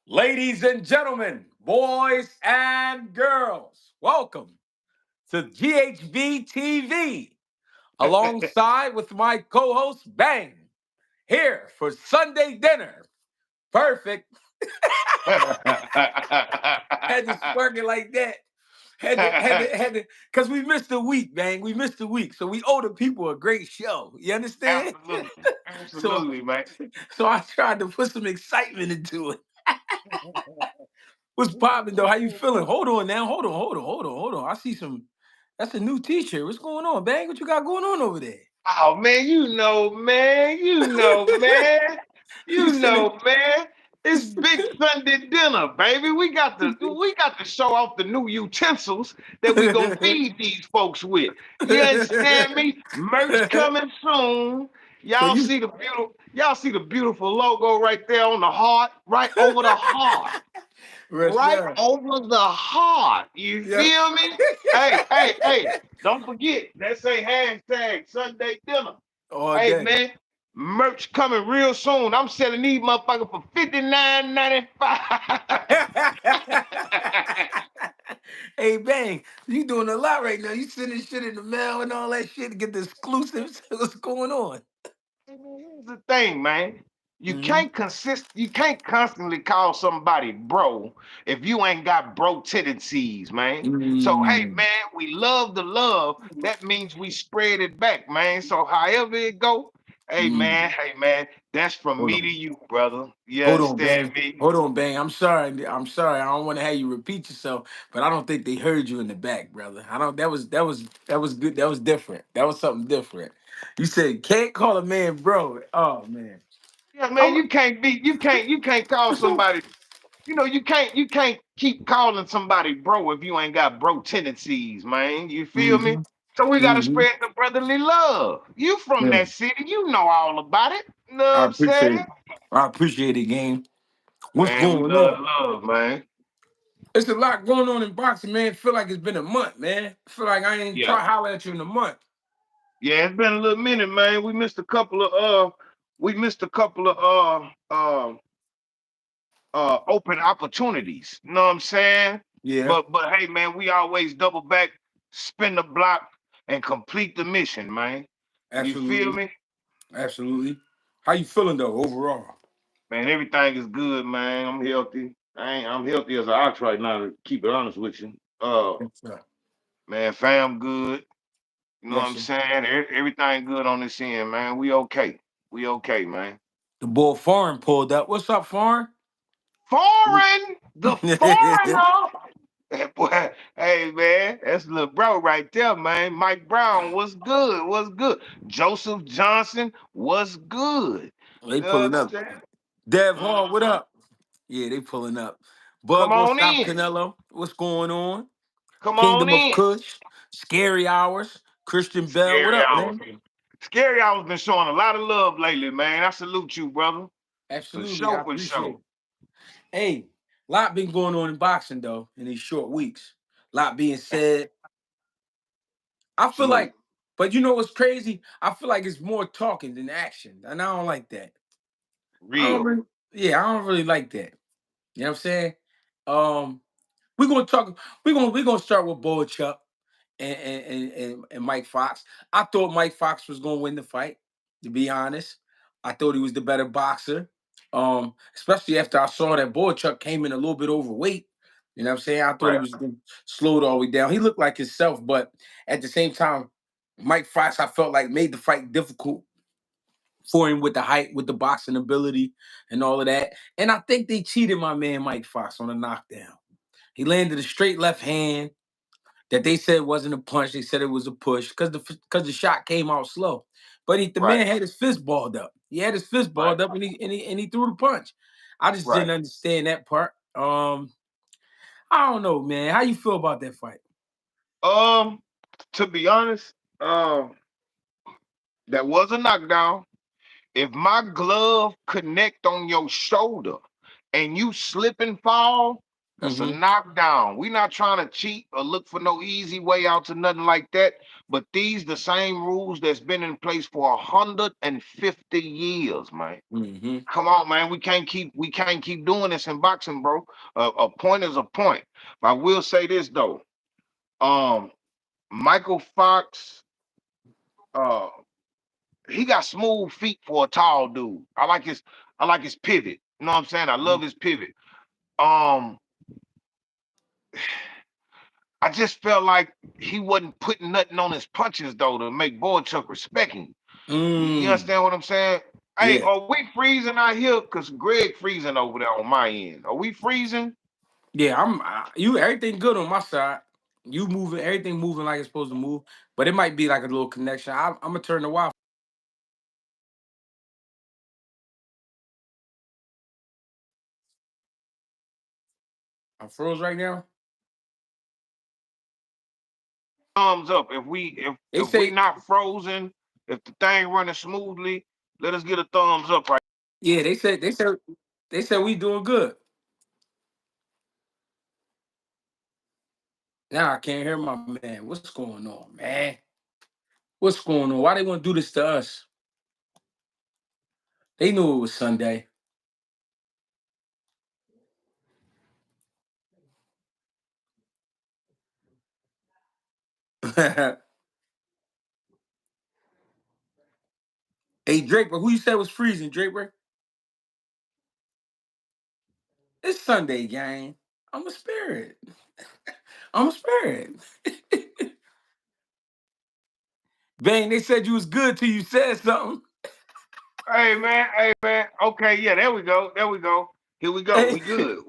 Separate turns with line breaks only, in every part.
Ladies and gentlemen, boys and girls, welcome to GHB TV alongside with my co-host Bang here for Sunday dinner. Perfect. Had to spark it like that. Because we missed a week, Bang. We missed a week. So we owe the people a great show. You understand?
Absolutely.
so,
Absolutely, man.
so I tried to put some excitement into it. What's popping though? How you feeling? Hold on now. Hold on. I see some. That's a new T-shirt. What's going on, Bang? What you got going on over there?
Oh man, man.
You sending?
Man.
You
It's
send-
big Sunday dinner, baby. We got to show off the new utensils that we gonna feed these folks with. You understand me? Merch coming soon.
so
Y'all
you,
see the beautiful logo right there on the heart, right over the heart.
yes,
Right
sir.
over the heart. You
Yep.
feel me? Hey, don't forget, that say hashtag Sunday dinner.
All
Hey
day.
man, merch coming real soon. I'm selling these motherfuckers for $59.95.
Hey, Bang, you doing a lot right now. You sending shit in the mail and all that shit to get the exclusives. What's going on?
Here's the thing, man.
Mm-hmm.
You can't constantly call somebody bro if you ain't got bro tendencies, man. So hey
Mm.
man, we love the love. That means we spread it back, man. So however it go,
Mm.
hey man, that's from
Hold
me to
on.
you, brother. You
Hold on,
understand
Bang.
me?
Hold on, Bang. I'm sorry. I'm sorry. I don't want to have you repeat yourself, but I don't think they heard you in the back, brother. I don't. That was good. That was different. That was something different. You said can't call a man bro. Oh man.
Yeah, man,
I'm,
you can't call
so
somebody. You can't keep calling somebody bro if you ain't got bro tendencies, man. You feel me?
hmm
So we gotta
hmm
spread the brotherly love. You from
Yeah.
that city, you know all about it. You know
I
what I'm
appreciate
saying?
it. I appreciate it, game. What's
Man, we
going
love
on?
love, man.
It's a lot going on in boxing, man. Feel like it's been a month, man. Feel like I ain't
Yeah.
try to holler at you in a month.
Yeah, it's been a little minute, man. We missed a couple of open opportunities. You know what I'm saying?
Yeah,
But hey man, we always double back, spin the block, and complete the mission, man. You feel
absolutely,
me?
absolutely. How you feeling though overall?
Man, everything is good, man. I'm healthy. I'm healthy as an ox right now, to keep it honest with you.
Yes, sir.
Man, fam good. You know what
Yes,
I'm
sir.
saying? Everything good on this end, man. We okay. We okay, man.
The boy Foreign pulled up. What's up, Foreign?
Foreign, the foreigner. That boy, hey man, that's little bro right there, man. Mike Brown, what's good? What's good? Joseph Johnson, what's good?
They
You
pulling up.
understand?
Dev Hall, what
Mhm.
up? Yeah, they pulling up.
Come
Bug,
on
what's up,
in.
Canelo? What's going on?
Come on
Kingdom of
in.
Kush, Scary Hours, Christian Bell. What
Scary
up,
hours.
man?
Scary hours been showing a lot of love lately, man. I salute you, brother. For
Absolutely, I
sure, for
appreciate
sure.
it. Hey, lot been going on in boxing though in these short weeks. Lot being said. I feel
Absolutely.
like, but you know what's crazy? I feel like it's more talking than action, and I don't like that. I don't
Real.
really, yeah, I don't really like that. You know what I'm saying? Um, we're gonna talk. We're gonna start with Bo Chuck and Mike Fox. I thought Mike Fox was gonna win the fight. To be honest, I thought he was the better boxer. Especially after I saw that Bo Chuck came in a little bit overweight. You know what I'm saying? I thought he
Right.
was gonna slow it all the way down. He looked like himself, but at the same time, Mike Fox, I felt like made the fight difficult for him with the height, with the boxing ability, and all of that. And I think they cheated my man Mike Fox on a knockdown. He landed a straight left hand that they said wasn't a punch. They said it was a push because the shot came out slow. But the
Right.
man had his fist balled up. He had his fist
Right.
balled up and he threw the punch. I just
Right.
didn't understand that part. I don't know, man. How you feel about that fight?
Um, to be honest, that was a knockdown. If my glove connect on your shoulder and you slip and fall, That's a
Mm-hmm.
knockdown. We not trying to cheat or look for no easy way out to nothing like that. But these the same rules that's been in place for 150 years, man.
Mm-hmm.
Come on, man. We can't keep doing this in boxing, bro. A point is a point. But I will say this though. Um, Michael Fox, uh, he got smooth feet for a tall dude. I like his pivot. You know what I'm saying? I love his pivot. Um, I just felt like he wasn't putting nothing on his punches though to make Boychuk respect him. You
Mm.
understand what I'm saying? Hey,
Yeah.
are we freezing out here? Cause Greg freezing over there on my end. Are we freezing?
Yeah, you everything good on my side. You moving, everything moving like it's supposed to move, but it might be like a little connection. I'm gonna turn the Wi-Fi. I'm froze right now.
Thumbs up. If we if
They
if we
say,
not frozen, if the thing running smoothly, let us get a thumbs up right.
yeah, they said we doing good. Now I can't hear my man. What's going on, man? What's going on? Why they want to do this to us? They knew it was Sunday. Hey Draper, who you said was freezing, Draper? It's Sunday, gang. I'm a spirit. I'm a spirit. Bang, they said you was good till you said something.
Hey man. Okay, yeah, there we go. There we go. Here we go.
Hey,
We good.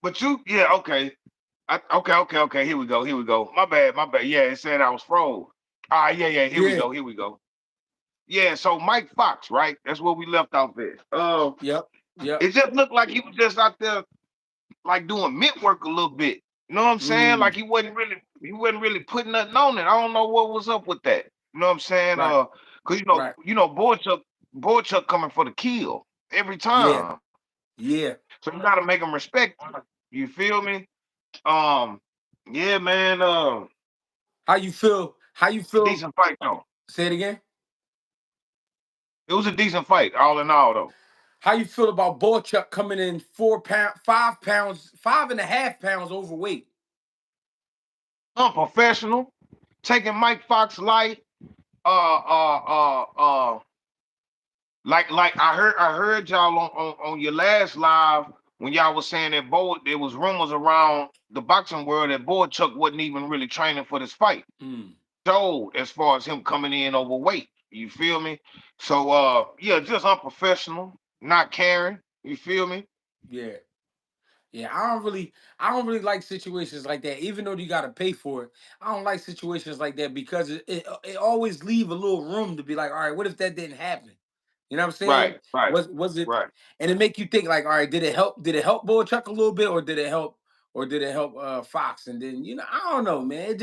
But yeah, okay. Okay. Here we go. Here we go. My bad. My bad. Yeah, it said I was froze. Yeah. Here we
yeah.
go. Here we go. Yeah. So Mike Fox, right? That's where we left off at.
Yep. Yep.
It just looked like he was just out there like doing mint work a little bit. You know what I'm saying? Like
Mm,
he wasn't really putting nothing on it. I don't know what was up with that. You know what I'm saying?
right.
Cause
Right.
Boychuk coming for the kill every
Yeah.
time.
Yeah.
So you gotta make him respect you. You feel me? Um, yeah, man.
How you feel? How you feel?
Decent fight though.
Say it again.
It was a decent fight, all in all though.
How you feel about Borchuk coming in 4 pound, 5 pounds, 5.5 pounds overweight?
Unprofessional, taking Mike Fox light. Uh, uh, uh, uh. Like I heard y'all on your last live when y'all was saying that there was rumors around the boxing world that Boychuk wasn't even really training for this fight.
Mm,
So as far as him coming in overweight, you feel me? So yeah, just unprofessional, not caring. You feel me?
yeah. Yeah, I don't really like situations like that. Even though you got to pay for it, I don't like situations like that because it always leave a little room to be like, all right, what if that didn't happen? You know what I'm saying?
Right, right,
Was it?
right.
And it make you think like, all right, did it help? Did it help Chuck a little bit, or did it help? Or did it help Fox? And then I don't know, man.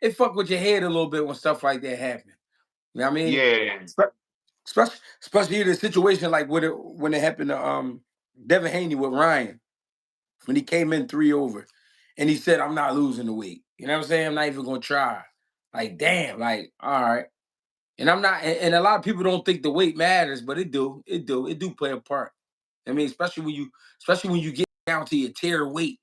It fuck with your head a little bit when stuff like that happen. You know what I mean?
Yeah,
Especially in a situation like when it happened to Devin Haney with Ryan when he came in 3 over and he said, I'm not losing the weight. You know what I'm saying? I'm not even gonna try. Like, damn, like, all right. And I'm not, and a lot of people don't think the weight matters, but it do. It do play a part. I mean, especially when you get down to your tier weight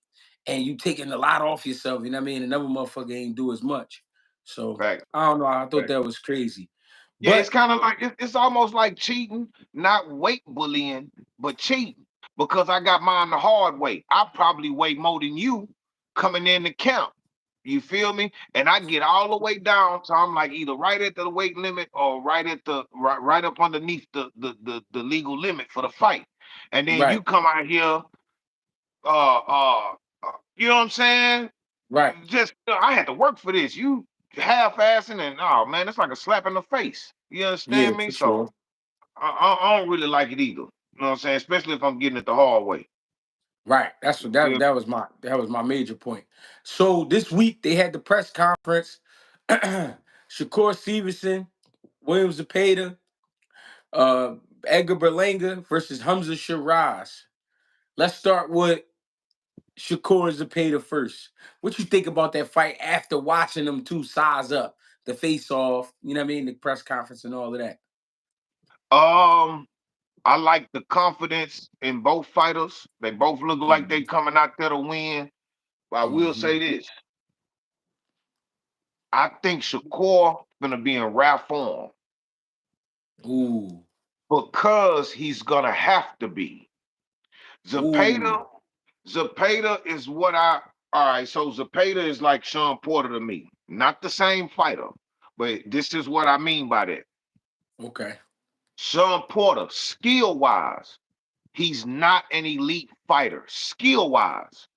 and you taking a lot off yourself, you know what I mean? Another motherfucker ain't do as much. So
right.
I don't know. I thought that was crazy.
Yeah, it's
But
kind of like it's almost like cheating, not weight bullying, but cheating. Because I got mine the hard way. I probably weigh more than you coming in the camp. You feel me? And I get all the way down, so I'm like either right at the weight limit or right up underneath the legal limit for the fight. And then
right,
you come out here, you know what I'm saying?
right.
Just I had to work for this. You half-assing and oh man, it's like a slap in the face. You
Yeah,
understand me?
for
So
sure.
I don't really like it either. You know what I'm saying? Especially if I'm getting it the hard way.
Right. That's
You
what
feel me?
that was my major point. So this week they had the press conference. Shakur Stevenson, William Zepeda, uh, Edgar Berlanga versus Hamza Sherazz. let's start with Shakur Zepeda first. What you think about that fight after watching them two size up, the face off, you know what I mean, the press conference and all of that?
Um, I like the confidence in both fighters. They both look like they
Mm-hmm.
coming out there to win. But I will
Mm-hmm.
say this: I think Shakur gonna be in rare form
Ooh.
because he's gonna have to be.
Ooh.
Zepeda, Zepeda is what I. All right, so Zepeda is like Sean Porter to me. Not the same fighter, but this is what I mean by that.
Okay.
Sean Porter, skill wise, he's not an elite fighter. Skill wise,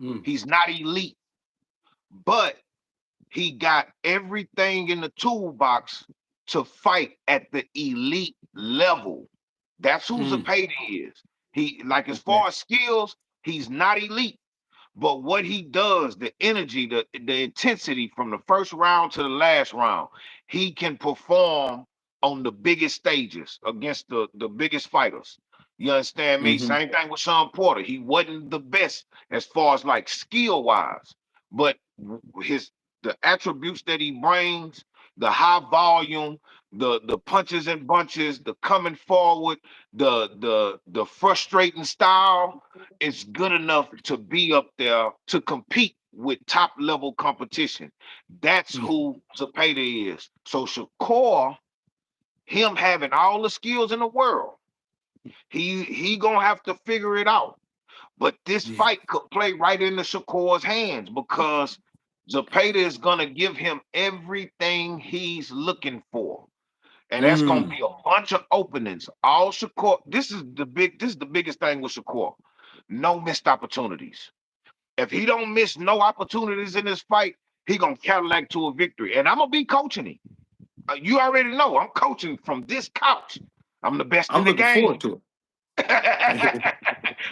Mm.
he's not elite, but he got everything in the toolbox to fight at the elite level. That's who
Mm.
Zepeda is. He like as
Okay.
far as skills, he's not elite. But what he does, the energy, the intensity from the first round to the last round, he can perform on the biggest stages against the biggest fighters. You understand me?
Mm-hmm.
Same thing with Sean Porter. He wasn't the best as far as like skill wise, but his the attributes that he brings, the high volume, the punches and bunches, the coming forward, the frustrating style, it's good enough to be up there to compete with top level competition. That's
Mm.
who Zepeda is. So Shakur, him having all the skills in the world, he gonna have to figure it out. But this
Yeah.
fight could play right into Shakur's hands because Zepeda is gonna give him everything he's looking for. And that's gonna
Mm.
be a bunch of openings. All Shakur, this is the biggest thing with Shakur. No missed opportunities. If he don't miss no opportunities in this fight, he gonna Cadillac to a victory. And I'm gonna be coaching him. You already know I'm coaching from this couch. I'm the best
I'm
in the
looking forward
game.
to it.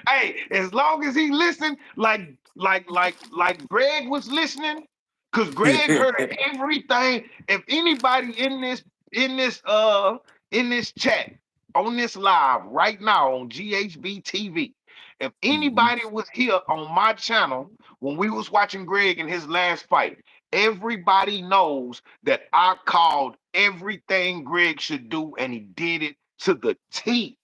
Hey, as long as he listened, like Greg was listening, because Greg heard everything. If anybody in this chat on this live right now on GHB TV, if
Mm-hmm.
anybody was here on my channel when we was watching Greg in his last fight, everybody knows that I called everything Greg should do, and he did it to the T.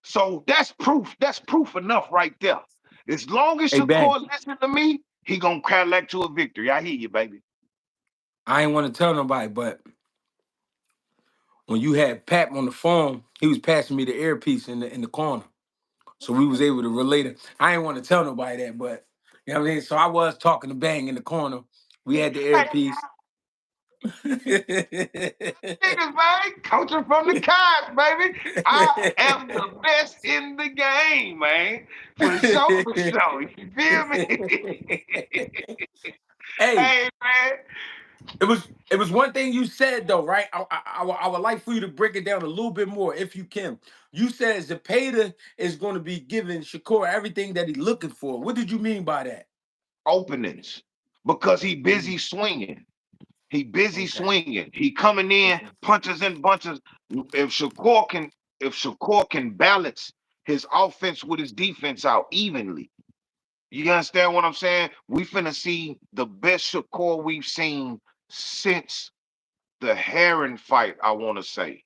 So that's proof. That's proof enough right there. As long as
Hey, Ben,
Shakur listen to me, he gonna Cadillac to a victory. I hear you, baby.
I ain't want to tell nobody, but when you had Pap on the phone, he was passing me the earpiece in the corner. So we was able to relate it. I ain't want to tell nobody that, but you know what I mean? So I was talking to Bang in the corner. We had the
Hey,
earpiece.
niggas, man, coaching from the cars, baby. I am the best in the game, man. For sure, for sure. You feel me?
Hey,
Hey, man.
it was one thing you said though, right? I would like for you to break it down a little bit more if you can. You said Zepeda is going to be giving Shakur everything that he's looking for. What did you mean by that?
Openings. Because he
Mm,
busy swinging. He busy
okay.
swinging. He coming in
Okay.
punches and bunches. If Shakur can, if Shakur can balance his offense with his defense out evenly, you understand what I'm saying? We finna see the best Shakur we've seen since the Heron fight. I want to say.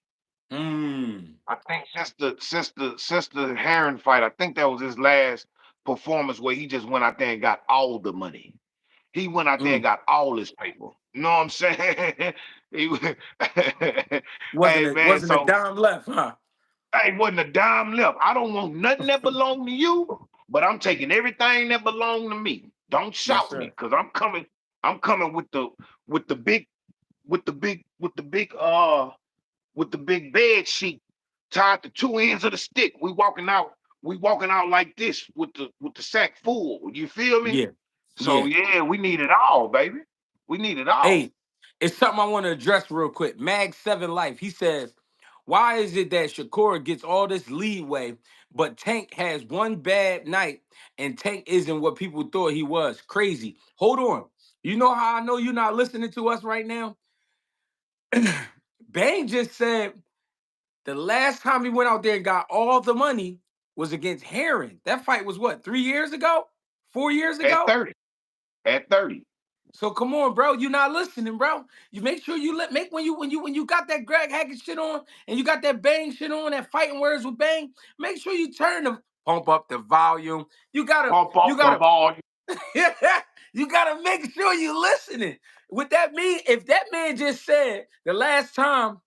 Mm,
I think since the Heron fight, I think that was his last performance where he just went out there and got all the money. He went out there and
mm.
got all his paper. You know what I'm saying? he,
Wasn't
hey
it
man,
wasn't a
so
dime left, huh?
hey, wasn't a dime left. I don't want nothing that belong to you, but I'm taking everything that belong to me. Don't
Yes,
shout me,
sir.
cause I'm coming with the big with the big with the big bed sheet tied to two ends of the stick. We walking out like this with the sack full. You feel me?
Yeah.
So
Yeah.
yeah, we need it all, baby. We need it all.
Hey, it's something I want to address real quick. Mag 7 Life. He says, why is it that Shakur gets all this leeway, but Tank has one bad night and Tank isn't what people thought he was? Crazy. Hold on. You know how I know you're not listening to us right now? Bang just said the last time he went out there and got all the money, was against Heron. That fight was what, 3 years ago? 4 years
at
ago?
30. At 30.
So come on, bro. You're not listening, bro. You make sure you make when you got that Greg Hackett shit on and you got that bang shit on, that fighting words with bang. Make sure you turn the pump up the volume. You gotta,
Pump
you
up the
gotta,
volume.
you gotta make sure you listening. With that mean, if that man just said the last time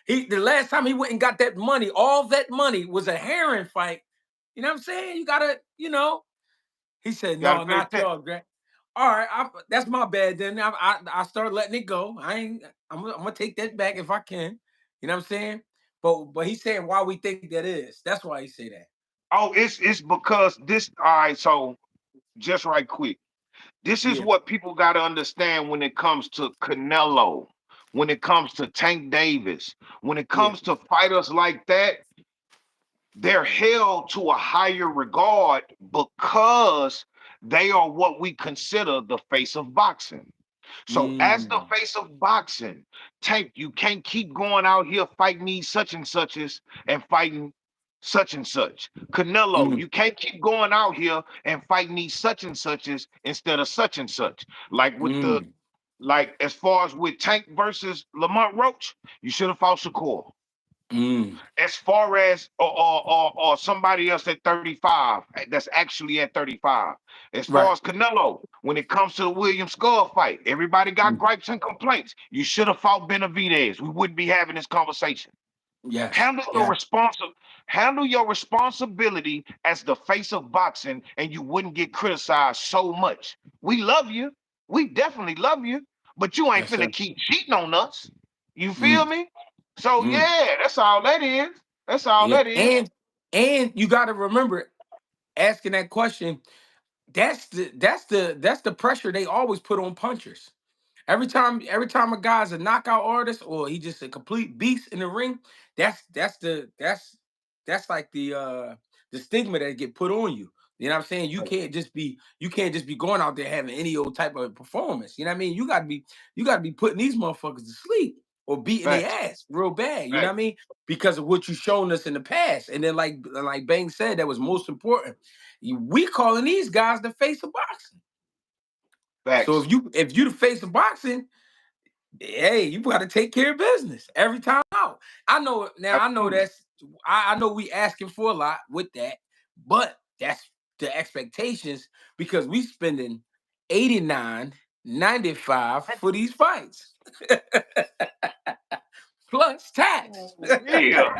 he went and got that money, all that money was a Heron fight. You know what I'm saying? You gotta, He said,
Gotta
"No,
pay
not
attention.
y'all, Greg." All right, that's my bad. Then I started letting it go. I ain't. I'm gonna take that back if I can. You know what I'm saying? But he's saying why we think that is. That's why he say that.
Oh, it's because this. All right, so just right quick. This is
Yeah,
what people got to understand when it comes to Canelo, when it comes to Tank Davis, when it
yeah.
comes to fighters like that. They're held to a higher regard because they are what we consider the face of boxing. So, as the
Mm,
face of boxing, Tank, you can't keep going out here fighting these such and suches and fighting such and such. Canelo,
mm,
you can't keep going out here and fighting these such and suches instead of such and such. Like with the
mm,
like as far as with Tank versus Lamont Roach, you should have fought Shakur.
mm.
As far as or somebody else at 35 that's actually at 35. As far
Right.
as Canelo, when it comes to the William Skull fight, everybody got
Mm.
gripes and complaints. You should have fought Benavidez. We wouldn't be having this conversation.
Yes.
Handle your
Yeah.
handle your responsibility as the face of boxing, and you wouldn't get criticized so much. We love you. We definitely love you, but you ain't
Yes, sir.
finna keep cheating on us. You feel
Mm,
me? So
mm.
yeah, that's all that is. That's all
Yeah.
that is.
And you got to remember asking that question. That's the pressure they always put on punchers. Every time a guy's a knockout artist or he just a complete beast in the ring, that's like the stigma that get put on you. You know what I'm saying? You can't just be going out there having any old type of performance. You know what I mean? You gotta be putting these motherfuckers to sleep or beating their
Facts.
ass real bad. You know what I
Facts.
mean? Because of what you shown us in the past. And then like Bang said, that was most important. We calling these guys the face of boxing. So
Facts.
if you the face of boxing, hey, you got to take care of business every time out. I know now. I know
Absolutely.
I know we asking for a lot with that, but that's the expectations because we spending 89, 95 for these fights plus tax.
For real.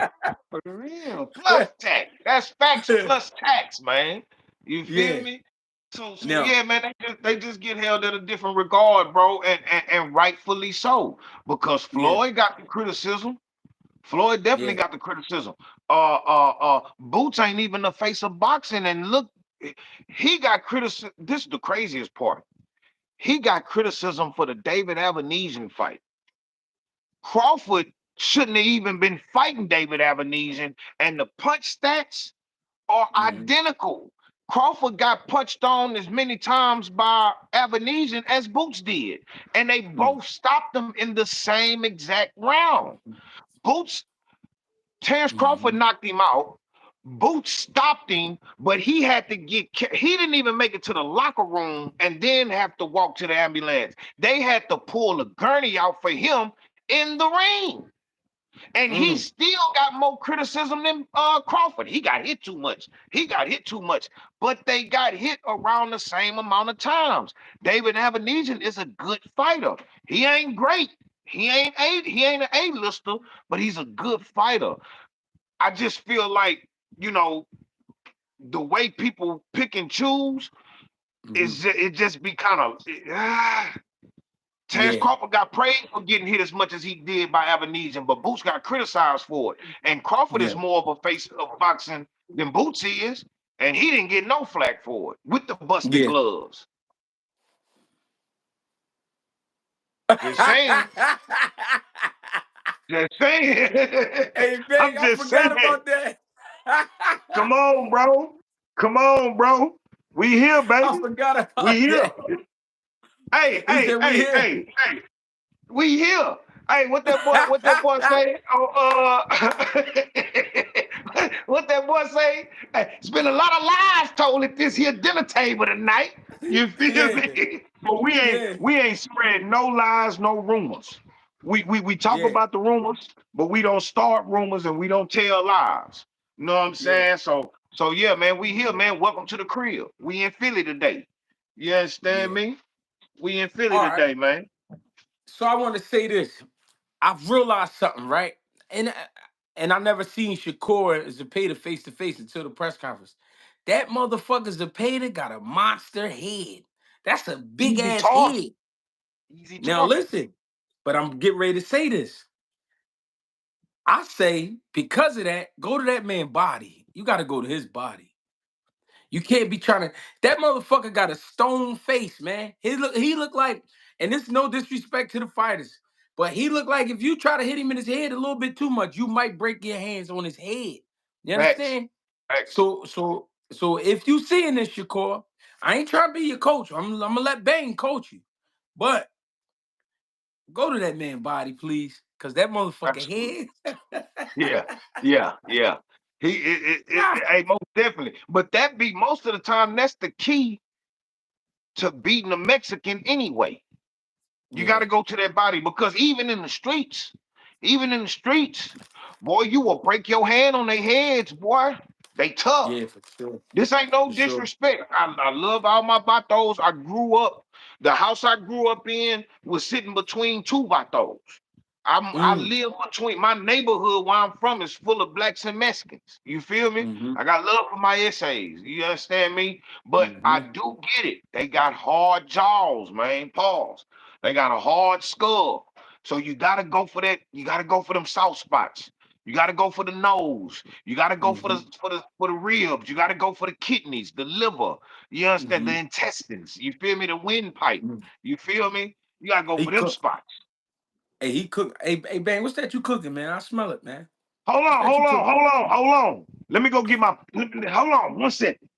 For real. Plus tax. That's facts plus tax, man. You feel
Yeah.
me? So
Now,
yeah, man, they just get held in a different regard, bro, and rightfully so. Because
yeah,
Floyd got the criticism. Floyd definitely
yeah.
got the criticism. Boots ain't even the face of boxing, and look, he got criticism. This is the craziest part. He got criticism for the David Avenesian fight. Crawford shouldn't have even been fighting David Avenesian, and the punch stats are
Mm-hmm.
identical. Crawford got punched on as many times by Avenesian as Boots did, and they
Mm-hmm.
both stopped him in the same exact round. Boots, Terrence Crawford
Mm-hmm.
knocked him out. Boots stopped him, but he had to he didn't even make it to the locker room and then have to walk to the ambulance. They had to pull a gurney out for him in the ring. And he
Mm-hmm.
still got more criticism than Crawford. He got hit too much. He got hit too much. But they got hit around the same amount of times. David Avenesian is a good fighter. He ain't great. He ain't an A-lister, but he's a good fighter. I just feel like, you know, the way people pick and choose
Mm-hmm.
is it just be kind of Terrence
Yeah,
Crawford got praised for getting hit as much as he did by Avenesian, but Boots got criticized for it. And Crawford is
yeah.
more of a face of boxing than Boots is, and he didn't get no flack for it with the busted
Yeah.
gloves. Just saying, just saying.
Hey,
I'm
Big, I
just saying.
forgot about that.
Come on, bro. Come on, bro. We here,
I
baby.
forgot
We
about
here.
that.
Hey,
He
hey,
said we
hey,
here.
hey, hey. We here. Hey, what that boy say? Oh, what boy say, hey, it's been a lot of lies told at this here dinner table tonight. You feel
Yeah,
me? But we ain't
yeah,
we ain't spread no lies, no rumors. We talk
yeah,
about the rumors, but we don't start rumors and we don't tell lies. You know what I'm
yeah,
saying? So yeah, man, we here, man. Welcome to the crib. We in Philly today. You understand
yeah.
me? We in Philly
All right.
today, man.
So I want to say this. I've realized something, right? And and I never seen Shakur and Zepeda face to face until the press conference. That motherfucker Zepeda got a monster head. That's a big
Easy
ass
talk.
head.
Easy
Now
talking.
listen, but I'm getting ready to say this. I say because of that, go to that man's body. You got to go to his body. You can't be trying to. That motherfucker got a stone face, man. He look like, and this is no disrespect to the fighters, but he looked like if you try to hit him in his head a little bit too much, you might break your hands on his head. You
Facts.
understand?
Facts.
So if you seeing this, Shakur, I ain't trying to be your coach. I'm gonna let Bang coach you, but go to that man body, please, cause that motherfucker
Absolutely.
head.
Yeah, yeah. Hey, most definitely. But that be most of the time. That's the key to beating a Mexican anyway. You got
Yeah,
to go to that body because even in the streets, boy, you will break your hand on their heads, boy. They tough.
yeah, for sure,
This ain't no
for sure.
disrespect. I love all my vatos. I grew up. The house I grew up in was sitting between two vatos. I
Mm,
live between my neighborhood where I'm from is full of blacks and Mexicans. You feel me?
mm-hmm,
I got love for my essays. You understand me? But I
mm-hmm,
do get it. They got hard jaws, man. Pause. They got a hard skull. So you gotta go for that. You gotta go for them soft spots. You gotta go for the nose. You gotta go for
mm-hmm,
the ribs. You gotta go for the kidneys, the liver. You understand?
mm-hmm.
The intestines. You feel me? The windpipe.
Mm.
You feel me? You gotta go
He
for them
cook.
spots.
Hey, he cook. Hey, Bang, what's that you cooking, man? I smell it, man.
Hold
What's
on,
that you
hold on,
cooking?
hold on, hold on. Let me go get my. Hold on, one second.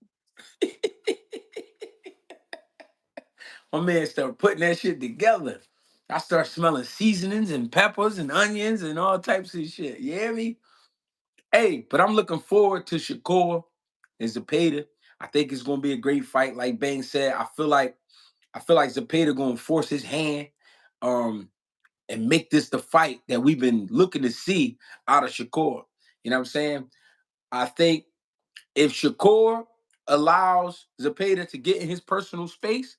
My man started putting that shit together. I start smelling seasonings and peppers and onions and all types of shit. You hear me? Hey, but I'm looking forward to Shakur and Zepeda. I think it's gonna be a great fight. Like Bang said, I feel like Zepeda gonna force his hand, um, and make this the fight that we've been looking to see out of Shakur. You know what I'm saying? I think if Shakur allows Zepeda to get in his personal space,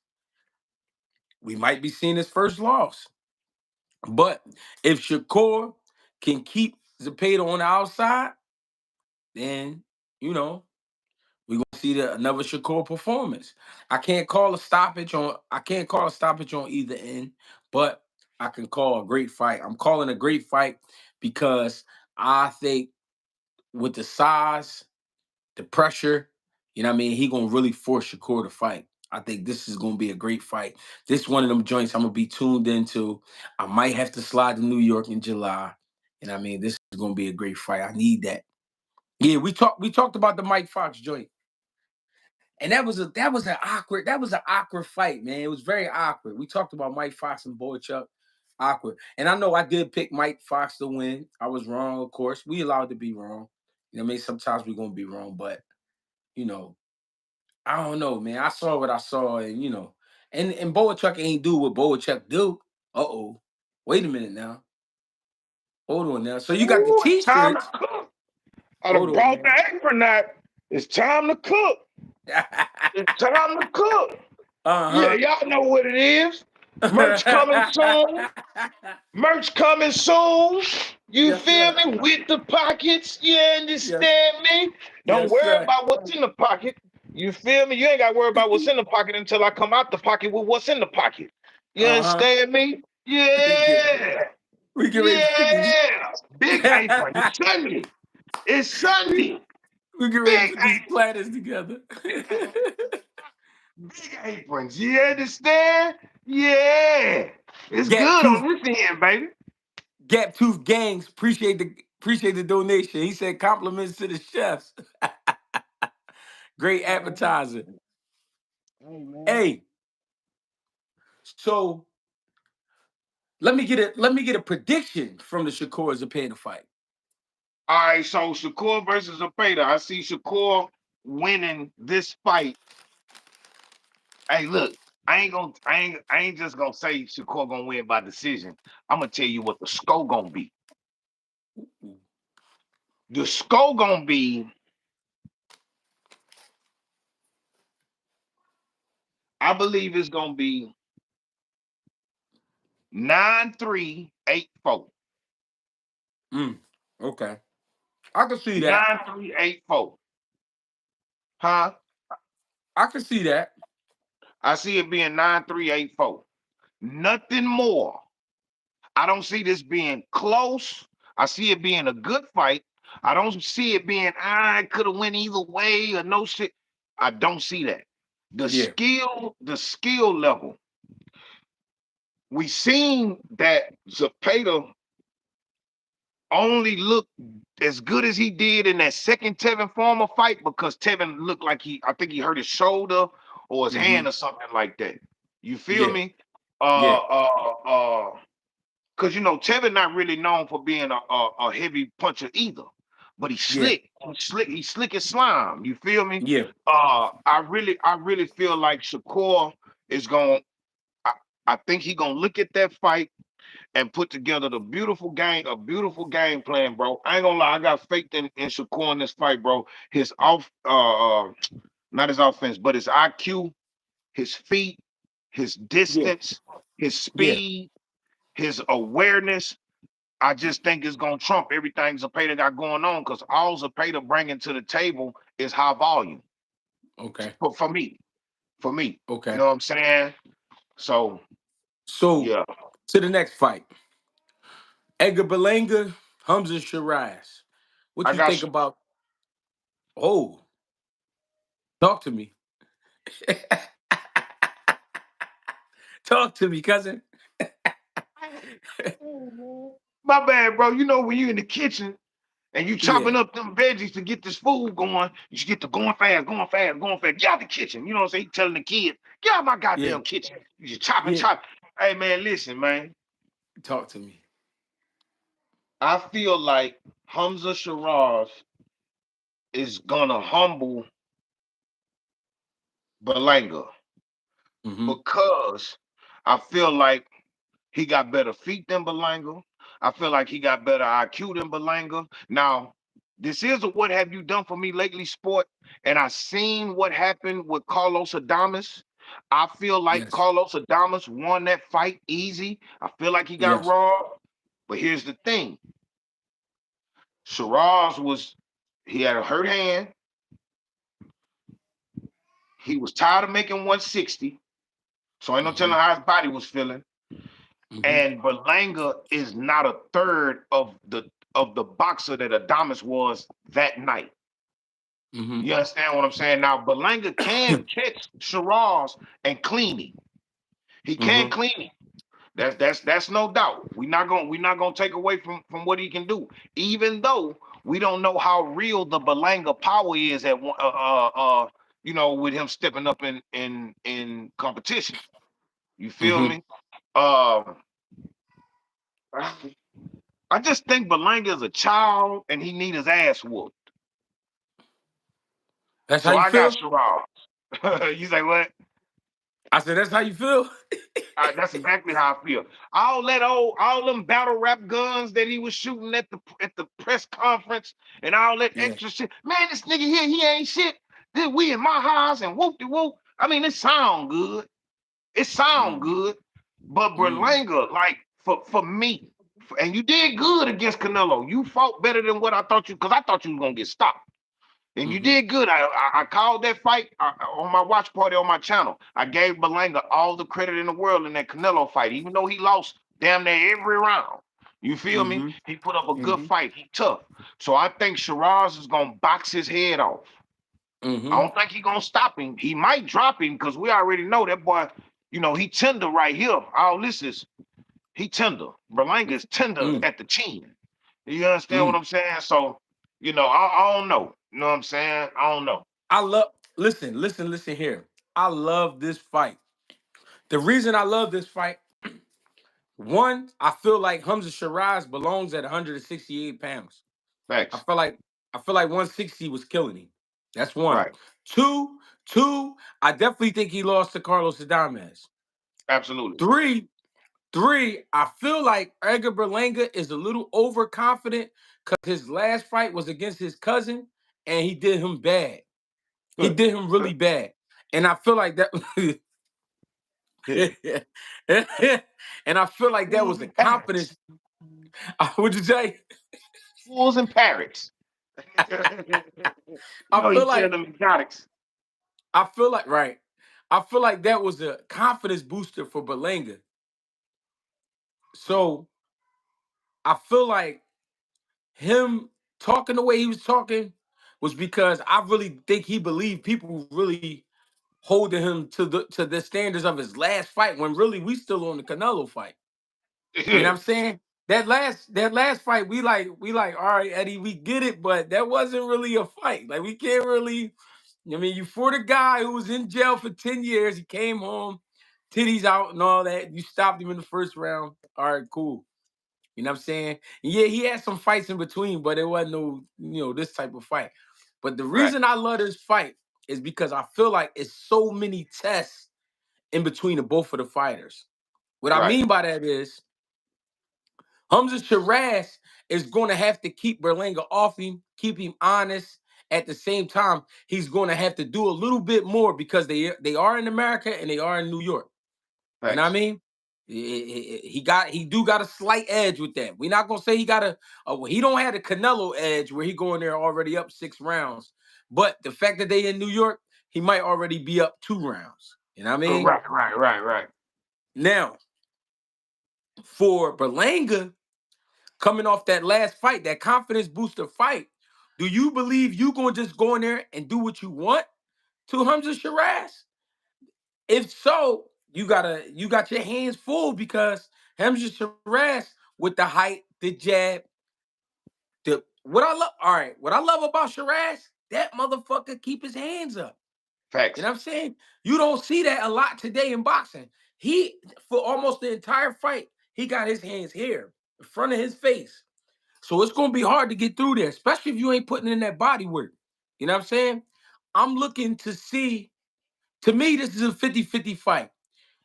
we might be seeing his first loss. But if Shakur can keep Zepeda on the outside, then you know we're gonna see another Shakur performance. I can't call a stoppage on either end, but I can call a great fight. I'm calling a great fight because I think with the size, the pressure, you know what I mean, he gonna really force Shakur to fight. I think this is gonna be a great fight. This one of them joints I'm gonna be tuned into. I might have to slide to New York in July. And I mean, this is gonna be a great fight. I need that. Yeah, we talked about the Mike Fox joint. And that was an awkward fight, man. It was very awkward. We talked about Mike Fox and Boychuk. Awkward. And I know I did pick Mike Fox to win. I was wrong, of course. We allowed to be wrong. You know what I mean? Sometimes we're gonna be wrong, but you know, I don't know, man. I saw what I saw, and and Boychuk ain't do what Boychuk do. Uh-oh. Wait a minute now. Hold on now. So you got the
Ooh, it's time to
t-shirts.
cook. I
Hold
done
on,
brought
man.
the apron out. It's time to cook. It's time to cook. Yeah,
Uh-huh.
y'all know what it is. Merch coming soon. Merch coming soon. You
Yes,
feel
sir.
me? With the pockets. You
Yes,
understand me? Don't
yes,
worry
sir.
about what's in the pocket. You feel me? You ain't got to worry about what's in the pocket until I come out the pocket with what's in the pocket. You
Uh-huh.
understand me?
We get
Yeah.
we get ready to put these
Yeah. Big apron. It's Sunday. It's
we,
Sunday.
we get ready to
Big
put these
apron.
platters together.
Big aprons. You understand? Yeah. It's
Gap
good on
Tooth
this end, baby.
Gap Tooth Gangs appreciate the donation. He said compliments to the chefs. Great appetizer.
Hey, man.
Hey, so let me get a prediction from the Shakur Zepeda fight.
All right, so Shakur versus Zepeda. I see Shakur winning this fight. Hey, look, I ain't just gonna say Shakur gonna win by decision. I'm gonna tell you what the score gonna be. The score gonna be, I believe it's gonna be 9-3, 8-4.
Mm. Okay. I can see that.
9-3, 8-4. Huh?
I can see that.
I see it being 9-3, 8-4. Nothing more. I don't see this being close. I see it being a good fight. I don't see it being I could have went either way or no shit. I don't see that.
Yeah.
The skill level. We seen that Zepeda only looked as good as he did in that second Tevin Farmer fight because Tevin looked like I think he hurt his shoulder or his
Mm-hmm.
hand or something like that. You feel
Yeah.
me?
Yeah.
Because Tevin not really known for being a heavy puncher either, but he's
Yeah.
slick. He's slick as slime. You feel me?
Yeah.
I really feel like Shakur is going. I, I think he gonna look at that fight and put together a beautiful game plan, bro. I ain't gonna lie, I got faith in Shakur in this fight, bro. His not his offense, but his IQ, his feet, his
Yeah.
distance, his
Yeah.
speed, his awareness. I just think it's gonna trump everything Zepeda got going on because all Zepeda bringing to the table is high volume
Okay.
for me. For me, you
Okay.
know what I'm saying? So
So
yeah,
to the next fight. Edgar Berlanga, Hamza Sherazz. What
I
you
got
think about? Oh, talk to me. Talk to me, cousin.
my bad, bro. You know when you in the kitchen and you
Yeah.
chopping up them veggies to get this food going, you should get to going fast, going fast, going fast. Get out the kitchen. You know what I'm saying? He telling the kids, get out my
Yeah.
goddamn kitchen. You just chop and
Yeah.
chop. Hey man, listen, man.
Talk to me.
I feel like Hamza Shiraz is gonna humble Berlanga
Mm-hmm.
because I feel like he got better feet than Berlanga. I feel like he got better IQ than Berlanga. Now, this is a what have you done for me lately sport, and I seen what happened with Carlos Adames. I feel like
Yes.
Carlos Adames won that fight easy. I feel like he got
Yes.
robbed. But here's the thing: Shiraz he had a hurt hand. He was tired of making 160, so ain't no telling
Mm-hmm.
how his body was feeling.
Mm-hmm.
And Berlanga is not a third of the boxer that Adamas was that night.
Mm-hmm.
You understand what I'm saying? Now Berlanga can catch Shiraz and clean him. He can
Mm-hmm.
clean him. That's no doubt. We're not gonna take away from what he can do, even though we don't know how real the Berlanga power is at one, with him stepping up in competition. You feel
Mm-hmm.
me? Um, I just think Berlanga is a child and he need his ass whooped.
That's how
So
you
I got
feel?
Shiraz. You say what?
I said, that's how you feel?
That's exactly how I feel. All them battle rap guns that he was shooting at the press conference and all that
Yeah.
extra shit. Man, this nigga here, he ain't shit. Then we in my house and whoop de whoop. I mean, it sound good. It sound
Mm.
good. But
Mm.
Berlanga, like for me, and you did good against Canelo. You fought better than what I thought you, because I thought you was gonna get stopped. And you
Mm-hmm.
did good. I called that fight on my watch party on my channel. I gave Berlanga all the credit in the world in that Canelo fight, even though he lost damn near every round. You feel me?
Mm-hmm.
He put up a good
Mm-hmm.
fight. He tough. So I think Shiraz is gonna box his head off. I
Mm-hmm.
don't think he gonna stop him. He might drop him because we already know that boy. He tender right here. All this is he tender. Berlanga is tender
Mm.
at the chin. You understand what
Mm.
I'm saying? So I don't know. You know what I'm saying? I don't know.
I love listen here. I love this fight. The reason I love this fight, one, I feel like Hamza Shiraz belongs at 168 pounds.
Facts.
I feel like 160 was killing him. That's one.
Right.
Two, two. I definitely think he lost to Carlos Adames.
Absolutely.
Three, I feel like Edgar Berlanga is a little overconfident because his last fight was against his cousin and he did him bad. He
Good.
did him really
Good.
bad. And I feel like that and I feel like that
Fools
was a
and parrots.
confidence. What'd you say?
Fools and parrots.
I
No, he
feel
tell
like
them exotics.
right. I feel like that was a confidence booster for Berlanga.
Mm.
So I feel like him talking the way he was talking was because I really think he believed people really holding him to the standards of his last fight when really we still on the Canelo fight. You know what I'm saying? That last fight, we like, all right, Eddie, we get it, but that wasn't really a fight. Like we can't really. I mean, you fought a guy who was in jail for 10 years. He came home, titties out and all that. You stopped him in the first round. All right, cool. You know what I'm saying? Yeah, he had some fights in between, but it wasn't no, this type of fight. But the
Right.
reason I love this fight is because I feel like it's so many tests in between the both of the fighters. What I
Right.
mean by that is Hamza Sherazz is going to have to keep Berlanga off him, keep him honest. At the same time, he's going to have to do a little bit more because they are in America and they are in New York. You know what I
Facts.
mean? He do got a slight edge with that. We're not gonna say he got he don't have a Canelo edge where he going there already up 6 rounds. But the fact that they in New York, he might already be up 2 rounds. You know what I mean?
Right. Right. Right. Right.
Now, for Berlanga, coming off that last fight, that confidence booster fight, do you believe you gonna just go in there and do what you want to Hamza Shiraz? If so, you got your hands full because Hamza Shiraz with the height, the jab, the what I love. All right, what I love about Shiraz, that motherfucker keep his hands up. You know
Facts.
what I'm saying? You don't see that a lot today in boxing. He for almost the entire fight, he got his hands here in front of his face. So it's gonna be hard to get through there, especially if you ain't putting in that body work. You know what I'm saying? I'm looking to see, to me, this is a 50-50 fight.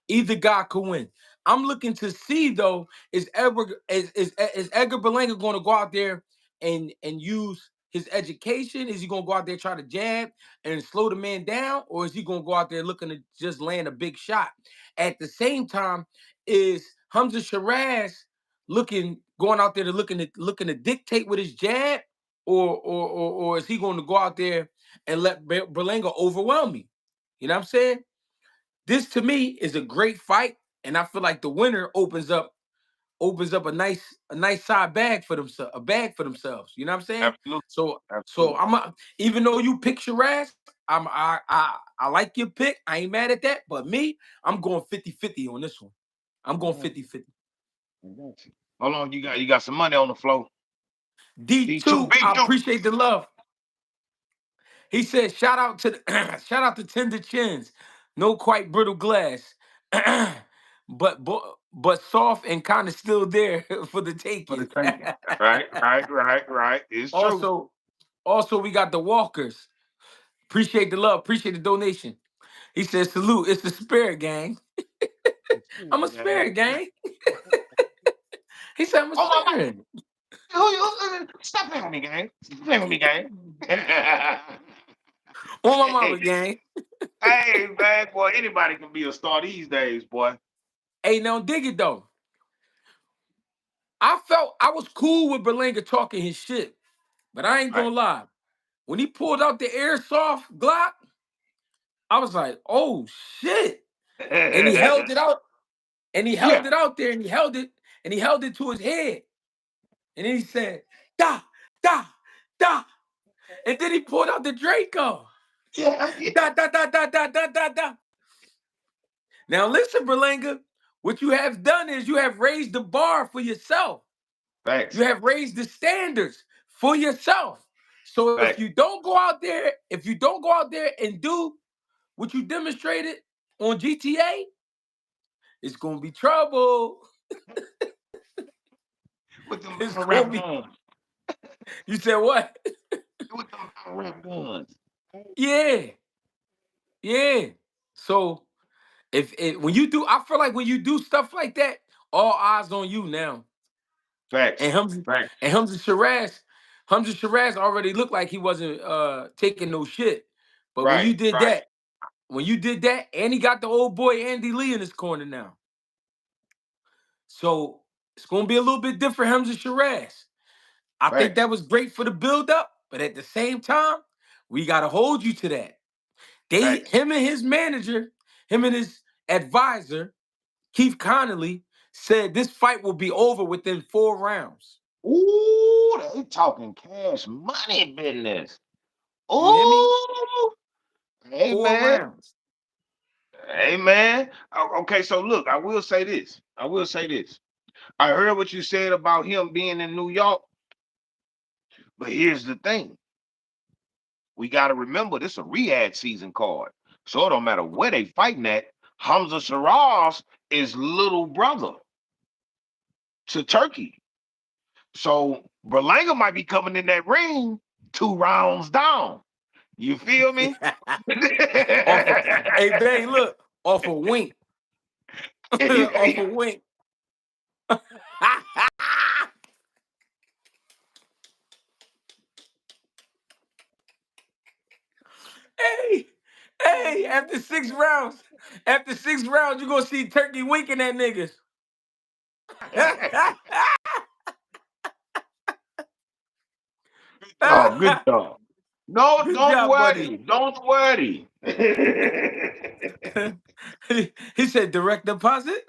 Either guy could win. I'm looking to see though, is Edgar Berlanga going to go out there and use his education? Is he going to go out there try to jab and slow the man down, or is he going to go out there looking to just land a big shot? At the same time, is Hamza Shiraz going out there to looking to dictate with his jab, or is he going to go out there and let Berlanga overwhelm me? You know what I'm saying? This to me is a great fight, and I feel like the winner opens up a nice side bag for themselves, a bag for themselves. You know what I'm saying?
Absolutely.
So
Absolutely.
even though you pick Shiraz, I like your pick. I ain't mad at that. But me, I'm going 50-50 on this one. I'm
I
going
got
50-50.
you. I got you. Hold on. You got some money on the floor. D2.
D2, I
B2.
appreciate the love. He said, shout out to shout out to Tender Chins. No quite brittle glass. but soft and kind of still there for the
For the
taking.
taking. Right. Right. Right. Right. It's true.
also, also we got the Walkers. Appreciate the love, appreciate the donation. He said, salute, it's the spirit gang. I'm a
Yeah.
spirit gang. He said, I'm a
Oh my
spirit.
Stop playing with me, gang. Stop playing with me, gang.
On my
hey,
mama gang.
hey, man, boy, anybody can be a star these days, boy.
Hey, now dig it though. I felt I was cool with Berlanga talking his shit, but I ain't
Right.
gonna lie. When he pulled out the airsoft Glock, I was like, oh shit. And he held it out, and he
yeah,
held it out there, and he held it to his head. And then he said, da, da, da. And then he pulled out the Draco.
yeah, yeah.
Da, da, da, da, da, da, da, da. Now listen, Berlanga, what you have done is you have raised the bar for yourself. You
Thanks,
have raised the standards for yourself. So if
thanks.
you don't go out there, and do what you demonstrated on GTA, it's gonna be trouble.
With them
It's
battle
gonna
rap
be
on.
You said what?
with them rip guns.
Yeah, yeah. So when you do, I feel like when you do stuff like that, all eyes on you now.
Facts.
And Hamza
Facts.
Hamza Shiraz already looked like he wasn't taking no shit. But when
Right.
you did
Right.
that, and he got the old boy Andy Lee in his corner now. So it's gonna be a little bit different, Hamza Shiraz. I think
Facts.
that was great for the build up, but at the same time, we gotta hold you to that.
Facts.
Him and his manager, him and his advisor, Keith Connolly, said this fight will be over within 4 rounds.
Ooh, they talking cash money business.
You hear me?
Ooh, hey
Four
man,
rounds.
hey man. Okay, so look, I will say this. I will say this. I heard what you said about him being in New York, but here's the thing: we got to remember this a Riyadh season card, so it don't matter where they fighting at. Hamza Shiraz is little brother to Turkey, so Berlanga might be coming in that ring 2 rounds down. You feel me?
Off of Hey Bang, look, off a wink. Off a wink. Hey, hey, after 6 rounds, you're gonna see Turkey winking at niggas.
Oh, good job. No,
Good
don't
job, buddy.
worry. Don't worry.
He said direct deposit.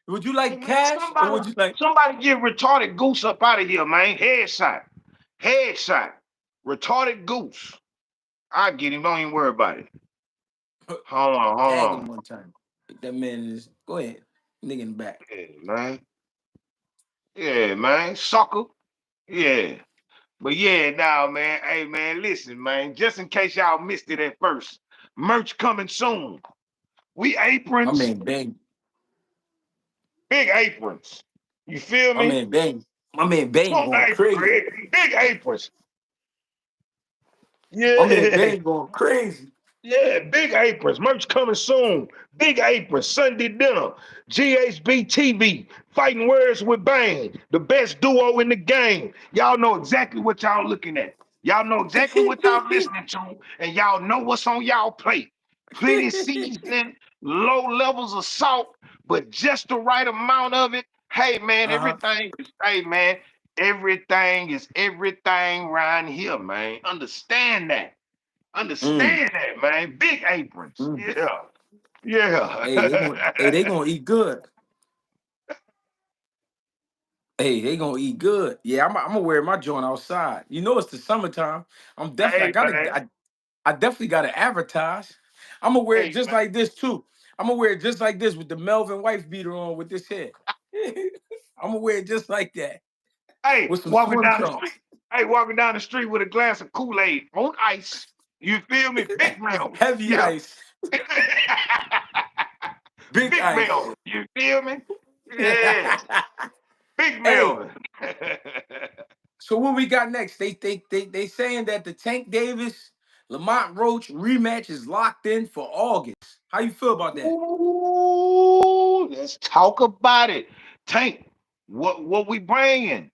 Would you
Hey
like
man,
cash or would you like
somebody get retarded goose up out of here, man. Headshot. Headshot. Retarded goose. I get him. Don't even worry about it. Hold on, hold
tag him
on.
one time? That man is go ahead, nigga in the back.
Yeah, man. Yeah, man. Sucker. Yeah. But yeah, now, man. Hey, man, listen, man. Just in case y'all missed it at first, merch coming soon. We
My
aprons,
man bang.
big aprons. You feel
My
me?
man bang. My man bang
Smoke
going
apron,
crazy.
Greg. Big aprons.
My man
Yeah.
bang going crazy.
Yeah, big aprons. Merch coming soon. Big aprons. Sunday dinner. GHB TV. Fighting words with Bang. The best duo in the game. Y'all know exactly what y'all looking at. Y'all know exactly what y'all listening to. And y'all know what's on y'all plate. Plenty seasoning, low levels of salt, but just the right amount of it. Hey man,
Uh-huh.
everything is everything around here, man. Understand that.
Mm,
Understand that, man. Big aprons.
mm.
Yeah. Yeah.
They gonna eat good. Hey, they gonna eat good. Yeah, I'm gonna wear my joint outside. You know it's the summertime. I
Hey,
gotta
man.
I definitely gotta advertise. I'm gonna wear it
Hey,
just
man.
like this too. I'm gonna wear it just like this with the Melvin wife beater on with this head. I'm gonna wear it just like that
Hey,
with some swim trunks.
walking down the street with a glass of Kool-Aid on ice. You feel me? Big Melvin.
Heavy
Yeah.
ice, big
Big
ice.
Melvin. You feel me? Yeah. Big
Hey,
Melvin.
so what we got next? They saying that the Tank Davis Lamont Roach rematch is locked in for August. How you feel about that?
Ooh, let's talk about it. Tank, what we bringing?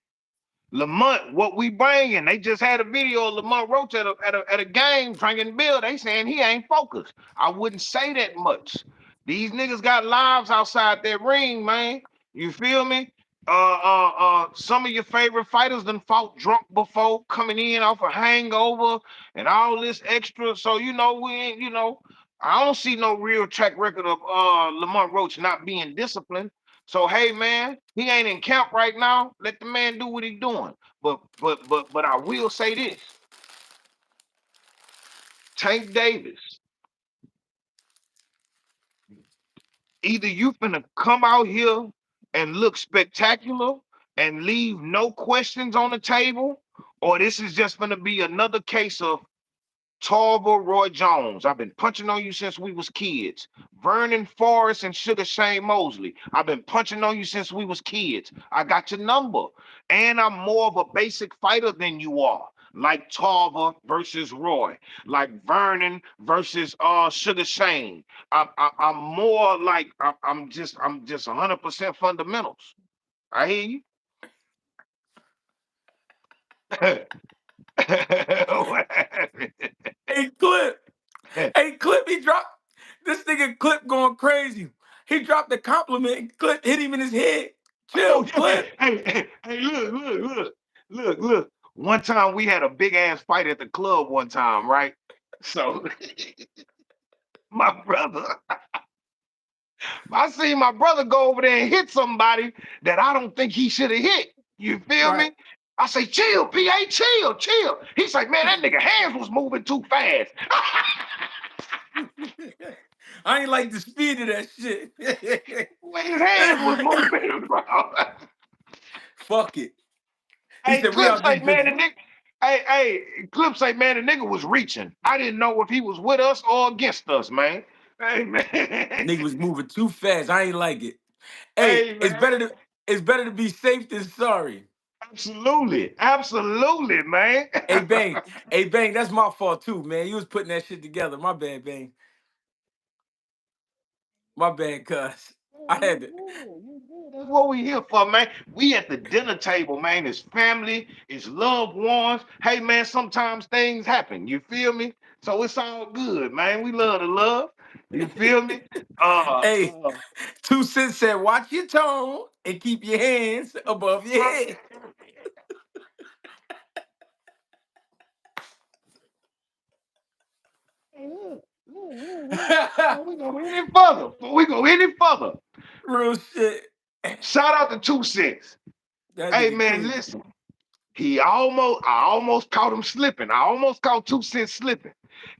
Lamont, what we bringing? They just had a video of Lamont Roach at a game drinking beer. They saying he ain't focused. I wouldn't say that much. These niggas got lives outside that ring, man. You feel me? Some of your favorite fighters done fought drunk before, coming in off a hangover and all this extra. So we ain't, I don't see no real track record of Lamont Roach not being disciplined. So hey man, he ain't in camp right now. Let the man do what he's doing. But I will say this: Tank Davis, either you finna come out here and look spectacular and leave no questions on the table, or this is just gonna be another case of Tarver Roy Jones, I've been punching on you since we was kids. Vernon Forrest and Sugar Shane Mosley, I've been punching on you since we was kids. I got your number. And I'm more of a basic fighter than you are. Like Tarver versus Roy, like Vernon versus Sugar Shane. I'm more like I'm just 100% fundamentals. I hear you. What happened?
Hey, Clip. Hey, Clip, he dropped this nigga Clip going crazy. He dropped a compliment and Clip hit him in his head.
Oh,
Chill,
yeah.
Clip.
Hey, look. One time we had a big ass fight at the club one time, right? So my brother, I seen my brother go over there and hit somebody that I don't think he should have hit. You feel
Right.
me? I say, chill, PA, chill. He's like, man, that nigga hands was moving too fast.
I ain't like the speed of that shit.
When his hands was moving, bro.
Fuck it. He
Hey,
said, we
Clip
out this
say, man,
bitch.
the nigga. Clip say, man, the nigga was reaching. I didn't know if he was with us or against us, man. Hey, man.
Nigga was moving too fast. I ain't like it. Hey,
Hey, man.
it's better to be safe than sorry.
Absolutely, man.
Hey Bang, hey Bang, that's my fault too, man. You was putting that shit together. My bad, Bang. My bad, cuz. I
You
had to.
good. You good. That's what we here for, man. We at the dinner table, man. It's family, it's loved ones. Hey, man, sometimes things happen. You feel me? So it's all good, man. We love the love. You feel me? Uh,
Hey,
uh,
2 Cents said, watch your tone and keep your hands above your head.
Hey, look. Before we go any further.
Real shit.
Shout out to 2 Cents.
That
Hey,
nigga
man,
crazy.
listen. I almost caught him slipping. I almost caught 2 Cents slipping.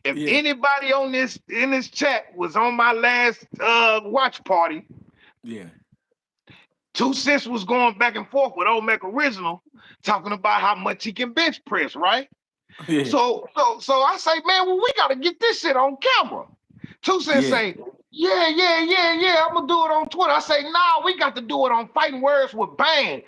If
Yeah,
anybody on this in this chat was on my last watch party,
yeah,
2 Cents was going back and forth with Old Mac Original, talking about how much he can bench press, right?
yeah,
So I say, man, well, we gotta get this shit on camera. 2 Cents
yeah,
say, yeah. I'm gonna do it on Twitter. I say, nah, we got to do it on Fighting Words with Bang.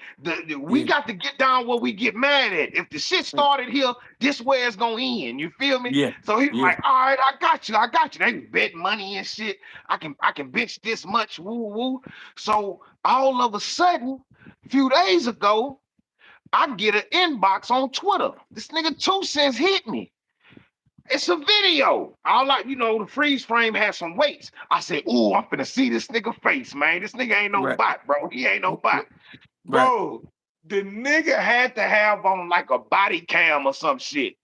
We
yeah,
got to get down where we get mad at. If the shit started here, this where it's gonna end. You feel me?
yeah,
So he's
yeah,
like, all right, I got you. They bet money and shit. I can bench this much. Woo woo. So all of a sudden, a few days ago, I get an inbox on Twitter. This nigga 2 Cents hit me. It's a video. All like, the freeze frame has some weights. I said, ooh, I'm finna see this nigga face, man. This nigga ain't no
right,
bot, bro. He ain't no bot.
right.
Bro, the nigga had to have on like a body cam or some shit.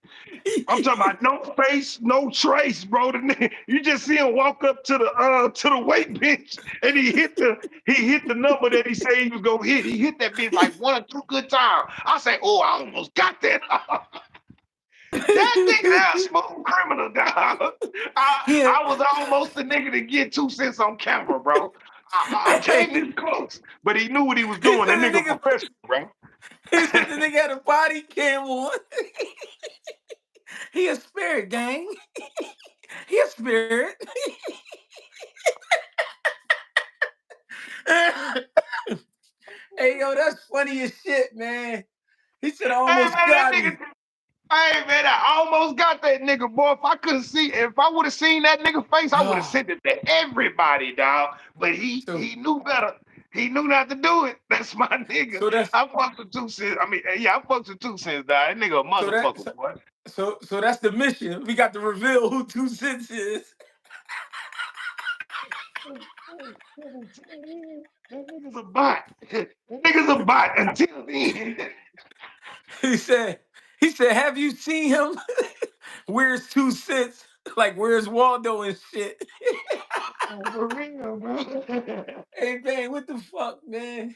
I'm talking about no face, no trace, bro. The nigga, you just see him walk up to the weight bench and he hit the number that he said he was gonna hit. He hit that bitch like one or two good times. I say, oh, I almost got that. That nigga that smooth criminal, dog.
Yeah.
I was almost the nigga to get 2 Cents on camera, bro. I came
Hey,
this close, but he knew what he was
he
doing. That
said the
nigga
nigga.
professional, bro.
He said the nigga had a body cam on. He a spirit, gang. He a spirit. Hey, yo, that's funny as shit, man. He said I
Hey
almost
man, that
got
nigga.
him.
Hey man, I almost got that nigga, boy. If I would have seen that nigga face, I would have
Ah,
sent it to everybody, dog. But he
so
he knew better. He knew not to do it. That's my nigga.
so that's
I fucked with 2 Cents. I mean, yeah, I fucked with 2 Cents, dog. That nigga a
so that
motherfucker,
so,
boy.
so that's the mission. We got to reveal who 2 Cents is.
That nigga's a bot. That nigga's a bot until then.
He said have you seen him? Where's 2 Cents? Like where's Waldo and shit?
For real, bro.
Hey man, what the fuck, man?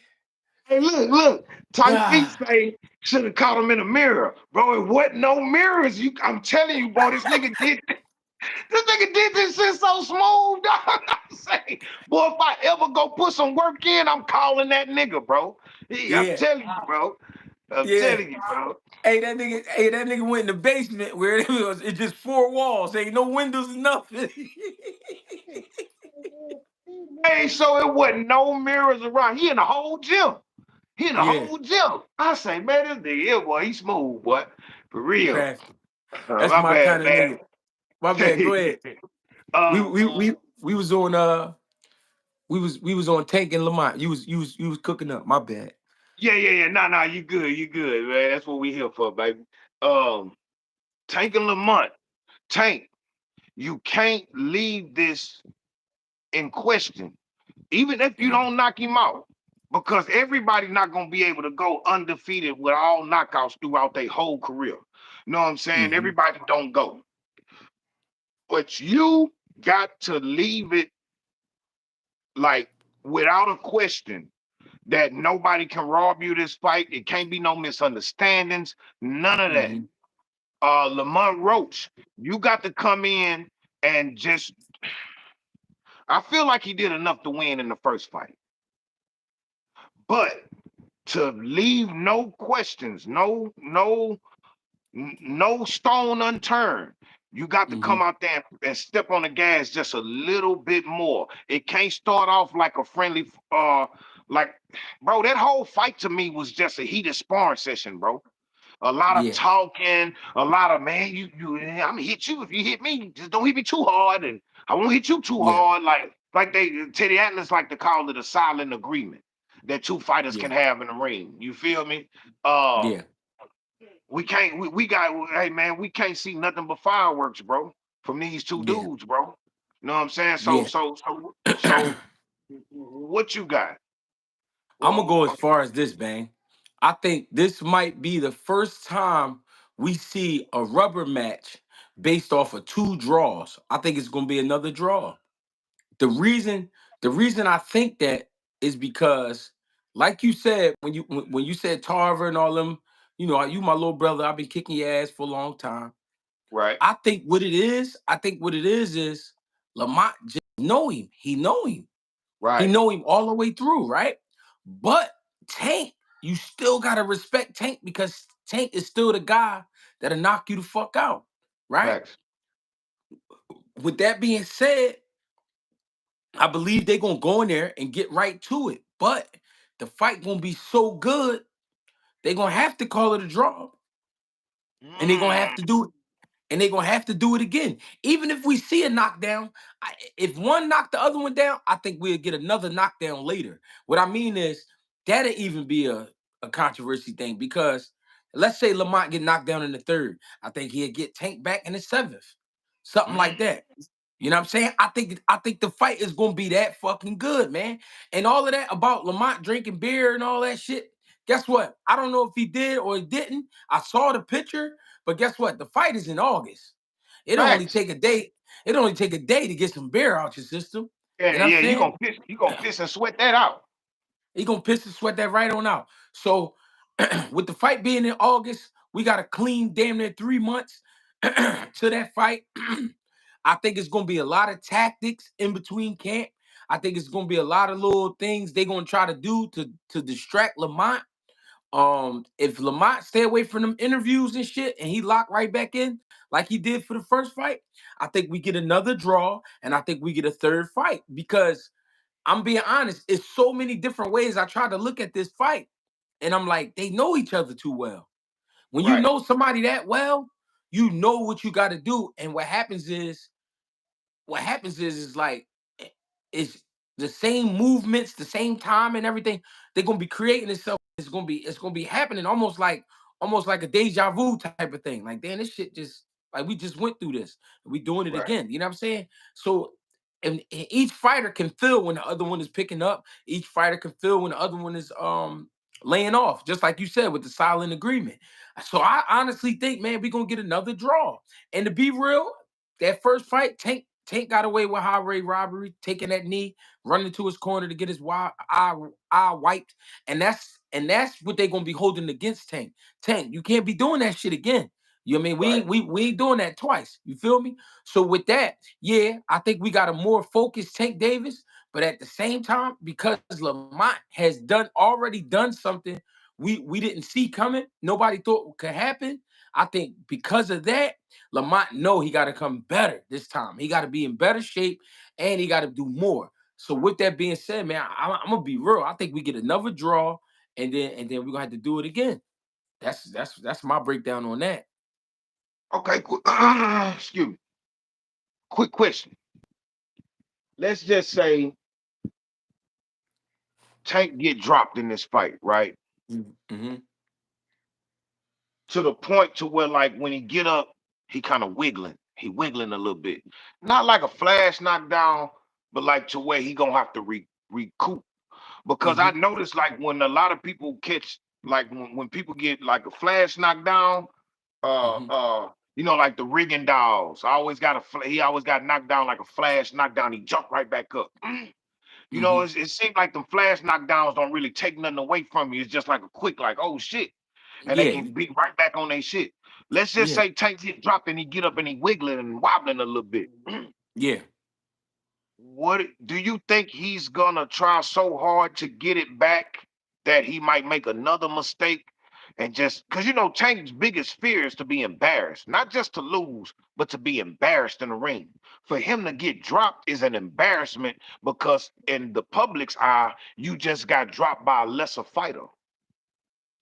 Hey, look. Type feet
Ah,
say should have caught him in the mirror, bro. It wasn't no mirrors. I'm telling you, bro. This nigga did this shit so smooth, dog. I'm saying, boy, if I ever go put some work in, I'm calling that nigga, bro. I'm
yeah.
telling you, bro. I'm
Yeah.
telling you, bro.
Hey, that nigga went in the basement where it's just four walls. Ain't no windows or nothing.
Hey, so it wasn't no mirrors around. He in the whole gym. He in the
Yeah,
whole gym. I say, man, this nigga here, boy, he smooth, boy. For real.
man. That's
My
my kind
bad,
of nigga. My bad. Go
man.
ahead. We
uh,
we we we was on we was on Tank and Lamont. You was cooking up. My bad.
yeah. Nah, you good, man. That's what we here for, baby. Um, Tank and Lamont. Tank, you can't leave this in question, even if you
Mhm.
don't knock him out. Because everybody's not gonna be able to go undefeated with all knockouts throughout their whole career. You know what I'm saying?
Mhm.
Everybody don't go. But you got to leave it like without a question that nobody can rob you this fight. It can't be no misunderstandings, none of that.
Mhm.
Lamont Roach, you got to come in and just I feel like he did enough to win in the first fight. But to leave no questions, no stone unturned. You got to come
Mhm.
out there and step on the gas just a little bit more. It can't start off like a friendly, like, bro. That whole fight to me was just a heated sparring session, bro. A lot of
Yeah.
talking, a lot of man. I'm gonna hit you if you hit me. Just don't hit me too hard, and I won't hit you too
Yeah.
hard. Like they Teddy Atlas like to call it a silent agreement that two fighters
Yeah.
can have in the ring. You feel me? Uh,
Yeah.
we can't. We got. Hey man, we can't see nothing but fireworks, bro, from these two
Yeah.
dudes, bro. You know what I'm saying? So
Yeah.
so so so, what you got?
I'm gonna
Well,
go as far as this, Bang. I think this might be the first time we see a rubber match based off of two draws. I think it's gonna be another draw. The reason, the reason I think that is because, like you said, when you said Tarver and all them, you my little brother. I've been kicking your ass for a long time.
right,
I think what it is Lamont just know him. He know him. He
right,
know him all the way through, right? But Tank, you still gotta respect Tank because Tank is still the guy that'll knock you the fuck out, right?
facts.
With that being said, I believe they're gonna go in there and get right to it. But the fight gonna be so good, they're gonna have to call it a draw. And they're gonna have
Mm,
to do it and they're gonna have to do it again. Even if we see a knockdown, if one knocked the other one down, I think we'll get another knockdown later. What I mean is that'll even be a controversy thing because let's say Lamont get knocked down in the third, I think he'll get Tank back in the seventh, something like
mm,
that. You know what I'm saying? I think the fight is gonna be that fucking good, man. And all of that about Lamont drinking beer and all that shit. Guess what? I don't know if he did or he didn't. I saw the picture, but guess what? The fight is in August. It only
facts.
take a day. It only take a day to get some beer out your system. You know what I'm
Yeah. You
saying?
gonna piss. You gonna piss and sweat that out.
He gonna piss and sweat that right on out. So with the fight being in August, we got a clean damn near 3 months to that fight. I think it's gonna be a lot of tactics in between camp. I think it's gonna be a lot of little things they're gonna try to do to distract Lamont. If Lamont stay away from them interviews and shit, and he locked right back in like he did for the first fight, I think we get another draw, and I think we get a third fight because I'm being honest. It's so many different ways I try to look at this fight, and I'm like, they know each other too well. When you
Right,
know somebody that well, you know what you got to do, and what happens is like it's the same movements, the same time and everything. They're gonna be creating itself. It's gonna be happening almost like a deja vu type of thing. Like, damn, this shit just like we just went through this. We doing it
right,
again. You know what I'm saying? So and each fighter can feel when the other one is picking up. Each fighter can feel when the other one is laying off, just like you said with the silent agreement. So I honestly think, man, we're gonna get another draw. And to be real, that first fight, Tank got away with highway robbery, taking that knee, running to his corner to get his eye wiped, and that's what they're gonna be holding against Tank. Tank, you can't be doing that shit again. You know what I mean? We
right,
ain't we ain't doing that twice. You feel me? So with that, yeah, I think we got a more focused Tank Davis, but at the same time, because Lamont has already done something we didn't see coming. Nobody thought could happen. I think because of that, Lamont know he got to come better this time. He got to be in better shape and he got to do more. So with that being said, man, I'm gonna be real. I think we get another draw, and then we're gonna have to do it again. That's my breakdown on that.
Okay, excuse me. Quick question. Let's just say Tank get dropped in this fight, right?
Mm-hmm.
To the point to where like when he get up, he kind of wiggling. He wiggling a little bit. Not like a flash knockdown, but like to where he gonna have to recoup. Because I
Mm-hmm.
noticed like when a lot of people catch like when people get like a flash knockdown,
Mm-hmm.
like the rigging dolls. He always got knocked down like a flash knockdown. He jumped right back up.
Mm-hmm.
It seems like the flash knockdowns don't really take nothing away from you. It's just like a quick, like, oh shit. And they
Yeah,
can be right back on their shit. Let's just
yeah,
say Tank get dropped and he get up and he wiggling and wobbling a little bit.
yeah.
What do you think he's gonna try so hard to get it back that he might make another mistake and just because Tank's biggest fear is to be embarrassed, not just to lose, but to be embarrassed in the ring. For him to get dropped is an embarrassment because in the public's eye, you just got dropped by a lesser fighter.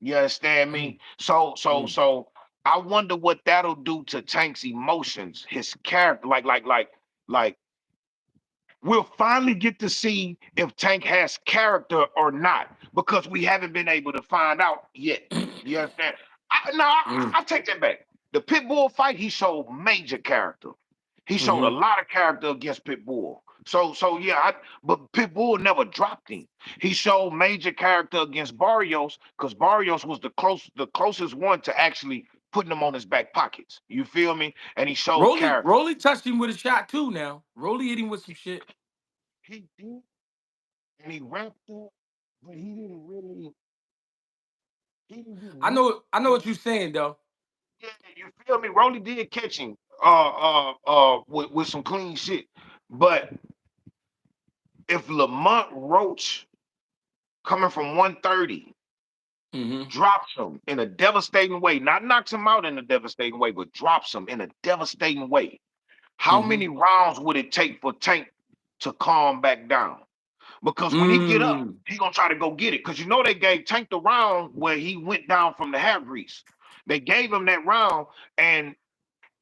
You understand
Mm,
me? So so
mm,
so I wonder what that'll do to Tank's emotions, his character, like we'll finally get to see if Tank has character or not because we haven't been able to find out yet. You understand?
mm,
I take that back. The Pitbull fight, he showed major character. He showed a
mm-hmm.
lot of character against Pitbull. So yeah, but Pitbull never dropped him. He showed major character against Barrios because Barrios was the closest one to actually putting him on his back pockets. You feel me? And he showed character.
Rolly touched him with a shot too. Now Rolly hit him with some shit.
He did, and he wrapped up, but he didn't do
I
much.
know what you're saying though.
Yeah, you feel me? Rolly did catch him, with some clean shit. But if Lamont Roach coming from 130
Mm-hmm.
drops him in a devastating way, not knocks him out in a devastating way, but drops him in a devastating way, how
Mm-hmm.
many rounds would it take for Tank to calm back down? Because when he get up,
Mm,
he gonna try to go get it. Because they gave Tank the round where he went down from the hair grease. They gave him that round, and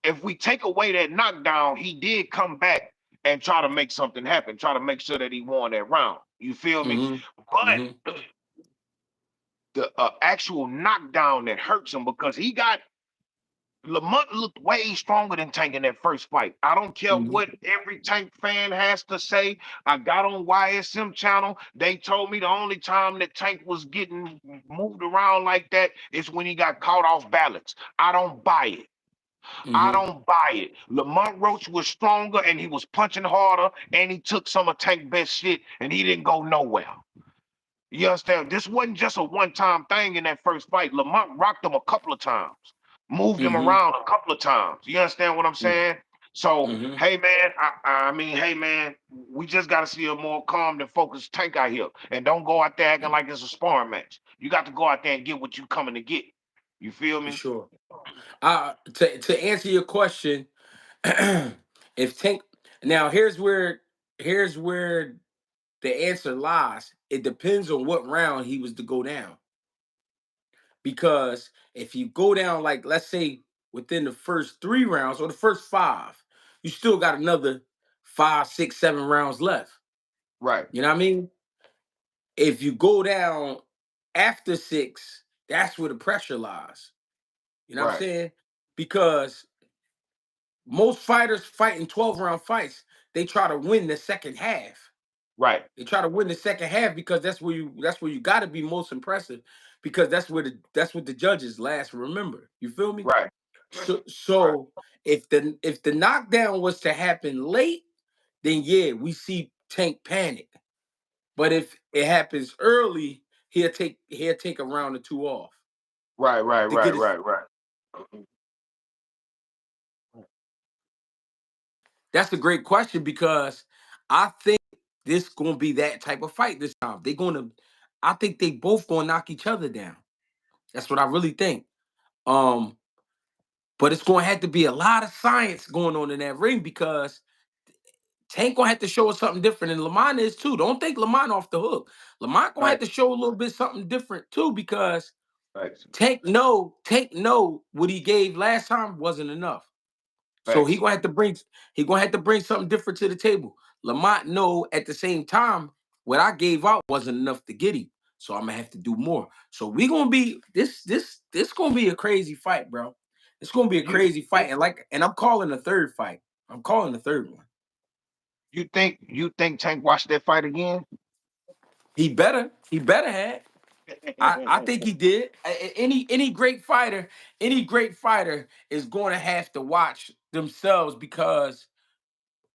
if we take away that knockdown, he did come back and try to make something happen, try to make sure that he won that round. You feel me?
mm-hmm. Mm-hmm.
But the actual knockdown that hurts him because he got Lamont looked way stronger than Tank in that first fight. I don't care
Mm-hmm.
what every Tank fan has to say. I got on YSM channel. They told me the only time that Tank was getting moved around like that is when he got caught off balance. I don't buy it. I
Mm-hmm.
don't buy it. Lamont Roach was stronger and he was punching harder and he took some of Tank best shit and he didn't go nowhere. You understand? This wasn't just a one-time thing in that first fight. Lamont rocked him a couple of times, moved him
Mm-hmm.
around a couple of times. You understand what I'm saying? So,
Mm-hmm.
hey man, I mean, hey man, we just got to see a more calm and focused Tank out here, and don't go out there acting like it's a sparring match. You got to go out there and get what you coming to get. You feel
For
me?
sure. To answer your question, if Tank now here's where the answer lies. It depends on what round he was to go down. Because if you go down, like, let's say within the first 3 rounds or the first five, you still got another 5, 6, 7 rounds left.
Right,
You know what I mean? If you go down after six, that's where the pressure lies. You know what I'm
right,
saying? Because most fighters fighting 12-round fights, they try to win the second half.
right,
They try to win the second half because that's where you got to be most impressive, because that's what the judges last remember. You feel me?
right,
So
right,
so if the knockdown was to happen late, then yeah, we see Tank panic. But if it happens early, he'll take a round or two off
right, right,
to get
right,
his.
right, right.
That's a great question because I think this gonna be that type of fight this time. I think they both gonna knock each other down. That's what I really think. Um, but it's going to have to be a lot of science going on in that ring because Tank gonna have to show us something different, and Lamont is too. Don't take Lamont off the hook. Lamont gonna have
Right.
to show a little bit something different too because
Facts.
Tank know what he gave last time wasn't enough. So
Facts.
he gonna have to bring something different to the table. Lamont know at the same time what I gave out wasn't enough to get him. So I'm gonna have to do more. So we gonna be this gonna be a crazy fight, bro. It's gonna be a
You
crazy fight. And I'm calling the third fight. I'm calling the third one.
you think Tank watched that fight again?
He better. He better have. I think he did. Any great fighter is going to have to watch themselves because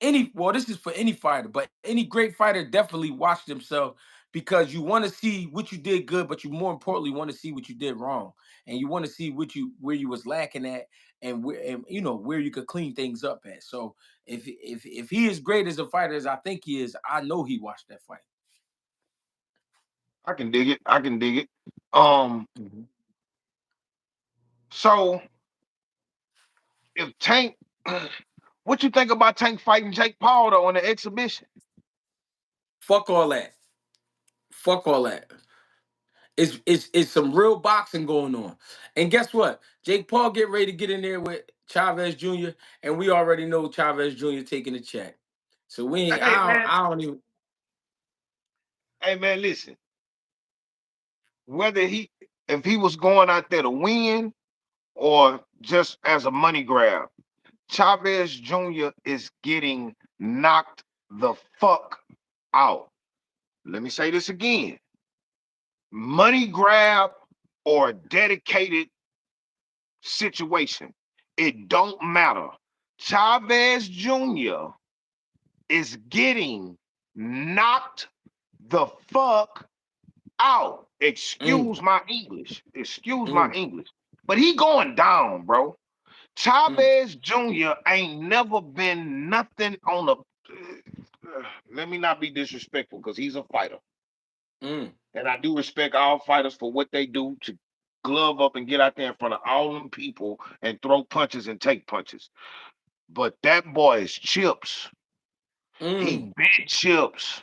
this is for any fighter, but any great fighter definitely watch themselves because you want to see what you did good, but you more importantly want to see what you did wrong, and you want to see where you was lacking at, and where you could clean things up at. So if he is great as a fighter as I think he is, I know he watched that fight.
I can dig it. I can dig it. Um,
Mhm.
so if Tank, what you think about Tank fighting Jake Paul though on the exhibition?
Fuck all that. Fuck all that. It's some real boxing going on. And guess what? Jake Paul get ready to get in there with Chavez Jr. and we already know Chavez Jr. taking a check. So we ain't
Hey man,
I don't even
hey man, listen. Whether he, if he was going out there to win or just as a money grab, Chavez Jr. is getting knocked the fuck out. Let me say this again. Money grab or dedicated situation. It don't matter. Chavez Jr. is getting knocked the fuck out.
mm,
Excuse my English. Excuse my
mm,
English. But he going down, bro.
mm,
Chavez Jr. ain't never been nothing on a. Let me not be disrespectful because he's a fighter.
mm,
And I do respect all fighters for what they do to glove up and get out there in front of all them people and throw punches and take punches. But that boy is chips. He
mm,
big chips.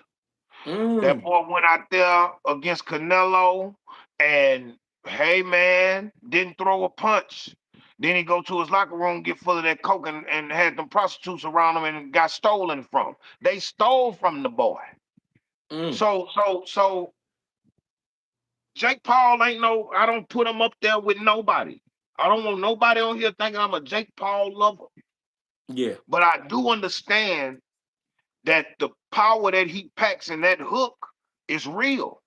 That
mm,
boy went out there against Canelo and hey man, didn't throw a punch. Then he go to his locker room, get full of that coke, and had them prostitutes around him and got stolen from. They stole from the boy.
mm.
So Jake Paul ain't no. I don't put him up there with nobody. I don't want nobody on here thinking I'm a Jake Paul lover.
Yeah.
But I do understand that the power that he packs in that hook is real.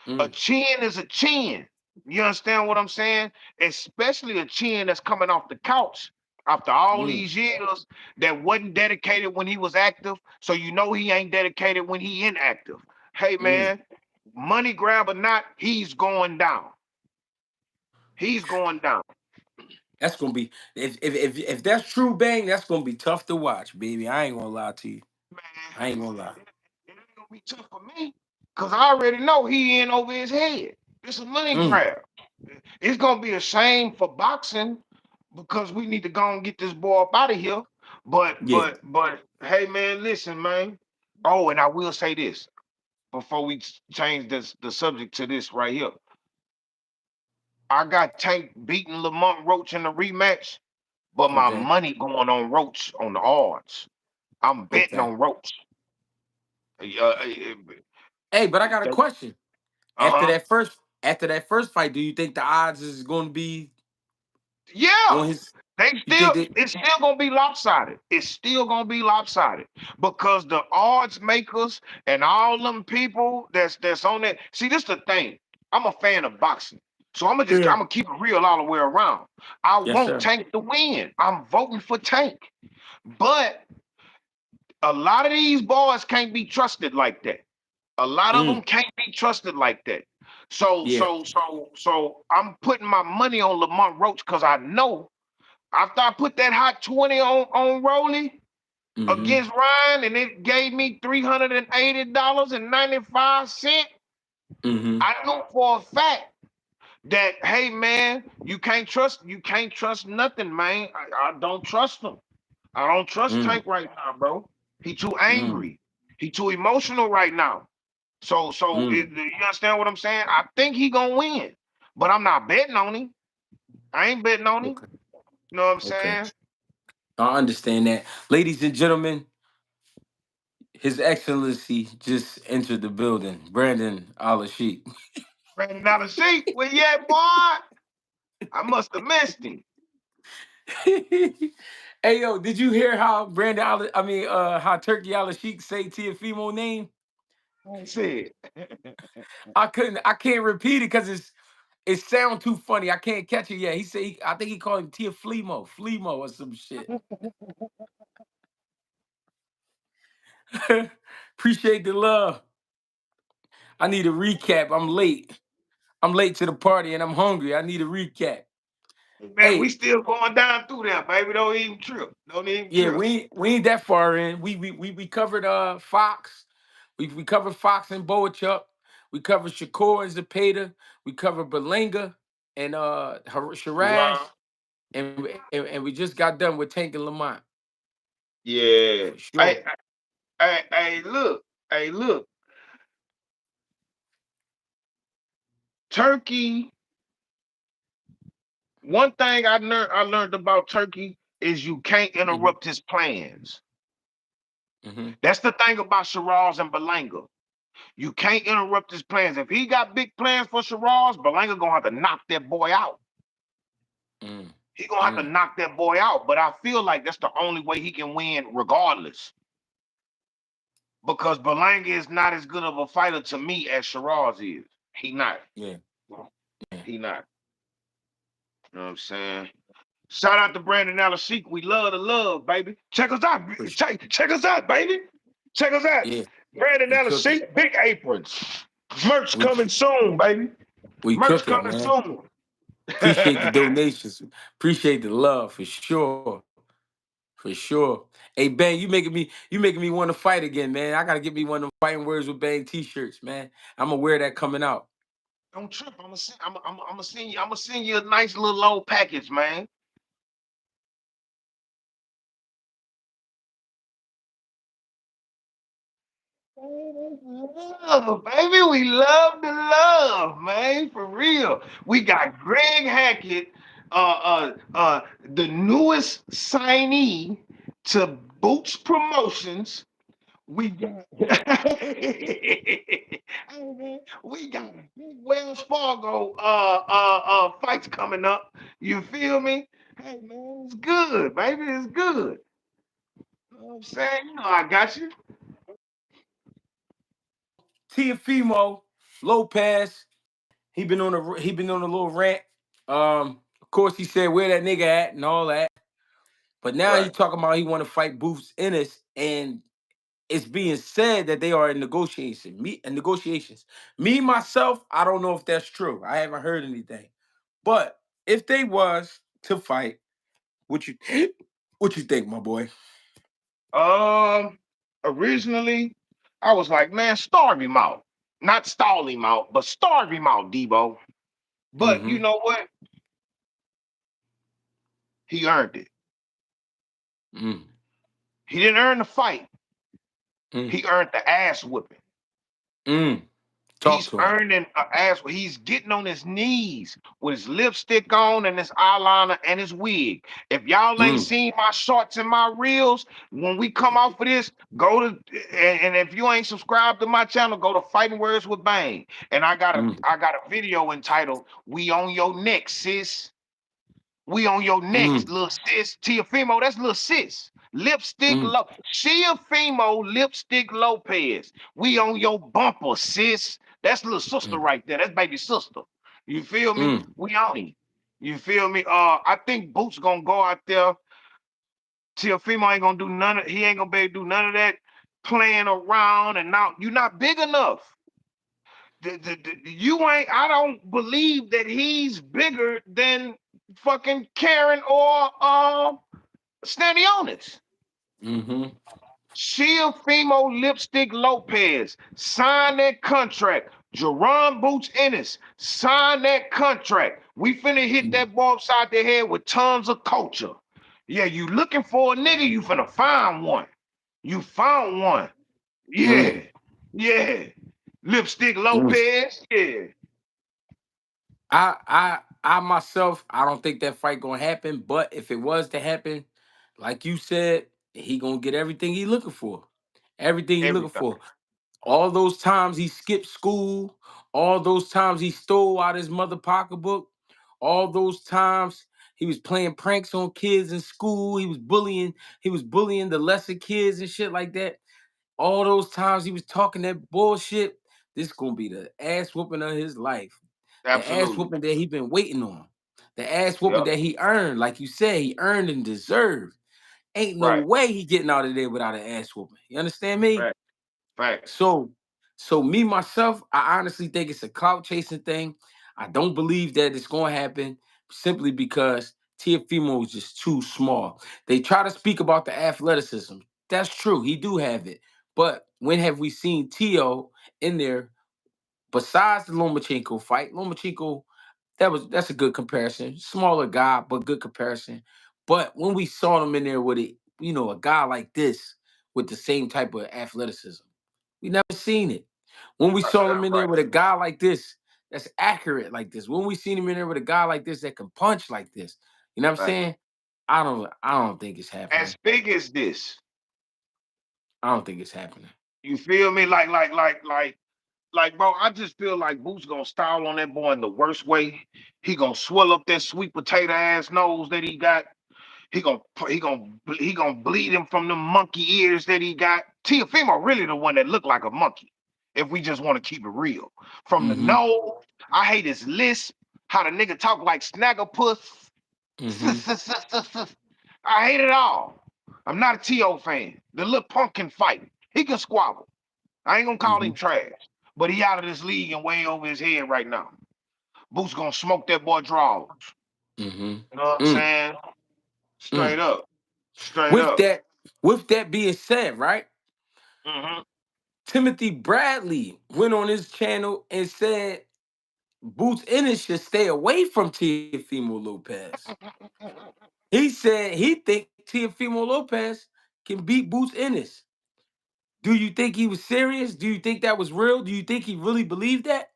A
Mm,
chin is a chin. You understand what I'm saying? Especially a chin that's coming off the couch after all
mm,
these years that wasn't dedicated when he was active. So you know he ain't dedicated when he inactive. Hey
mm.
man, money grab or not, he's going down. He's going down.
That's gonna be if that's true bang, that's gonna be tough to watch, baby. I ain't gonna lie to you. I ain't
Man,
gonna lie.
it ain't gonna be tough for me. Cause I already know he in over his head. It's a money
Mm,
grab. It's gonna be a shame for boxing because we need to go and get this boy up out of here.
yeah.
But hey man, listen, man. Oh, and I will say this before we change the subject to this right here. I got Tank beating Lamont Roach in the rematch, but my
Okay.
money going on Roach on the odds. I'm betting
Okay.
on Roach.
Hey, but I got a question. After
Uh-huh.
that first after that first fight, do you think the odds is gonna be
Yeah.
on his
They
you
still,
think that
it's still gonna be lopsided. It's still gonna be lopsided because the odds makers and all them people that's on that. See, this the thing. I'm a fan of boxing, so
Yeah.
I'm gonna keep it real all the way around. I
Yes,
want
sir.
Tank to win. I'm voting for Tank, but a lot of these boys can't be trusted like that. A lot of them
Mm,
can't be trusted like that. So
yeah.
so so so I'm putting my money on Lamont Roach because I know after I put that hot 20 on Rolly
Mm-hmm.
against Ryan and it gave me $380.95,
Mm-hmm.
I know for a fact that, hey man, you can't trust nothing, man. I don't trust him. I don't trust
Mm,
Tank right now, bro. He too
mm,
angry. He too emotional right now.
mm.
You understand what I'm saying? I think he gonna win, but I'm not betting on him. I ain't betting on him.
Okay.
You know what I'm
Okay.
saying?
I understand that. Ladies and gentlemen, His Excellency just entered the building. Brandon Alashik.
Brandon out of sheep. Where you at, boy? I must have missed him.
Hey yo, did you hear how how Turkey Alashik say Tiafimo name?
I said.
I can't repeat it because it sound too funny. I can't catch it yet. I think he called him Flemo or some shit. Appreciate the love. I need a recap. I'm late. I'm late to the party and I'm hungry. I need a recap.
Man, we
Hey,
still going down through there, baby. Don't even trip. Don't even
yeah,
trip.
we ain't that far in. We covered Fox. We covered Fox and Boachup. We covered Shakur and Zepeda. We covered Berlanga and
Right.
Sherazz. And we just got done with Tank and Lamont.
Yeah.
For sure.
Look. Hey, look. Turkey. One thing I learned about Turkey is you can't
Hmm.
interrupt his plans.
Hmm.
That's the thing about Sherazz and Berlanga. You can't interrupt his plans. If he got big plans for Sherazz, Berlanga gonna have to knock that boy out.
Mm,
He gonna have to
mm,
knock that boy out. But I feel like that's the only way he can win, regardless. Because Berlanga is not as good of a fighter to me as Sherazz is. He not.
yeah, yeah,
He not. You know what I'm saying? Shout out to Brandon Alashik. We love the love, baby. Check us out.
for sure.
Check us out, baby. Check us out.
Yeah,
Brandon
we cooking.
Alashik, big aprons. Merch
We
coming soon, baby.
we
Merch
cooking,
coming
man.
soon.
Appreciate the donations. Appreciate the love for sure. For sure. Hey Bang, you making me want to fight again, man. I gotta get me one of them fighting words with Bang t-shirts, man. I'm gonna wear that coming out.
Don't trip. I'm gonna send you a nice little old package, man. Love, baby. We love the love, man. For real. We got Greg Hackett, the newest signee to Boots Promotions. We got Hey, man, we got big Wells Fargo fights coming up. You feel me? Hey man, it's good, baby. It's good. You know what I'm saying? You know I got you.
Tiafimo Lopez, he been on a little rant. Of course he said where that nigga at and all that. But now he
Right.
talking about he want to fight Boots Ennis, and it's being said that they are in negotiations. Me myself, I don't know if that's true. I haven't heard anything. But if they was to fight, what you what you think, my boy?
Um, Originally, I was like, man, starve him out. Not stall him out, but starve him out, Debo. But you
Mm-hmm.
know what? He earned it.
Mm,
He didn't earn the fight.
mm,
He earned the ass whipping.
mm. Talk
He's
to him.
earning an ass. He's getting on his knees with his lipstick on and his eyeliner and his wig. If y'all ain't
Mm,
seen my shorts and my reels, when we come off of this, go to and if you ain't subscribed to my channel, go to Fighting Words with Bang. And I got a
mm,
I got a video entitled "We on Your Neck, Sis." We on your neck,
mm,
little sis. Tiafimo, that's little sis. Lipstick
mm,
low. Tiafimo, Lipstick Lopez. We on your bumper, sis. That's little sister
mm,
right there. That's baby sister. You feel me?
mm,
We on him. You feel me? I think Boots gonna go out there. Tiafimo ain't gonna do none of. He ain't gonna be able to do none of that playing around. And now you're not big enough. You ain't. I don't believe that he's bigger than fucking Karen or Stanionis.
mm-hmm.
Sheafimo Lipstick Lopez sign that contract. Jerron Boots Ennis, sign that contract. We finna hit that boy upside the head with tons of culture. Yeah, you looking for a nigga, you finna find one. You found one.
Mm,
Yeah, yeah. Lipstick
mm.
Lopez, yeah.
I myself, I don't think that fight gonna happen. But if it was to happen, like you said, he gonna get everything he looking for. Everything he looking
Everything.
for. All those times he skipped school, all those times he stole out his mother pocketbook, all those times he was playing pranks on kids in school, he was bullying the lesser kids and shit like that. All those times he was talking that bullshit, this gonna be the ass whooping of his life. The ass
Absolutely.
whooping that he been waiting on. The ass whooping
Yep.
that he earned, like you said, he earned and deserved. Ain't no
Right.
way he getting out of there without an ass whooping. You understand me?
Fact. Facts.
So, so me myself, I honestly think it's a clout chasing thing. I don't believe that it's gonna happen simply because Tiafimo is just too small. They try to speak about the athleticism. That's true. He do have it. But when have we seen Tio in there besides the Lomachenko fight? Lomachenko, that's a good comparison. Smaller guy, but good comparison. But when we saw him in there with it, a guy like this with the same type of athleticism, we never seen it. When we saw him in there
Right.
with a guy like this, that's accurate like this. When we seen him in there with a guy like this that can punch like this, you know what I'm
Right.
saying? I don't think it's happening.
As big as this,
I don't think it's happening.
you feel me? Like, bro, I just feel like Boots gonna style on that boy in the worst way. He gonna swell up that sweet potato ass nose that he got. He gonna bleed him from the monkey ears that he got. Tiafimo really the one that looked like a monkey. If we just want to keep it real, from the
Mm-hmm.
nose, I hate his lisp. How the nigga talk like Snagglepuss.
Mm-hmm.
I hate it all. I'm not a T.O. fan. The little punk can fight. He can squabble. I ain't gonna call
Mm-hmm.
him trash, but he out of this league and way over his head right now. Boots gonna smoke that boy draws.
Mm-hmm.
You know what I'm
Mm,
saying?
mm.
Straight up. Straight
With
up.
that, with that being said, right?
Hmm.
Timothy Bradley went on his channel and said Boots Ennis should stay away from Teofimo Lopez. He said he think Teofimo Lopez can beat Boots Ennis. Do you think he was serious? Do you think that was real? Do you think he really believed that?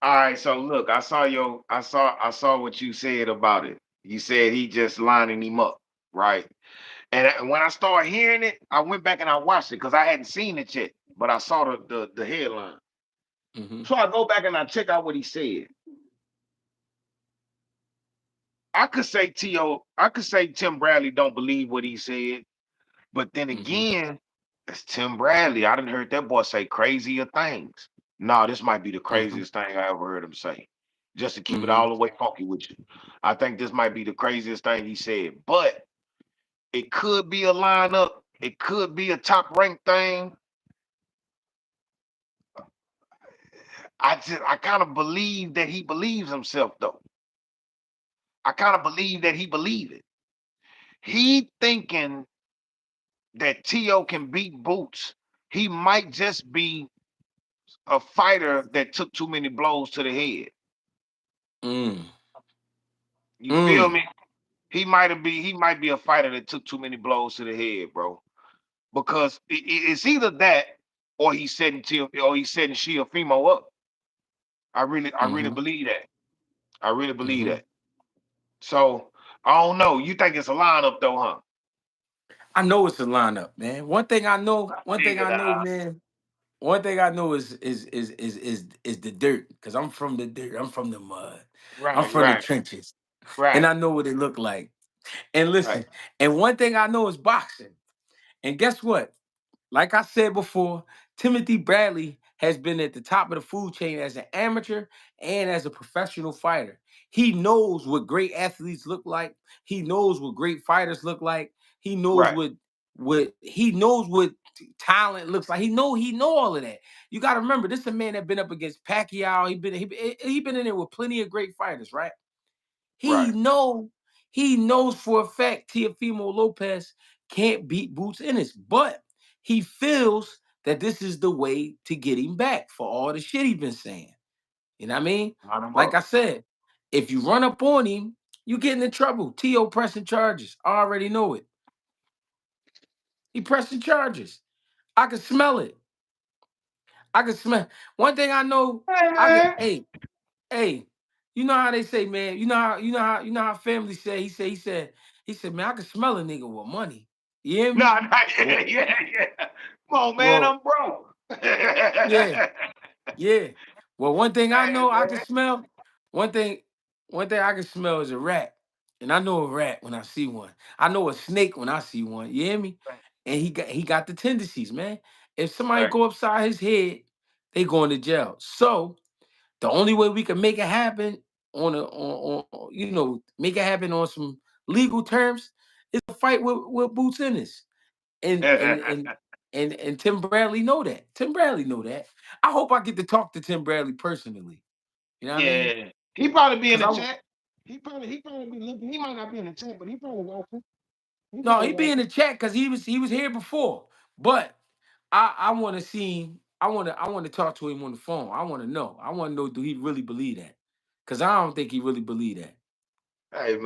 All right, so look, I saw what you said about it. You said he just lining him up, right? And when I started hearing it, I went back and I watched it because I hadn't seen it yet, but I saw the headline.
Mm-hmm.
So I go back and I check out what he said. I could say Tim Bradley don't believe what he said, but then
Mm-hmm.
again, it's Tim Bradley. I didn't heard that boy say crazier things. No, this might be the
Mm-hmm.
craziest thing I ever heard him say. Just to keep it
Mm-hmm.
all the way funky with you. I think this might be the craziest thing he said. But it could be a lineup. It could be a top ranked thing. I kind of believe that he believes himself though. I kind of believe that he believe it. He thinking that T.O. can beat Boots. He might just be a fighter that took too many blows to the head.
Mm.
You feel
Mm.
me? He might be a fighter that took too many blows to the head, bro. Because it's either that or he's setting Sheafimo up. I really
Mm-hmm.
believe that. I really believe
Mm-hmm.
that. So I don't know. You think it's a lineup though, huh?
I know it's a lineup, man.
I
One thing
figured
I know,
out.
man. One thing I know is the dirt, because I'm from the dirt. I'm from the mud. I'm
Right,
from the
right,
trenches, and
right,
I know what it looked like. And
right,
listen, and one thing I know is boxing. And guess what? Like I said before, Timothy Bradley has been at the top of the food chain as an amateur and as a professional fighter. He knows what great athletes look like. He knows what great fighters look like. He knows
right,
what talent looks like. He know all of that. You got to remember, this is a man that been up against Pacquiao. He been in there with plenty of great fighters, right? He
right.
know he knows for a fact Teofimo Lopez can't beat Boots Ennis, but he feels that this is the way to get him back for all the shit he been saying. You know what I mean?
Line him
Like
up.
I said, if you run up on him, you getting in trouble. T.O. pressing charges. I already know it. He pressing charges. I can smell it. I can smell. One thing I know,
Hey
I can.
man.
Hey, you know how they say, man. You know how family say. He said, man, I can smell a nigga with money. You hear me?
Nah, nah,
Well,
yeah. Come on, man,
well,
I'm broke.
yeah. Yeah. Well, one thing I
Hey
know I can
man.
smell. One thing, one thing I can smell is a rat. And I know a rat when I see one. I know a snake when I see one. You hear me?
Right,
And he got the tendencies, man. If somebody
right.
go upside his head, they going to jail. So the only way we can make it happen make it happen on some legal terms is a fight with Boots Ennis. And and and and Tim Bradley know that. Tim Bradley know that. I hope I get to talk to Tim Bradley personally. You know what I mean?
Yeah. He probably be in
Cause
the
I
chat. He probably be looking. He might not be in the chat, but he probably watching. He
no,
probably
he be in
watching.
the chat because he was here before. But I want to see him. I want to talk to him on the phone. I want to know. I want to know, do he really believe that? Cause I don't think he really believe that.
Hey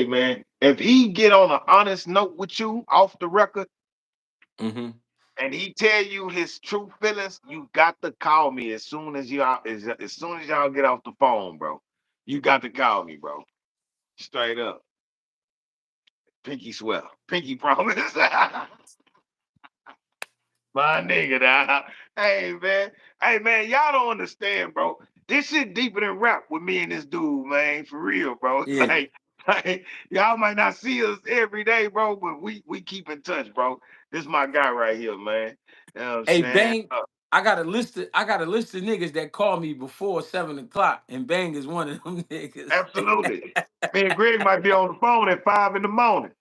man. If he get on an honest note with you off the record
Hmm.
and he tell you his true feelings, you got to call me as soon as y'all get off the phone, bro. You got to call me, bro. Straight up. Pinky swear. Pinky promise. My nigga, dawg. Hey man, y'all don't understand, bro. This shit deeper than rap with me and this dude, man. For real, bro.
Yeah.
Like y'all might not see us every day, bro, but we keep in touch, bro. This my guy right here, man. You know what I'm
Hey,
saying?
Bang, I got a list of niggas that call me before 7 o'clock, and Bang is one of them niggas.
Absolutely. Me and Greg might be on the phone at 5 in the morning.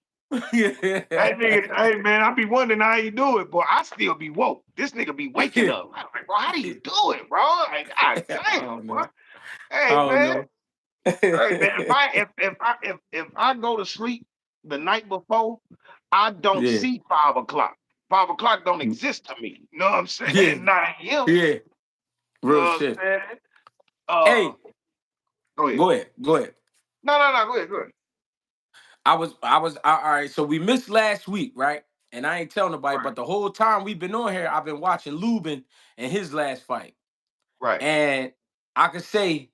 Hey man, I be wondering how you do it, boy. I still be woke. This nigga be waking
I
up. I'm like, bro, how do you do it, bro? Like, god damn,
don't
bro.
know. I
Hey
don't
man.
know.
Hey man, if I go to sleep the night before, I don't
Yeah.
see 5 o'clock. 5 o'clock don't exist to me. You know what I'm
Yeah.
saying? Not him.
Yeah.
You know
Real
what I'm
shit.
saying? Uh,
Hey,
go ahead.
go ahead. Go ahead.
No. Go ahead. Go ahead.
All right. So we missed last week, right? And I ain't telling nobody,
Right.
but the whole time we've been on here, I've been watching Lubin and his last fight.
Right.
And I could say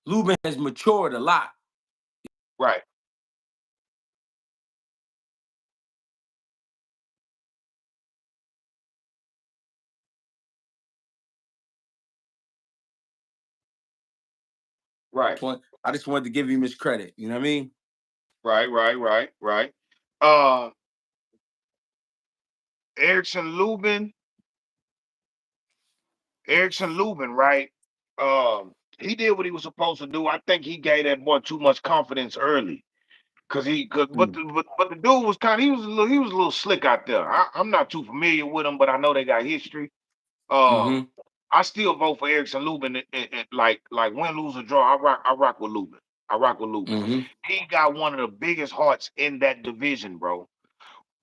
Lubin has matured a lot.
Right. Right.
I just wanted to give him his credit. You know what I mean?
Right. Uh, Erickson Lubin. Erickson Lubin. Right. He did what he was supposed to do. I think he gave that boy too much confidence early.
Mm.
But the dude was kind of he was a little slick out there. I'm not too familiar with him, but I know they got history. Um,
Mm-hmm.
I still vote for Erickson Lubin. Like win, lose or draw, I rock with Lubin. I rock with Lubin.
Mm-hmm.
He got one of the biggest hearts in that division, bro.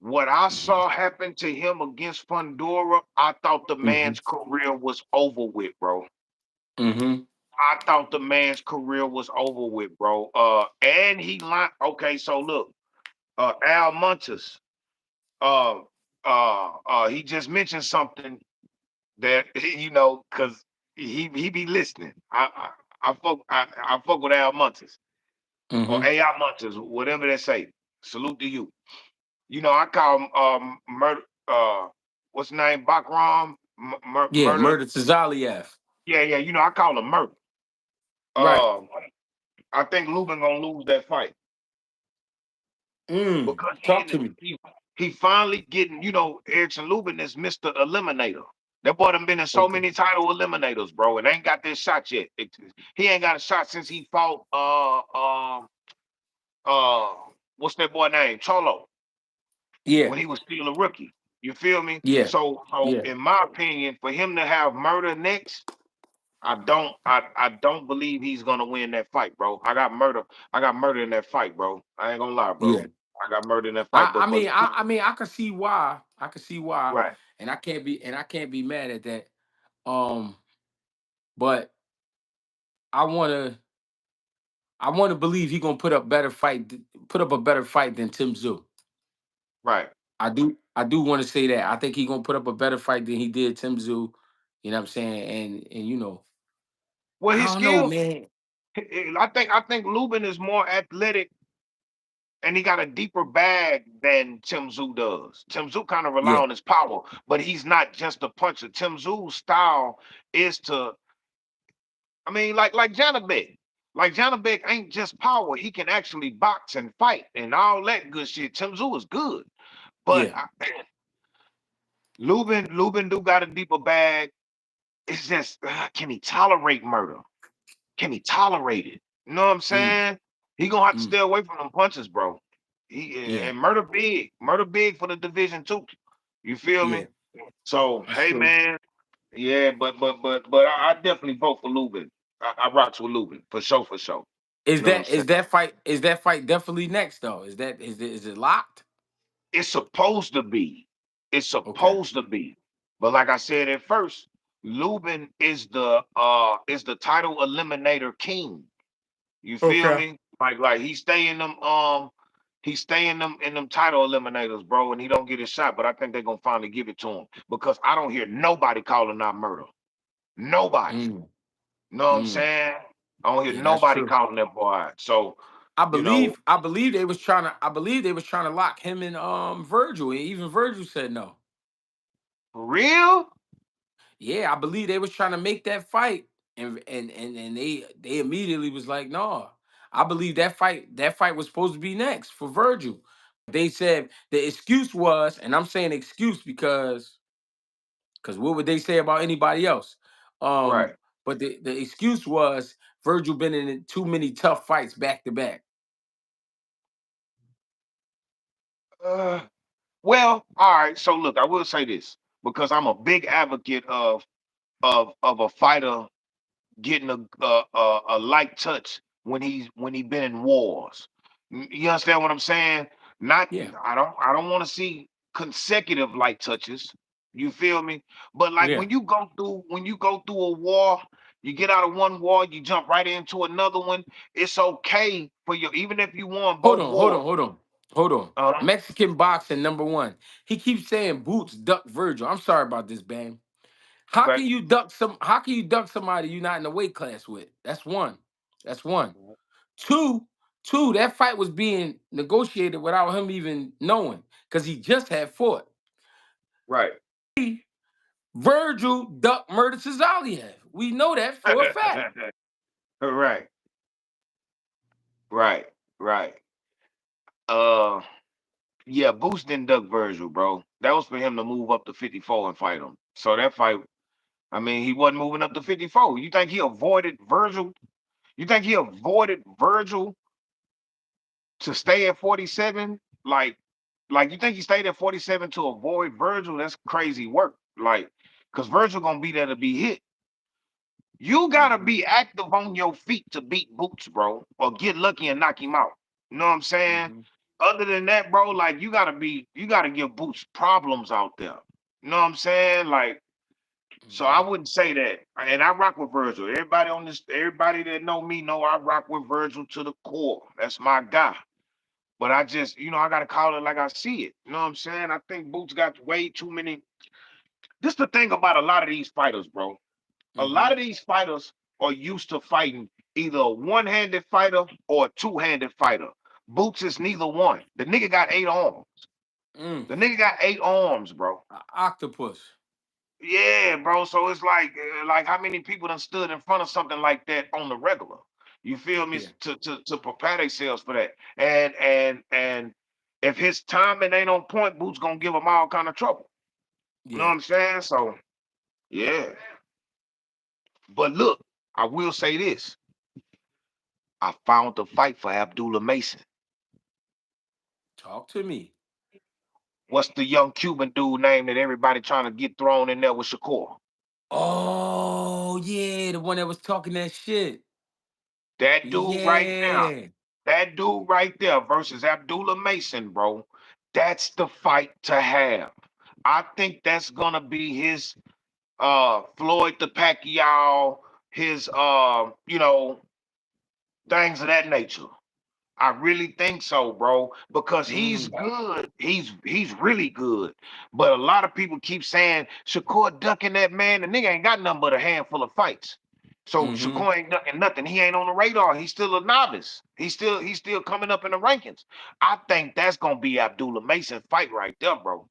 What I saw happen to him against Fundora, I thought the
Mm-hmm.
man's career was over with, bro.
Mm-hmm.
I thought the man's career was over with, bro. And he lied. Okay, so look, Al Muntis, uh, he just mentioned something that because he be listening. I fuck with Al Muntis or
Mm-hmm.
AI Muntis, whatever they say. Salute to you. I call him murder. What's his name? Bakram
Yeah,
murder.
murder to Zaliev.
Yeah. I call him murder.
Right.
Um, I think Lubin gonna lose that fight because
Talk to me.
he finally getting. Erickson Lubin is Mr. Eliminator. That boy done been in so
Okay.
many title eliminators, bro, and ain't got this shot yet. He ain't got a shot since he fought uh what's that boy name? Cholo,
Yeah.
when he was still a rookie. You feel me?
Yeah.
So
Yeah.
in my opinion, for him to have murder next, I don't believe he's gonna win that fight, bro. I got murder in that fight, bro. I ain't gonna lie, bro.
Yeah.
I got murder in that fight,
I,
but
I mean, I, I mean, I can see why. I can see why.
right,
and I can't be mad at that. Um, but I wanna I wanna believe he gonna put up a better fight than Tim Zoo.
Right.
I do want to say that. I think he gonna put up a better fight than he did Tim Zoo. You know what I'm saying? And
Well, his
I don't know,
skill,
man.
I think Lubin is more athletic and he got a deeper bag than Tim Tszyu does. Tim Tszyu kind of rely
Yeah,
on his power, but he's not just a puncher. Tim Tszyu's style is to, I mean, like Janabek. Like Janabek ain't just power. He can actually box and fight and all that good shit. Tim Tszyu is good, but
yeah.
Lubin do got a deeper bag. It's just can he tolerate murder? Can he tolerate it? You know what I'm
Mm,
saying? He gonna have to
mm,
stay away from them punches, bro.
yeah,
And murder big for the division too. You feel
yeah.
me? So
That's
hey
true.
man, yeah, but I definitely vote for Lubin. I rocks with Lubin for sure, for sure.
Is
You know what I'm
that
saying?
is that fight is that fight definitely next though? Is it locked?
It's supposed to be. It's
Okay.
supposed to be. But like I said at first, Lubin is the title eliminator king. You feel
Okay.
me? Like he stay in them title eliminators, bro, and he don't get his shot. But I think they're gonna finally give it to him because I don't hear nobody calling out murder. Nobody.
Mm,
Know what I'm
mm.
saying? I don't hear
Yeah, that's
nobody
true.
calling that boy out. So,
I
you know,
believe I believe they was trying to I believe they was trying to lock him and Virgil. And even Virgil said no.
for real?
Yeah, I believe they was trying to make that fight, and they immediately was like, no. I believe that fight was supposed to be next for Virgil. They said the excuse was, and I'm saying excuse because what would they say about anybody else?
Right.
But the excuse was Virgil been in too many tough fights back to back.
Uh, well, all right. So look, I will say this because I'm a big advocate of a fighter getting a light touch when he been in wars. You understand what I'm saying? Not
Yeah,
I don't want to see consecutive light touches. You feel me? But like
yeah.
when you go through a war, you get out of one war, you jump right into another one. It's okay for you, even if you won
Hold
both
on, hold on,
wars.
hold on, hold on.
Uh,
Mexican boxing number one. He keeps saying Boots duck Virgil. I'm sorry about this, Bam. How
okay.
can you duck some? How can you duck somebody you're not in the weight class with? That's one. That's one. Two, two. That fight was being negotiated without him even knowing, because he just had fought.
Right.
Virgil ducked murdered Cesariev. We know that for a fact.
right. Right. Right. Uh Yeah, Boost didn't duck Virgil, bro. That was for him to move up to 54 and fight him. So that fight, I mean, he wasn't moving up to 54. You think he avoided Virgil? You think he avoided Virgil to stay at 47? Like you think he stayed at 47 to avoid Virgil? That's crazy work. Like, because Virgil gonna be there to be hit. You gotta
Hmm.
be active on your feet to beat Boots, bro, or get lucky and knock him out. You know what I'm saying?
Hmm.
Other than that, bro, like you gotta give Boots problems out there. You know what I'm saying? Like, so I
Hmm.
wouldn't say that. And I rock with Virgil. Everybody that know me know I rock with Virgil to the core. That's my guy. But I just, I gotta call it like I see it. You know what I'm saying? I think Boots got way too many. This the thing about a lot of these fighters, bro. A
Hmm.
lot of these fighters are used to fighting either a one-handed fighter or a two-handed fighter. Boots is neither one. The nigga got 8 arms.
Mm.
The nigga got 8 arms, bro.
Octopus.
Yeah, bro. So it's like how many people done stood in front of something like that on the regular? You feel me?
Yeah,
To prepare themselves for that. And if his timing ain't on point, Boots gonna give him all kind of trouble. You know what
yeah.
I'm saying? So yeah. But look, I will say this. I found the fight for Abdullah Mason.
Talk to me.
What's the young Cuban dude name that everybody trying to get thrown in there with Shakur?
Oh yeah, the one that was talking that shit. Yeah.
That dude right there versus Abdullah Mason, bro. That's the fight to have. I think that's gonna be his Floyd the Pacquiao, his things of that nature. I really think so, bro, because he's
Mm,
good. He's really good. But a lot of people keep saying Shakur ducking that man. The nigga ain't got nothing but a handful of fights. So
mm-hmm.
Shakur ain't ducking nothing. He ain't on the radar. He's still a novice. He's still coming up in the rankings. I think that's gonna be Abdullah Mason fight right there, bro.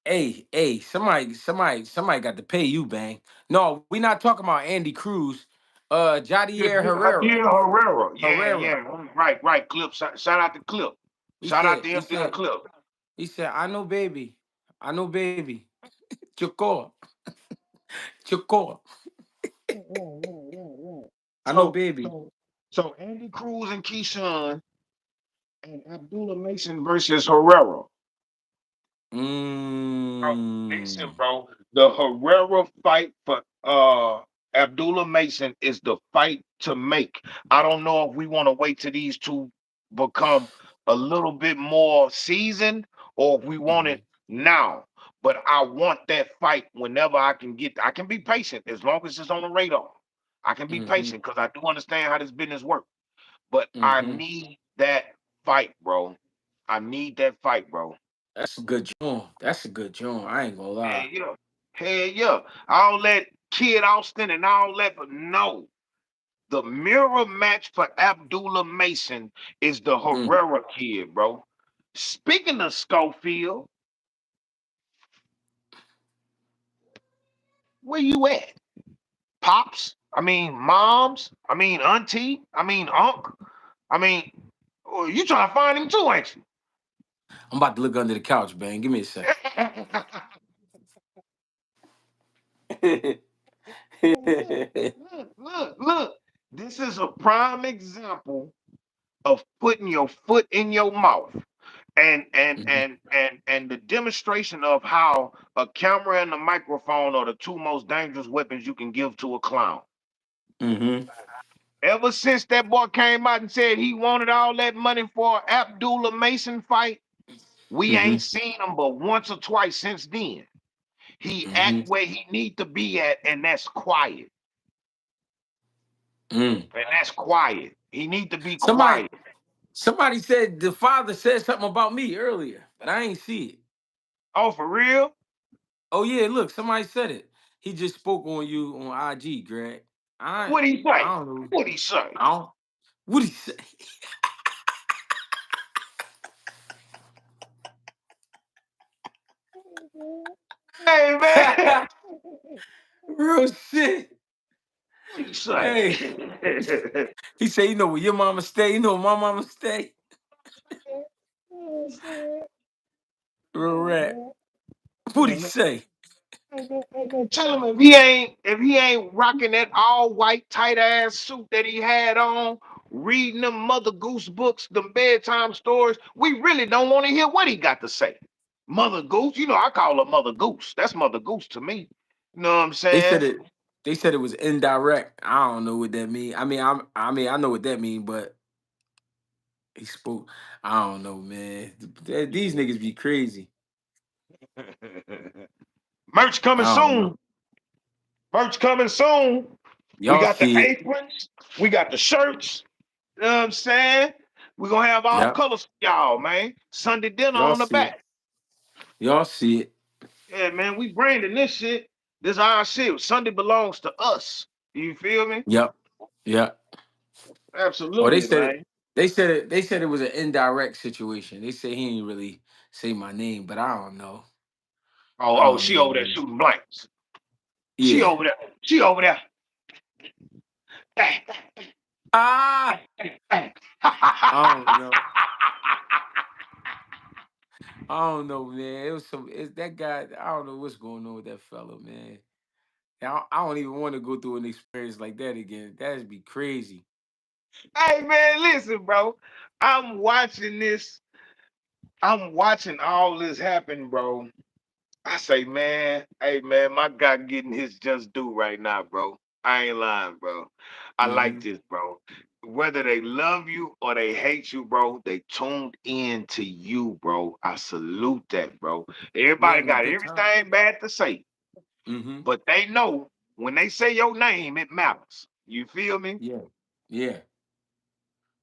Hey, somebody got to pay you, bang. No, we not talking about Andy Cruz.
Yeah,
Jadier
yeah,
Herrera.
Herrera. Yeah,
Herrera.
yeah. Right. Clip. Shout out to Clip.
He
Shout out
said,
to
he
MD and
said,
Clip.
he said, I know baby. I know baby. Chocor. Chocor. I know
So,
baby.
so Andy Cruz and Keyshawn and Abdullah Mason versus Herrera. Bro, listen,
Mm.
bro. The Herrera fight for Abdullah Mason is the fight to make. I don't know if we want to wait till these two become a little bit more seasoned or if we want
Mm-hmm.
it now. But I want that fight whenever I can get. I can be patient as long as it's on the radar. I can be
Mm-hmm.
patient because I do understand how this business works. But I
Mm-hmm.
need that fight, bro. I need that fight, bro.
That's a good joint. That's a good joint. I ain't gonna
Hell
lie.
yeah. Hell yeah. All that Kid Austin and all that, but no. The mirror match for Abdullah Mason is the
Mm.
Herrera kid, bro. Speaking of Schofield, where you at? Pops? I mean, moms? I mean, auntie? I mean, unc? I mean, oh, you trying to find him too, ain't
I'm about to look under the couch, bang. Give me a second.
you? Look. This is a prime example of putting your foot in your mouth and the demonstration of how a camera and a microphone are the two most dangerous weapons you can give to a clown.
Mm-hmm.
Ever since that boy came out and said he wanted all that money for Abdullah Mason fight, we ain't
Mm-hmm.
seen him but once or twice since then. He
Mm-hmm.
act where he need to be at, and that's quiet.
Mm.
And that's quiet. He need to be
Somebody
quiet.
somebody said the father said something about me earlier, but I ain't see it.
Oh, for real?
Oh yeah, look, somebody said it. He just spoke on you on IG, Greg. I
What he
I
say?
don't know.
What he say?
I don't what he say?
Hey man,
Real shit.
what he say?
Hey, he said, you know where your mama stay, you know where my mama stay. Real rap. What he say?
Tell him if he ain't rocking that all white tight ass suit that he had on, reading them Mother Goose books, them bedtime stories, we really don't want to hear what he got to say. Mother Goose, I call her Mother Goose. That's Mother Goose to me. You know what I'm
They
saying?
said it. They said it was indirect. I don't know what that mean. I know what that mean, but he spoke. I don't know, man. These niggas be crazy.
Merch coming
I don't know.
soon. Merch coming soon. We
Y'all
got the
see it.
aprons. We got the shirts. You know what I'm saying? We're gonna have all
Yep.
colors for y'all, man. Sunday dinner
Y'all
on the
see it.
back.
Y'all see it.
Yeah, man, we branding this shit. This our shit. Sunday belongs to us. You feel me?
Yep. Yep. Oh, they
Absolutely,
said it.
man.
They said it was an indirect situation. They said he didn't really say my name, but I don't know. I
Oh,
don't
she
know,
over there
man.
shooting blanks. She
Yeah.
over there. She over there.
Ah, I don't know. I don't know, man. It was some. It's that guy. I don't know what's going on with that fella, man. I don't even want to go through an experience like that again. That'd be crazy.
Hey man, listen, bro. I'm watching this. I'm watching all this happen, bro. I say, man, hey man, my guy getting his just due right now, bro. I ain't lying, bro. I like
Hmm.
this, bro. whether they love you or they hate you, bro, they tuned in to you, bro. I salute that, bro.
We
Everybody
having a
got
good time.
everything bad to say,
Mm-hmm.
but they know when they say your name, it matters. You feel me?
Yeah. Yeah.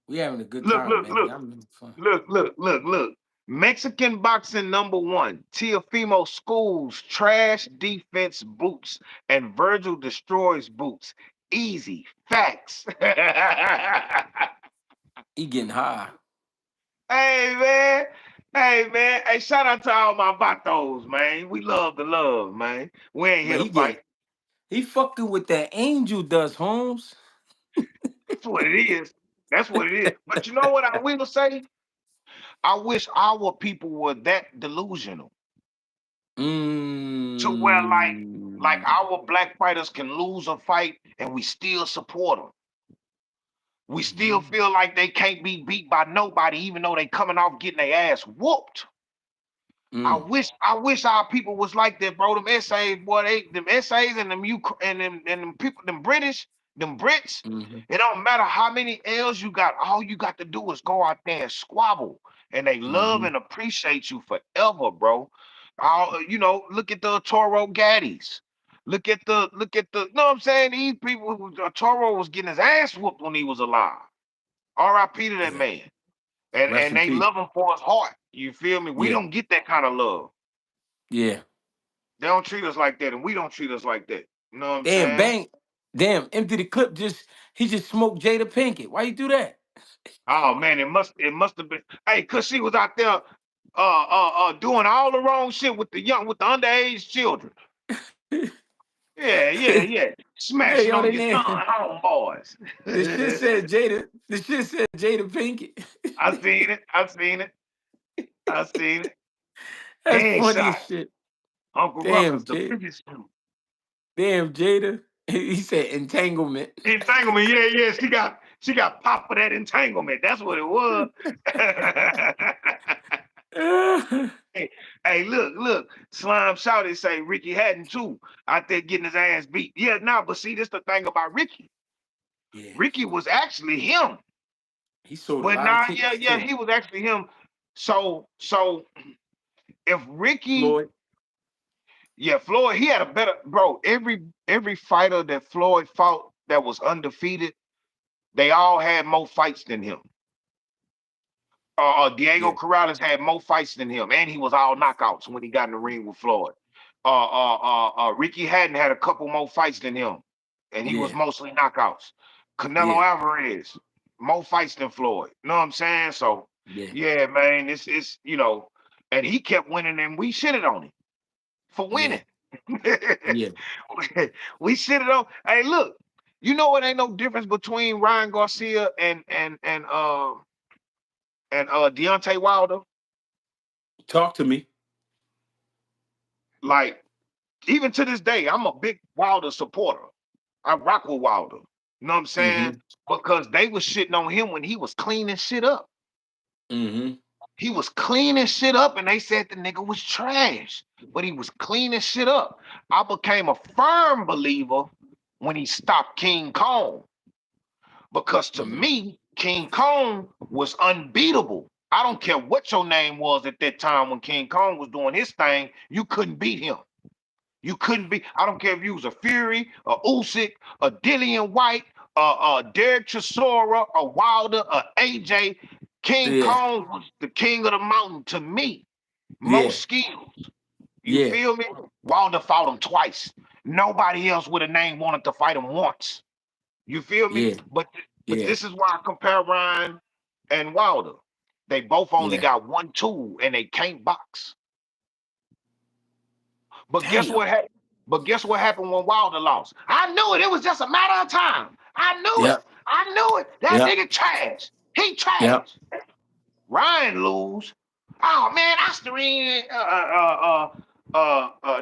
We having a good
Look,
time,
look,
man.
look,
I'm having fun.
look. Mexican boxing number one, Teofimo schools trash defense boots and Virgil destroys boots. Easy facts.
He getting high.
Hey man, hey man, hey shout out to all my vatos, man. We love the love, man. We ain't here
But
to
he get
fight.
he fucking with that angel does, Holmes.
That's what it is. That's what it is. But you know what I will say? I wish our people were that delusional to where like
Mm.
our black fighters can lose a fight and we still support them. We still
Mm-hmm.
feel like they can't be beat by nobody, even though they coming off getting their ass whooped.
Mm.
I wish our people was like that, bro. Them essays, boy, them essays and them people, them British, them Brits.
Mm-hmm.
It don't matter how many L's you got. All you got to do is go out there and squabble, and they love
Mm-hmm.
and appreciate you forever, bro. Look at the Toro Gaddies. You know what I'm saying? These people, Toro was getting his ass whooped when he was alive. R.I.P. to that
Yeah.
man. And
Rest
and
in
they
peace.
love him for his heart. You feel me? We
Yeah.
don't get that kind of love.
Yeah.
They don't treat us like that, and we don't treat us like that. You know what I'm
Damn,
saying?
bang. Damn, empty the clip. He just smoked Jada Pinkett. Why you do that?
Oh man, it must have been. Hey, cause she was out there doing all the wrong shit with the underage children. Yeah.
Hey,
Smashing
yo,
on
they
your son
name.
homeboys.
The shit said Jada. The shit said Jada Pinkett.
I seen it. I seen it. I seen it.
That's funny as
Headshot.
shit.
Uncle
Damn,
Ruckus, the
Jada.
biggest shoe.
Damn, Jada. He said entanglement.
Entanglement. Yeah. She got popped for that entanglement. That's what it was. Hey, hey, look. Slime shouted say Ricky Hatton too out there getting his ass beat. Yeah, nah, but see, this the thing about Ricky.
Yeah.
Ricky was actually him.
He sold a
But
lot of
nah, yeah,
tickets
yeah,
too.
he was actually him. So if Ricky,
Floyd.
yeah, Floyd, he had a better bro. Every fighter that Floyd fought that was undefeated, they all had more fights than him. Diego
Yeah.
Corrales had more fights than him, and he was all knockouts when he got in the ring with Floyd. Ricky Hatton had a couple more fights than him, and he was
Yeah.
mostly knockouts. Canelo
Yeah.
Alvarez, more fights than Floyd. You know what I'm saying? So,
Yeah.
yeah, man, it's and he kept winning, and we shitted on him for
Yeah.
winning.
Yeah.
We shitted on. Hey, look, you know what? Ain't no difference between Ryan Garcia and Deontay Wilder.
Talk to me.
Like, even to this day, I'm a big Wilder supporter. I rock with Wilder. You know what I'm saying?
Mm-hmm.
Because they was shitting on him when he was cleaning shit up.
Mm-hmm.
He was cleaning shit up, and they said the nigga was trash. But he was cleaning shit up. I became a firm believer when he stopped King Kong. Because to
Mm-hmm.
me, King Kong was unbeatable. I don't care what your name was at that time when King Kong was doing his thing, you couldn't beat him. You couldn't be. I don't care if you was a Fury, a Usyk, a Dillian White, Derek Chisora, a Wilder, a AJ. King
Yeah.
Kong was the king of the mountain to me.
Yeah.
Most skills. You
Yeah.
feel me? Wilder fought him twice. Nobody else with a name wanted to fight him once. You feel me?
Yeah.
But
Yeah.
this is why I compare Ryan and Wilder. They both only
Yeah.
got one tool and they can't box. But guess
Damn.
what happened? But guess what happened when Wilder lost? I knew it. It was just a matter of time. I knew it.
Yep.
I knew it. That
Yep.
nigga trash. He
Yep.
trash. Ryan lose. Oh man, Osterine.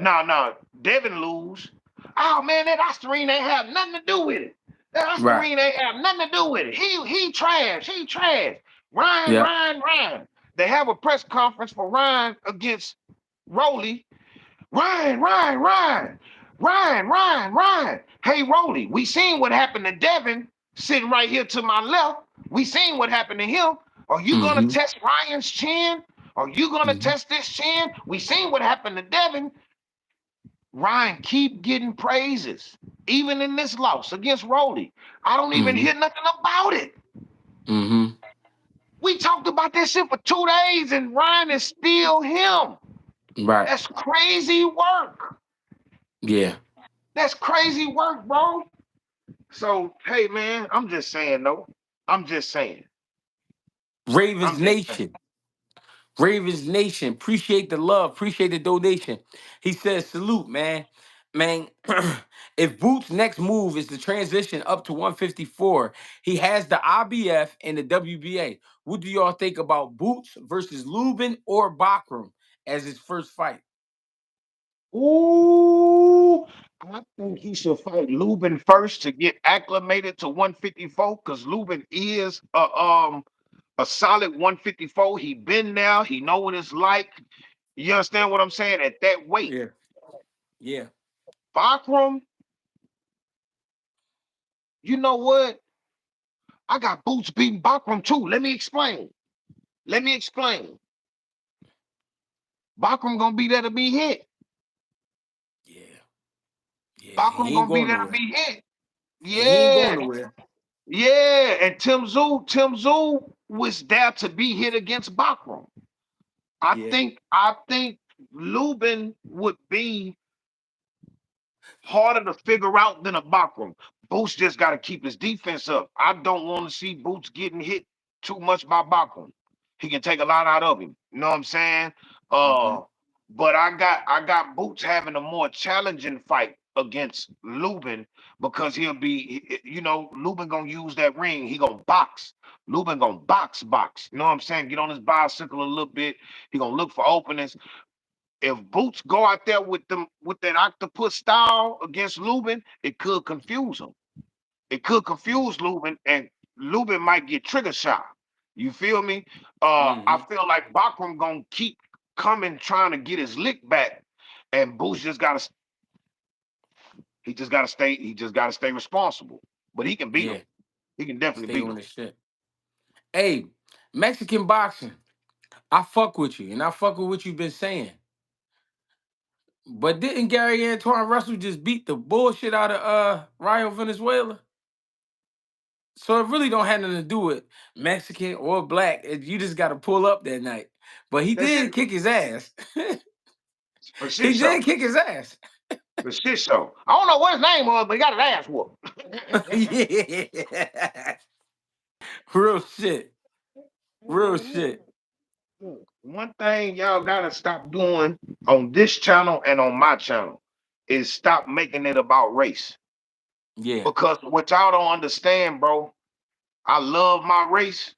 No. Devin lose. Oh man, that Osterine ain't have nothing to do with it. That
Right.
Osterine ain't have nothing to do with it. He trash. He trash. Ryan,
Yep.
Ryan, Ryan. They have a press conference for Ryan against Rolly. Ryan. Hey, Rolly, we seen what happened to Devin. sitting right here to my left. We seen what happened to him. Are you gonna
Mm-hmm.
test Ryan's chin? Are you gonna
Mm-hmm.
test this chin? We seen what happened to Devin. Ryan keep getting praises, even in this loss against Rolly. I don't even
Mm-hmm.
hear nothing about it.
Mm-hmm.
We talked about this shit for 2 days, and Ryan is still him.
Right.
That's crazy work.
Yeah.
That's crazy work, bro. So, hey, man, I'm just saying, though. I'm just saying.
Ravens
I'm just saying.
Nation. Ravens Nation, appreciate the love, appreciate the donation. He says, salute, man. Man, if Boots' next move is the transition up to 154, he has the IBF and the WBA. What do y'all think about Boots versus Lubin or Bakram as his first fight?
Ooh, I think he should fight Lubin first to get acclimated to 154 because Lubin is a solid 154. He been there. He know what it's like. You understand what I'm saying? At that weight,
Yeah. Yeah.
Bakram, you know what? I got Boots beating Bakram too. Let me explain. Let me explain. Bakram gonna be there to be hit.
Yeah. Yeah.
Bakram
He ain't
gonna be
going
there to
nowhere.
be hit.
And he ain't going
Yeah,
nowhere.
yeah. And Tim Zoo was there to be hit against Bakram.
Yeah.
I think Lubin would be harder to figure out than a Bakram. Boots just got to keep his defense up. I don't want to see Boots getting hit too much by Bakram. He can take a lot out of him. You know what I'm saying?
Mm-hmm.
Uh, but I got Boots having a more challenging fight against Lubin because he'll be, Lubin gonna use that ring. He gonna box. Lubin gonna box. You know what I'm saying? Get on his bicycle a little bit. He gonna look for openings. If Boots go out there with that octopus style against Lubin, it could confuse him. It could confuse Lubin, and Lubin might get trigger shot. You feel me? I
Mm-hmm.
feel like Bakram gonna keep coming trying to get his lick back, and Boots just gotta stay responsible. But he can beat him.
Yeah.
He can definitely
Stay
beat
on
him.
the shit. Hey, Mexican boxing. I fuck with you, and I fuck with what you've been saying. But didn't Gary Antoine Russell just beat the bullshit out of Rio Venezuela? So it really don't have nothing to do with Mexican or black. You just got to pull up that night. But he
That's
did
it.
kick his ass.
For shit
He did
show.
kick his ass.
For shit show. I don't know what his name was, but he got his ass whooped.
Yeah. Real shit. Real shit.
One thing y'all gotta stop doing on this channel and on my channel is stop making it about race.
Yeah.
Because what y'all don't understand, bro, I love my race.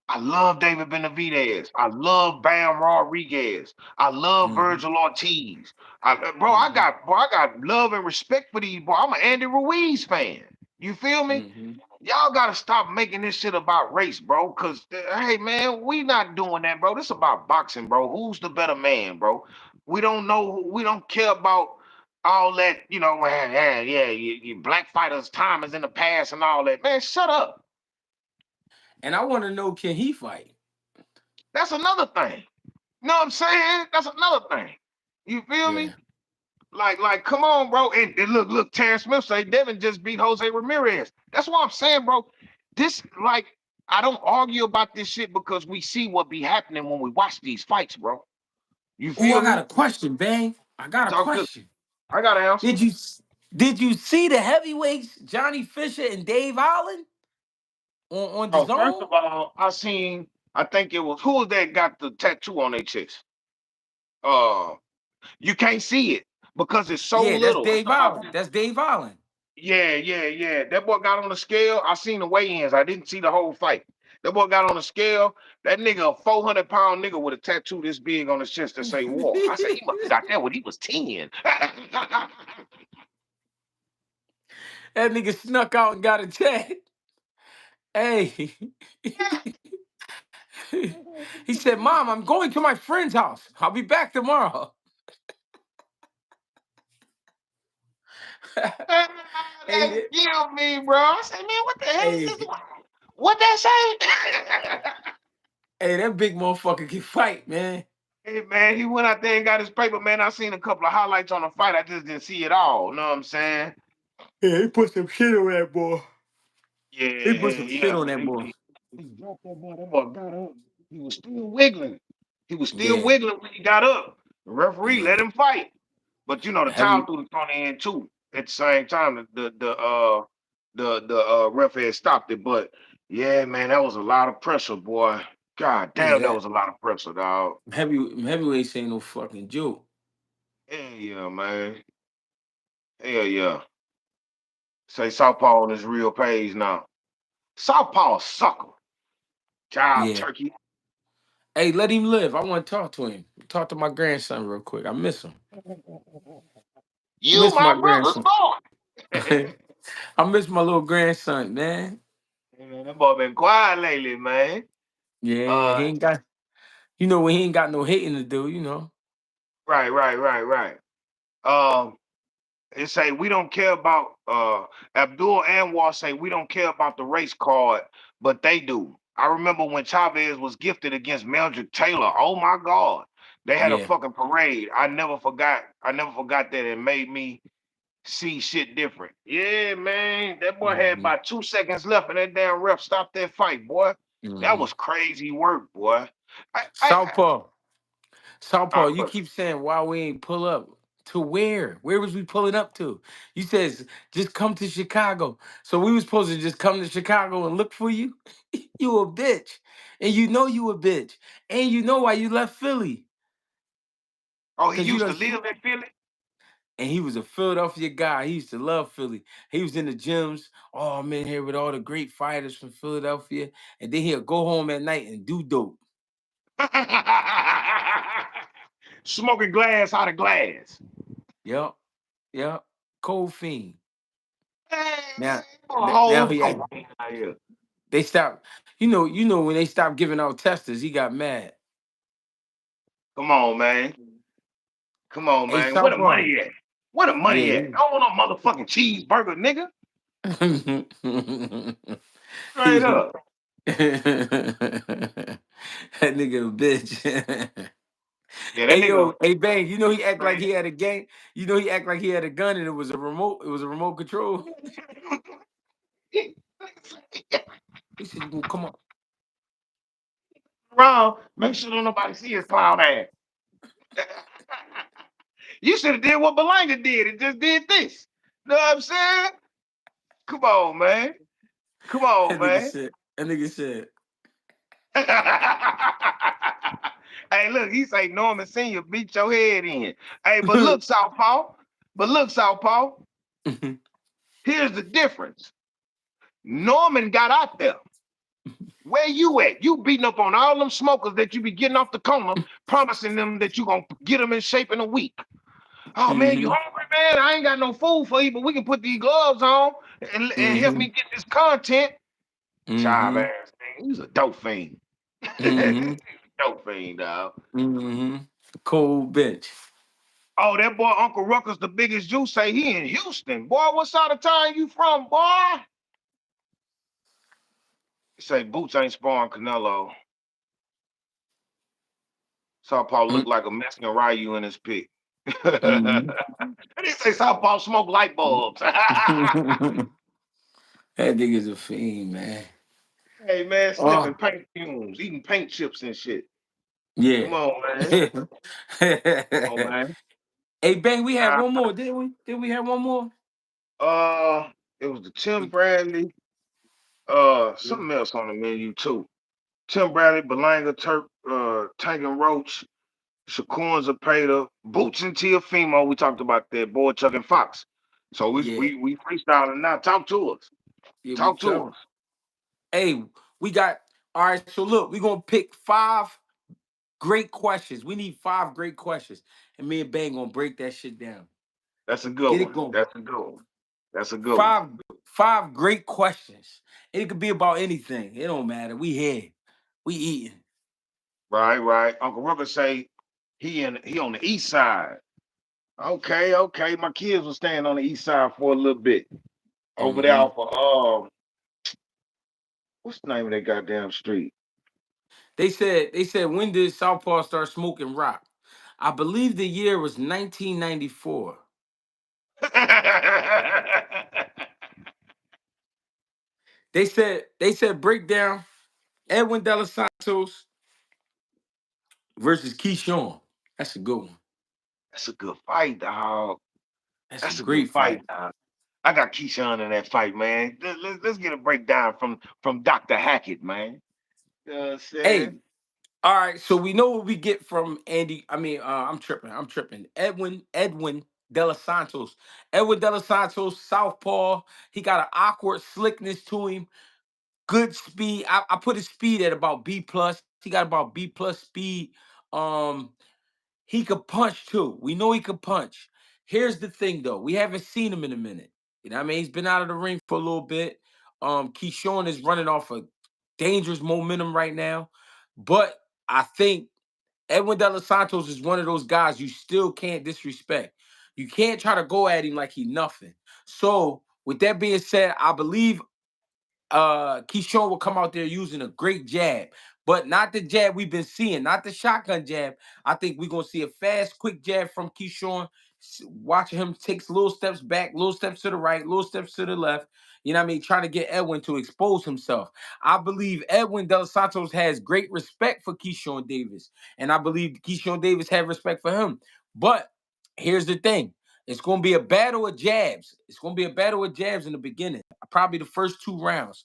I love David Benavidez. I love Bam Rodriguez. I love
Hmm.
Virgil Ortiz. Bro, I
Hmm.
got bro, I got love and respect for these. Bro, I'm an Andy Ruiz fan. You feel me?
Hmm.
Y'all gotta stop making this shit about race, bro. Cause hey man, we not doing that, bro. This about boxing, bro. Who's the better man, bro? We don't know. We don't care about all that. Yeah, you black fighters' time is in the past and all that. Man, shut up.
And I want to know, can he fight?
That's another thing. You know what I'm saying? That's another thing. You feel me?
Yeah.
Come on, bro. And look, Terrence Smith say Devin just beat Jose Ramirez. That's what I'm saying, bro. This, I don't argue about this shit because we see what be happening when we watch these fights, bro. You
Oh,
feel
I got
me?
a question, Bang. I got a
Talk to me.
question.
I got an answer.
Did you did you see the heavyweights, Johnny Fisher and Dave Allen on the
Oh, first of
zone?
all, I think it was who was that got the tattoo on their chest? Uh, you can't see it because it's so
Yeah, that's
little. It's
Dave
about
Allen. That's Dave Allen.
Yeah. That boy got on the scale. I seen the weigh-ins. I didn't see the whole fight. That boy got on the scale. That nigga, a 400-pound nigga with a tattoo this big on his chest that say war. I said, he must have got that when he was 10.
That nigga snuck out and got a check. Hey, he said, "Mom, I'm going to my friend's house. I'll be back tomorrow." Hey,
Kill me, bro. I said, man, what the hell is this?
hey,
What that say?
hey, that big motherfucker can fight, man.
Hey man, he went out there and got his paper, man. I seen a couple of highlights on the fight. I just didn't see it all. Know what I'm saying?
Yeah, he put some shit on that boy. He
Yeah,
put
hell
some
yeah,
shit on
man.
that boy.
He dropped that boy. That boy got up. He was still wiggling. He was still
Yeah,
wiggling when he got up. The referee
yeah.
let him fight. But you know the towel
Heavy,
threw the front end too. At the same time, the ref had stopped it. But yeah, man, that was a lot of pressure, boy. God
yeah,
damn, that
that
was a lot of pressure, dog.
heavyweights ain't no fucking joke.
Hell yeah, man. Hell yeah. Say Southpaw on his real page now. Southpaw sucker. Child
Yeah.
turkey.
Hey, let him live. I want to talk to him. Talk to my grandson real quick. I miss him. I
You
miss my
my brother's
grandson.
boy.
I miss my little grandson, man.
Man, that boy been quiet lately, man.
Yeah, he
Uh,
ain't got. You know when he ain't got no hating to do. You know.
right. It say we don't care about Abdul Anwar say we don't care about the race card, but they do. I remember when Chavez was gifted against Meldrick Taylor. Oh my God. They had a
Yeah.
fucking parade. I never forgot that. It made me see shit different. Yeah, man. That boy had
Hmm.
about 2 seconds left and that damn ref stopped that fight, boy. That
Hmm.
was crazy work, boy.
Southpaw. Southpaw. You
Look,
keep saying why we ain't pull up. To where? Where was we pulling up to? You says just come to Chicago. So we was supposed to just come to Chicago and look for you. You a bitch, and you know you a bitch, and you know why you left Philly.
oh, he
Cause you
used to
done
live in Philly?
and he was a Philadelphia guy. He used to love Philly. He was in the gyms. Oh, I'm in here with all the great fighters from Philadelphia. And then he'll go home at night and do dope.
Smoking glass out of glass.
Yep. Yep. Cold fiend. Now,
Man,
now
whole
he act,
dope out here.
they stopped. You know when they stopped giving out testers, he got mad.
Come on, man. Come on,
Hey,
man. Where the
Southpaw.
money at? Where the money at?
Yeah.
I don't want no motherfucking cheeseburger, nigga. Straight
He,
up.
that nigga a bitch.
Yeah, that
Hey
nigga.
yo, hey Bang, you know he act like
Man.
he had a game. You know he act like he had a gun and it was a remote. It was a remote control. He said, "You gonna come on?"
Wrong. Make sure don't nobody see his clown ass. You should have did what Berlanga did and just did this. Know what I'm saying? Come on, man. Come on,
That nigga
man.
said. That nigga said.
Hey, look, he say Norman Senior beat your head in. Hey, but look, Southpaw. But look, Southpaw. Here's the difference. Norman got out there. Where you at? You beating up on all them smokers that you be getting off the corner, promising them that you gonna get them in shape in a week. Oh man, you
Mm-hmm.
hungry, man? I ain't got no food for you, but we can put these gloves on and help
Mm-hmm.
me get this content. Child
Mm-hmm.
ass thing. He's a dope fiend.
Mm-hmm.
Dope fiend, dog.
Mm-hmm. Cold bitch.
Oh, that boy Uncle Ruckus, the biggest juice, say he in Houston. Boy, what side of town you from, boy? He say Boots ain't sparring Canelo. Southpaw look like a Mexican Ryu in his pic. And
Mm-hmm.
he say Southpaw smoke light bulbs.
That nigga's a fiend, man.
Hey man, sniffing
Oh,
paint fumes, eating paint chips and shit. Come
yeah.
on, man.
Hey,
Come on, man.
Bang, we had
Uh,
one more, didn't we? Did we have one more?
uh, it was the Tim
We-
Bradley. Something else on the menu too. Tim Bradley, Berlanga, Turk, Tank and Roach, Shaquan Zepeda, Boots and Tiafimo. We talked about that. Boy, Chuck and Fox. So we
Yeah.
we we freestyling now. Talk to us.
Yeah, we
Talk to
tell.
us.
Hey, we got all right. So look, we're gonna pick five great questions. We need five great questions. And me and Bang gonna break that shit down.
That's a good
Get it
one.
going.
That's a good one. That's a good one.
Five great questions. It could be about anything. It don't matter. We here. We eating.
Right. Uncle Rooker say he on the east side. Okay. My kids were staying on the east side for a little bit. over there
Mm-hmm.
off of what's the name of that goddamn street?
They said when did Southpaw start smoking rock? I believe the year was 1994. They said breakdown Edwin De Los Santos versus Keyshawn. That's a good one.
That's a good fight, dog.
That's a
That's a good
great
fight,
fight.
dog. I got Keyshawn in that fight, man. Let's get a breakdown from Dr. Hackett, man. You know what I'm
Hey,
saying?
all right. So we know what we get from Andy. I mean, I'm tripping. I'm tripping. Edwin De Los Santos. Edwin De Los Santos, Southpaw. He got an awkward slickness to him. Good speed. I put his speed at about B plus. He got about B plus speed. Um, he could punch too. We know he could punch. Here's the thing though. We haven't seen him in a minute. You know what I mean? He's been out of the ring for a little bit. Keyshawn is running off a dangerous momentum right now. But I think Edwin De Los Santos is one of those guys you still can't disrespect. You can't try to go at him like he nothing. So with that being said, I believe Keyshawn will come out there using a great jab, but not the jab we've been seeing, not the shotgun jab. I think we're gonna see a fast, quick jab from Keyshawn. Watching him takes little steps back, little steps to the right, little steps to the left. You know what I mean? Trying to get Edwin to expose himself. I believe Edwin De Los Santos has great respect for Keyshawn Davis, and I believe Keyshawn Davis had respect for him. But here's the thing. It's going to be a battle of jabs. It's going to be a battle of jabs in the beginning, probably the first 2 rounds.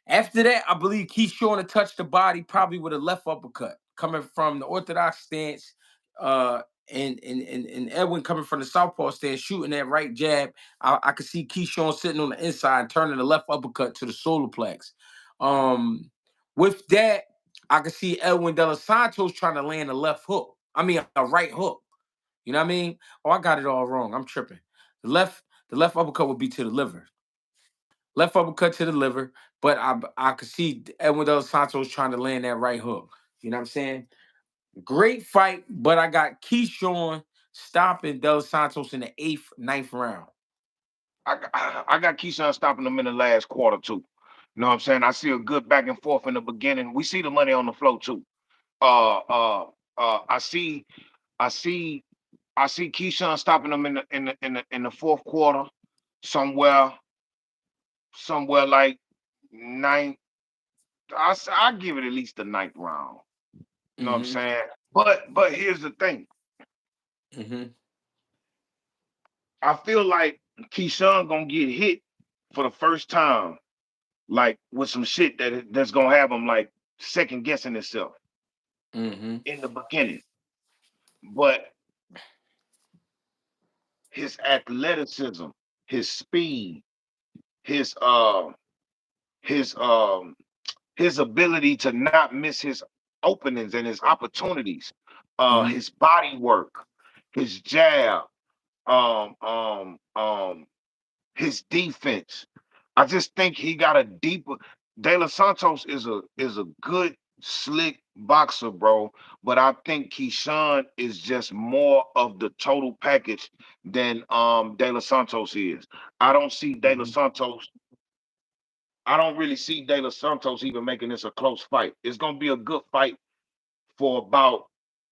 After that, I believe Keyshawn to touch the body probably with a left uppercut coming from the orthodox stance, uh, and Edwin coming from the southpaw stance, shooting that right jab. I could see Keyshawn sitting on the inside, turning the left uppercut to the solar plex. Um, with that, I could see Edwin De Los Santos trying to land a left hook. I mean, a right hook. You know what I mean? Oh, I got it all wrong. I'm tripping. The left uppercut would be to the liver. Left uppercut to the liver, but I could see Edwin De Los Santos trying to land that right hook. You know what I'm saying? Great fight, but I got Keyshawn stopping De Los Santos in the eighth, ninth round.
I got Keyshawn stopping them in the last quarter too. You know what I'm saying? I see a good back and forth in the beginning. We see the money on the flow too. Uh uh I see I see I see Keyshawn stopping them in the fourth quarter, somewhere somewhere like ninth. I give it at least the ninth round. You know what I'm
Mm-hmm.
saying? But here's the thing.
Mm-hmm.
I feel like Keyshawn gonna get hit for the first time, like with some shit that's gonna have him like second guessing himself
Mm-hmm.
in the beginning. But his athleticism, his speed, his his um his ability to not miss his openings and his opportunities,
Mm-hmm.
his body work, his jab, um, um, um, his defense. I just think he got a deeper. De Los Santos is a good slick boxer, bro. But I think Keyshawn is just more of the total package than De Los Santos is. I don't see De Los
Mm-hmm.
Santos. I don't really see De Los Santos even making this a close fight. It's gonna be a good fight for about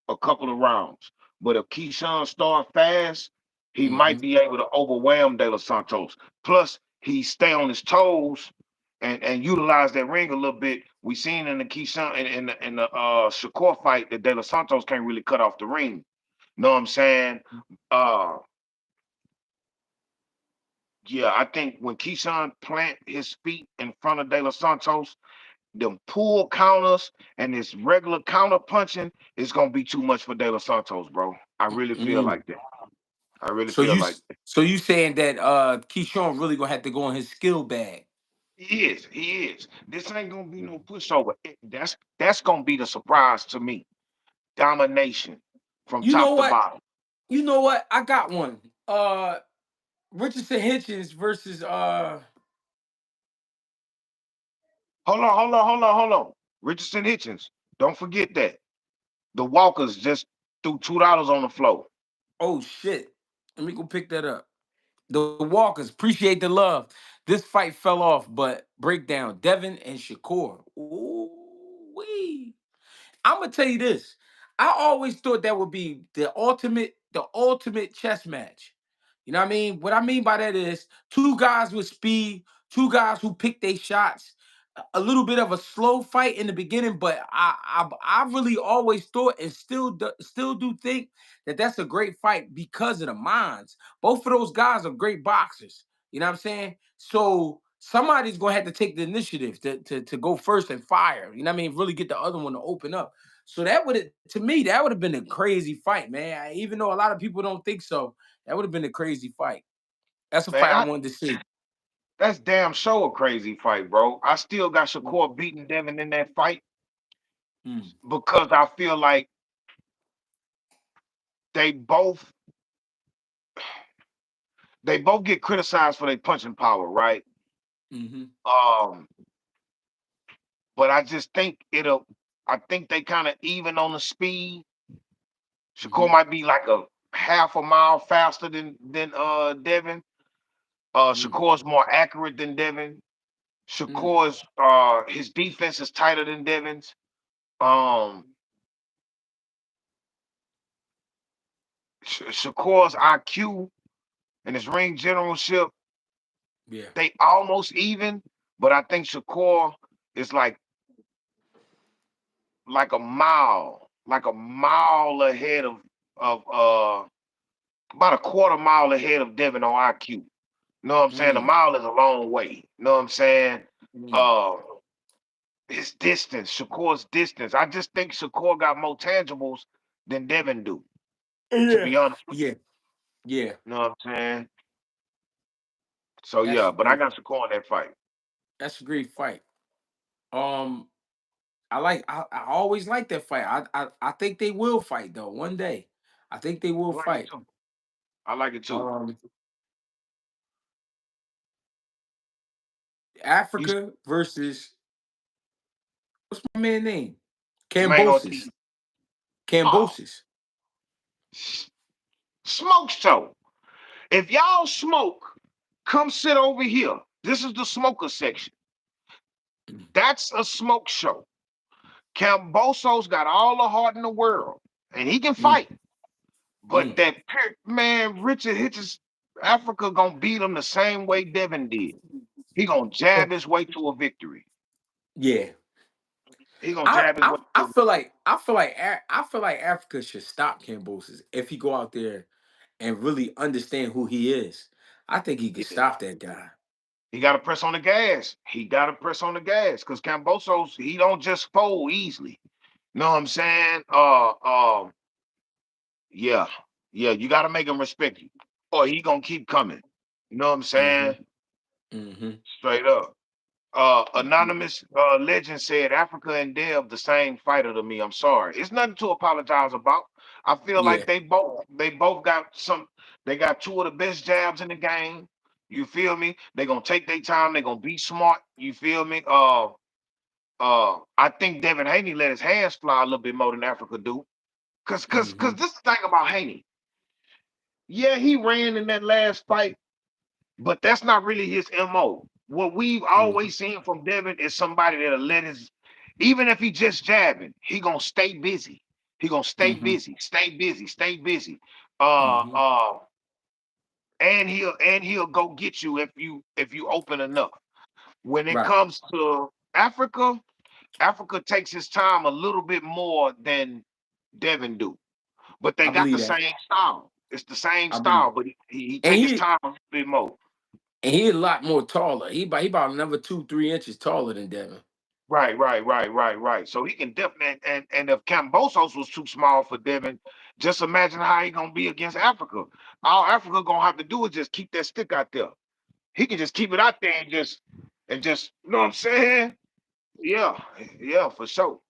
a couple of rounds. But if Keyshawn start fast, he might
Mm-hmm.
be able to overwhelm De Los Santos. Plus, he stay on his toes and utilize that ring a little bit. We seen in the Keyshawn in the Shakur fight that De Los Santos can't really cut off the ring. Know what I'm saying? Uh yeah, I think when Keyshawn plant his feet in front of De Los Santos, them pull counters and this regular counter punching is gonna be too much for De Los Santos, bro. I really feel
Mm.
like that. I really
So
feel
you
like that.
so you saying that Keyshawn really gonna have to go on his skill bag?
He is. He is. This ain't gonna be no pushover. That's gonna be the surprise to me. Domination from
You know
top to
what?
bottom.
You know what? I got one. Richardson Hitchens versus
Hold on. Richardson Hitchens. Don't forget that. The Walkers just threw $2 on the floor.
oh shit. Let me go pick that up. The Walkers, appreciate the love. This fight fell off, but breakdown. Devin and Shakur. Ooh wee. I'm gonna tell you this. I always thought that would be the ultimate chess match. You know what I mean? What I mean by that is two guys with speed, two guys who pick their shots. A little bit of a slow fight in the beginning, but I really always thought and still do think that that's a great fight because of the minds. Both of those guys are great boxers. You know what I'm saying? So somebody's gonna have to take the initiative to go first and fire. You know what I mean? Really get the other one to open up. So that would, to me, that would have been a crazy fight, man. Even though a lot of people don't think so, that would have been a crazy fight. That's a
Man,
fight I wanted to see.
that's damn show a crazy fight, bro. I still got Shakur beating Devin in that fight
Mm,
because I feel like they both they both get criticized for their punching power, right?
hmm
Um, but I just think I think they kind of even on the speed. Shakur
hmm
might be like a half a mile faster than Devin.
mm,
Shakur's more accurate than Devin.
mm.
Shakur's his defense is tighter than Devin's. Um, Shakur's IQ and his ring generalship,
Yeah.
they almost even, but I think Shakur is like a mile ahead of about a quarter mile ahead of Devin on IQ. You know what I'm saying? A
Mm,
mile is a long way. You know what I'm saying?
mm.
Uh his distance, Shakur's distance. I just think Shakur got more tangibles than Devin do, to
Yeah.
be honest with
Yeah. Yeah.
you. You know what I'm saying? So
That's
yeah, but I
great.
got Shakur in that fight.
That's a great fight. Um, I always like that fight. I think they will fight though one day. I think they will
I like it
fight.
too. I like it too.
Um,
You
Africa versus what's my man name?
Jermaine Ortiz.
Cambosis.
Oh,
Cambosis.
s- smoke show. If y'all smoke, come sit over here. This is the smoker section.
Mm,
That's a smoke show. Camboso's got all the heart in the world, and he can
mm,
fight. But
mm.
man, Richard Hitchens, Africa gonna beat him the same way Devin did. He gonna jab his way to a victory.
Yeah.
He gonna
I,
jab his way
I I
to.
feel like I feel like Africa should stop Cambosis if he go out there and really understand who he is. I think he could
Yeah,
stop that guy.
he got to press on the gas. He got to press on the gas because Cambosos he don't just fold easily. You know what I'm saying? Yeah, yeah. You got to make him respect you, or he gonna keep coming. You know what I'm
hmm
saying?
hmm
Straight up. Anonymous legend said Africa and Dev the same fighter to me. I'm sorry. It's nothing to apologize about. I feel like
Yeah.
they both got some. They got two of the best jabs in the game. You feel me? They gonna take their time. They gonna be smart. You feel me? I think Devin Haney let his hands fly a little bit more than Africa do. Cause
hmm
this thing about Haney. Yeah, he ran in that last fight, but that's not really his MO. What we've
hmm
always seen from Devin is somebody that'll let his, even if he just jabbing, he gonna stay busy. He gonna stay
hmm
busy, stay busy, stay busy. Uh,
hmm
uh, and he'll go get you if you open enough. When it
Right.
comes to Africa, Africa takes his time a little bit more than Devin do, but they
I
got the
believe that.
same style. It's the same
I believe
style,
it.
but he
And
take his
he
time a little bit more.
and he a lot more taller. He about another 2-3 inches taller than Devin.
Right. So he can definitely and if Cambosos was too small for Devin, just imagine how he gonna be against Africa. All Africa gonna have to do is just keep that stick out there. He can just keep it out there and just you know what I'm saying? Yeah, yeah, for sure.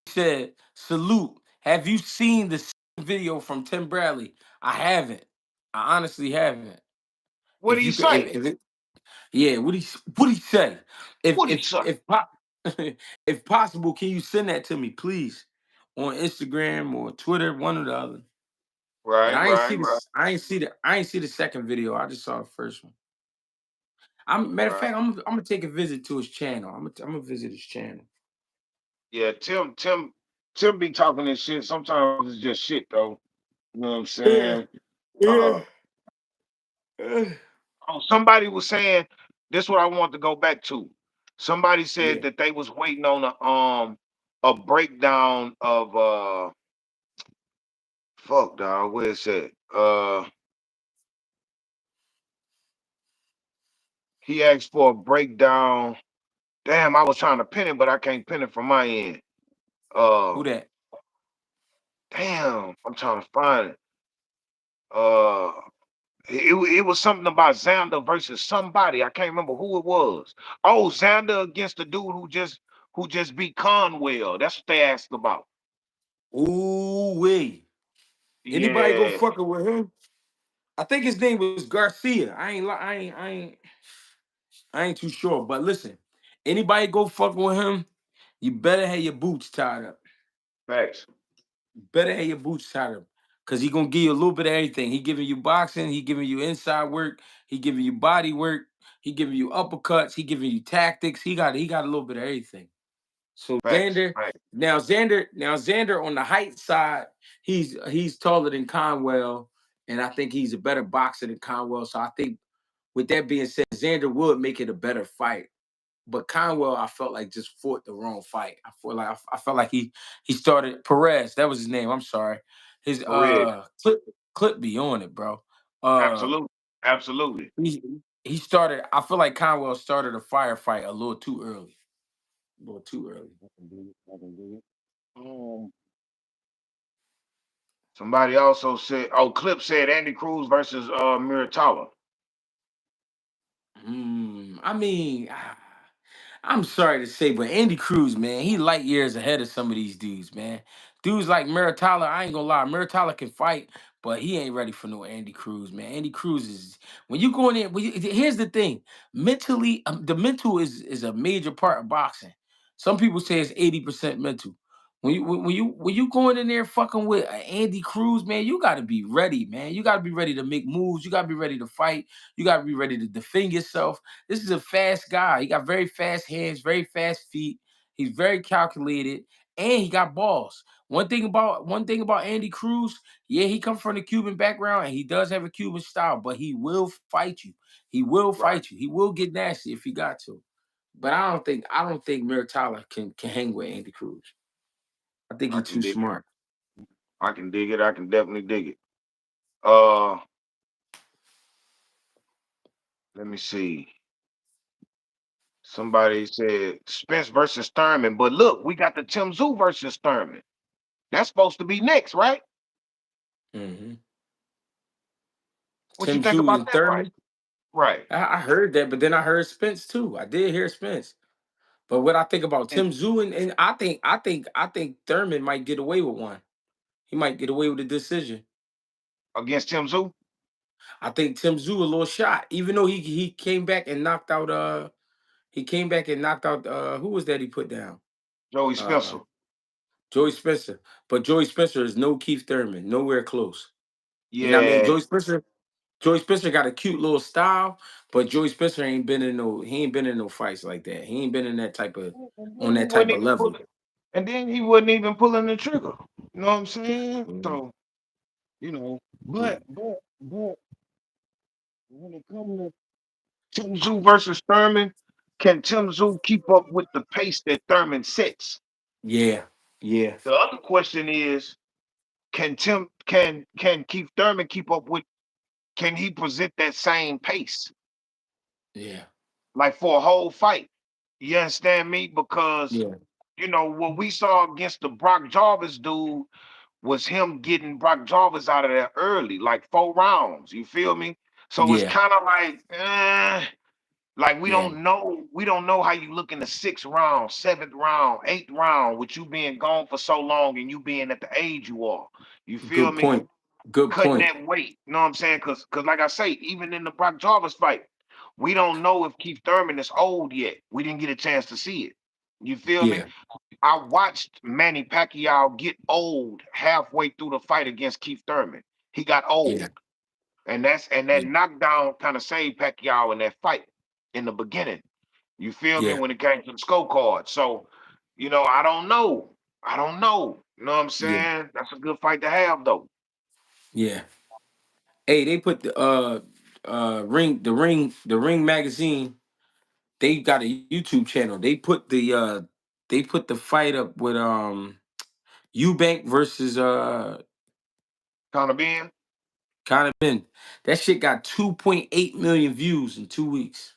He said, "Salute. Have you seen the video from Tim Bradley? I haven't. I honestly haven't.
What
If
do you
you could,
say?
if it, yeah. What he say? If
What do you
if
say?
if if possible, can you send that to me, please, on Instagram or Twitter, one or the other? But
Right,
I ain't
right,
see
right,
this. I ain't see the second video. I just saw the first one. I'm matter of
right.
fact, I'm gonna take a visit to his channel. I'm gonna visit his channel.
Yeah, Tim be talking this shit. Sometimes it's just shit though. You know what I'm
Yeah,
saying?
yeah,
Uh
uh,
oh, somebody was saying this what I want to go back to. Somebody said
yeah.
that they was waiting on a breakdown of fuck dog, where is it? He asked for a breakdown. Damn, I was trying to pin it, but I can't pin it from my end. Uh
Who that?
damn, I'm trying to find it. Uh it was something about Xander versus somebody. I can't remember who it was. Oh, Xander against the dude who just beat Conwell. That's what they asked about.
Ooh wee. Anybody go
Yeah,
fucking with him? I think his name was Garcia. I ain't too sure. But listen, anybody go fucking with him, you better have your boots tied up.
facts.
Better have your boots tied up. Cause he gonna give you a little bit of everything. He giving you boxing, he giving you inside work, he giving you body work, he giving you uppercuts, he giving you tactics. He got a little bit of everything. So
Facts. Facts.
Now Xander on the height side, he's taller than Conwell, and I think he's a better boxer than Conwell. So I think with that being said, Xander would make it a better fight. But Conwell, I felt like just fought the wrong fight. I felt like he started Perez. That was his name. I'm sorry. His
Perez.
clip be on it, bro. Uh,
Absolutely. Absolutely.
he he started. I feel like Conwell started a firefight a little too early. A little too early.
I can do it. I can do it. Somebody also said, oh, Clip said Andy Cruz versus Muratalla.
I mean, I'm sorry to say, but Andy Cruz, man, he light years ahead of some of these dudes, man. Dudes like Muratalla, I ain't gonna lie, Muratalla can fight, but he ain't ready for no Andy Cruz, man. Andy Cruz is when you go in there. Here's the thing: mentally, the mental is a major part of boxing. Some people say it's 80% mental. When you going in there fucking with Andy Cruz, man, you got to be ready, man. You got to be ready to make moves. You got to be ready to fight. You got to be ready to defend yourself. This is a fast guy. He got very fast hands, very fast feet. He's very calculated, and he got balls. One thing about Andy Cruz, yeah, he comes from the Cuban background, and he does have a Cuban style, but he will fight you. He will
Right.
fight you. He will get nasty if he got to. But I don't think Muratalla can hang with Andy Cruz. I think
I
he's
can
too
dig it.
smart.
I can dig it. I can definitely dig it. Uh, let me see. Somebody said Spence versus Thurman, but look, we got the Tim Zoo versus Thurman. That's supposed to be next, right?
Hmm.
What you
Tim
think
Tszyu
about
and
that, right?
Thurman.
Right.
I heard that, but then I heard Spence too. I did hear Spence. But what I think about
And
Tim Tszyu and I think Thurman might get away with one. He might get away with a decision.
against Tim Zoo,
I think Tim Tszyu a little shot, even though he came back and knocked out who was that he put down?
Joey
Uh
Spencer.
Joey Spencer. But Joey Spencer is no Keith Thurman, nowhere close. You know what I mean?
Yeah.
Joey Spencer got a cute little style, but Joey Spencer ain't been in no fights like that. He ain't been in that type of
And
on
then he
that type
wasn't
of
even
level.
pulling. And then he wasn't even pulling the trigger. You know what I'm saying?
Mhm.
So but when it comes to Tim Zoo versus Thurman, can Tim Zoo keep up with the pace that Thurman sets?
Yeah, yeah,
The other question is, can Keith Thurman keep up with? Can he present that same pace
yeah,
like for a whole fight? You understand me? Because
yeah,
what we saw against the Brock Jarvis dude was him getting Brock Jarvis out of there early, like 4 rounds. You feel me? So it's
yeah,
kind of like we
yeah,
don't know. We don't know how you look in the 6th round, 7th round, 8th round, with you being gone for so long and you being at the age you are. You feel
good
me?
point. Good
Cutting
point.
that weight. You know what I'm saying? Cause like I say, even in the Brock Jarvis fight, we don't know if Keith Thurman is old yet. We didn't get a chance to see it. You feel me?
Yeah,
I watched Manny Pacquiao get old halfway through the fight against Keith Thurman. He got
Yeah.
old, and that
Yeah.
knockdown kind of saved Pacquiao in that fight in the beginning. You feel me?
Yeah.
When it came to the scorecard. So, I don't know. I don't know. You know what I'm
Yeah.
saying? That's a good fight to have, though.
Yeah. Hey, they put the ring magazine. They got a YouTube channel. They put the fight up with Eubank versus
Kind of being.
Conor Ben. That shit got 2.8 million views in 2 weeks.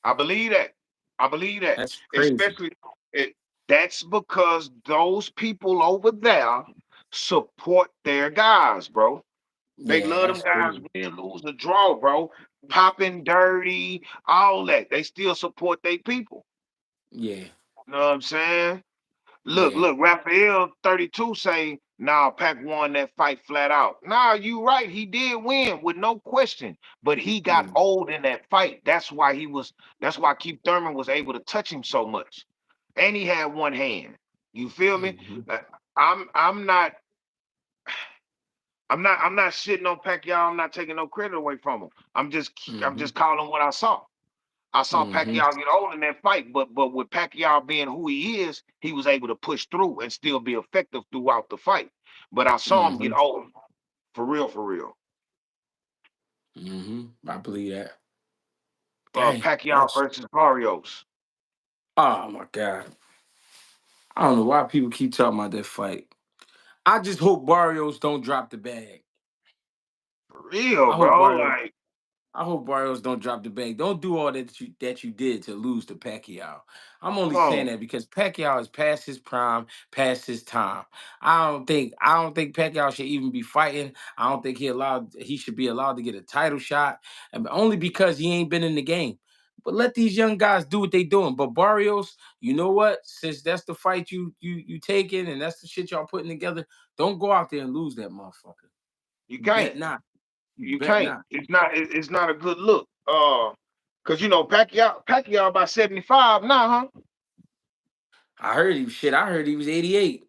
I believe that. I believe that.
That's crazy.
Especially, it, that's because those people over there support their guys, bro. They
Yeah,
love them
that's
guys,
crazy.
win, lose, or draw, bro. Popping dirty, all that. They still support their people.
Yeah.
You know what I'm saying? Look,
Yeah.
look, Raphael 32 say, nah, Pac won that fight flat out. Nah, you right. He did win with no question. But he got
Mm-hmm.
old in that fight. That's why Keith Thurman was able to touch him so much. And he had one hand. You feel me?
Mm-hmm.
Uh, I'm not shitting on Pacquiao. I'm not taking no credit away from him. I'm
Mm-hmm.
just calling what I saw. I saw
Mm-hmm.
Pacquiao get old in that fight, but with Pacquiao being who he is, he was able to push through and still be effective throughout the fight. But I saw him
Mm-hmm.
get old, for real, for real.
Mm-hmm. I believe that. Dang,
Pacquiao
that's
versus Barrios.
oh my god. I don't know why people keep talking about that fight. I just hope Barrios don't drop the bag.
For real,
I hope
bro.
Barrios
Like,
I hope Barrios don't drop the bag. Don't do all that you did to lose to Pacquiao. I'm
come
only saying
on.
that because Pacquiao is past his prime, past his time. I don't think Pacquiao should even be fighting. I don't think he should be allowed to get a title shot, and only because he ain't been in the game. But let these young guys do what they doing. But Barrios, you know what? Since that's the fight you taking and that's the shit y'all putting together, don't go out there and lose that motherfucker.
You
You bet
can't.
not. You
You
bet
can't.
not.
It's not a good look. Cause Pacquiao about 75 now, huh?
I heard he was 88.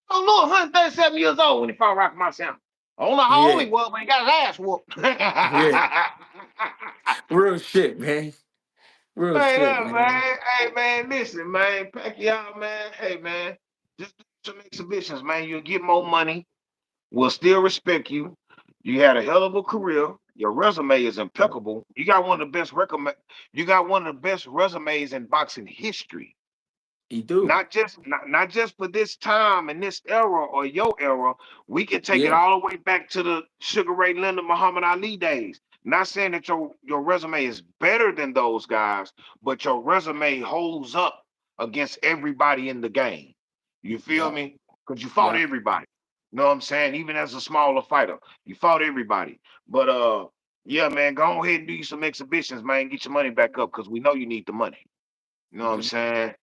Oh look, 137 years old when he fought Rocky Marciano. I don't know how old
Yeah,
he was when he got his ass whooped.
yeah. Real shit, man. Real
Hey,
shit,
up,
man.
man. Hey, man, listen, man. Pacquiao, man. Hey, man. Just do some exhibitions, man. You'll get more money. We'll still respect you. You had a hell of a career. Your resume is
Yep.
impeccable. You got one of the best resumes in boxing history.
He do.
Not just for this time and this era or your era. We can take it
Yeah.
all the way back to the Sugar Ray Leonard, Muhammad Ali days. Not saying that your resume is better than those guys, but your resume holds up against everybody in the game. You feel
Yep.
me? Because you fought
Yep.
everybody. You know what I'm saying? Even as a smaller fighter, you fought everybody. But yeah, man, go ahead and do you some exhibitions, man. Get your money back up because we know you need the money. You know what I'm
Mhm.
saying?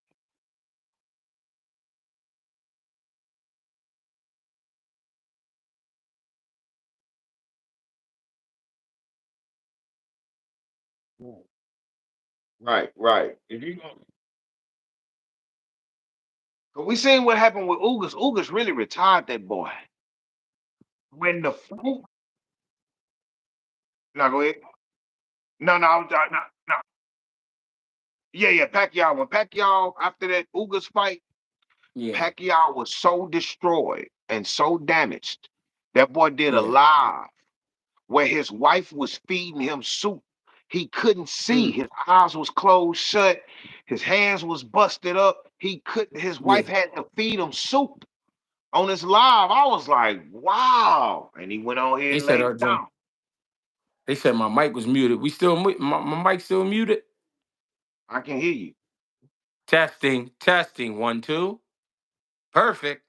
Right, right. If you go, cause we seen what happened with Ugas. Ugas really retired that boy. When the no, go ahead. No, no, no, no. Yeah, yeah. Pacquiao. When Pacquiao after that Ugas fight,
Yeah.
Pacquiao was so destroyed and so damaged. That boy did a
Yeah.
live where his wife was feeding him soup. He couldn't see.
Mm.
His eyes was closed shut. His hands was busted up. He couldn't. His wife
Yeah.
had to feed him soup on his live. I was like, wow. And he went on here
They
and
said
laid
our
it
John.
down.
They said my mic was muted. We still my mic still muted.
I can hear you.
Testing. Testing. 1 2. Perfect.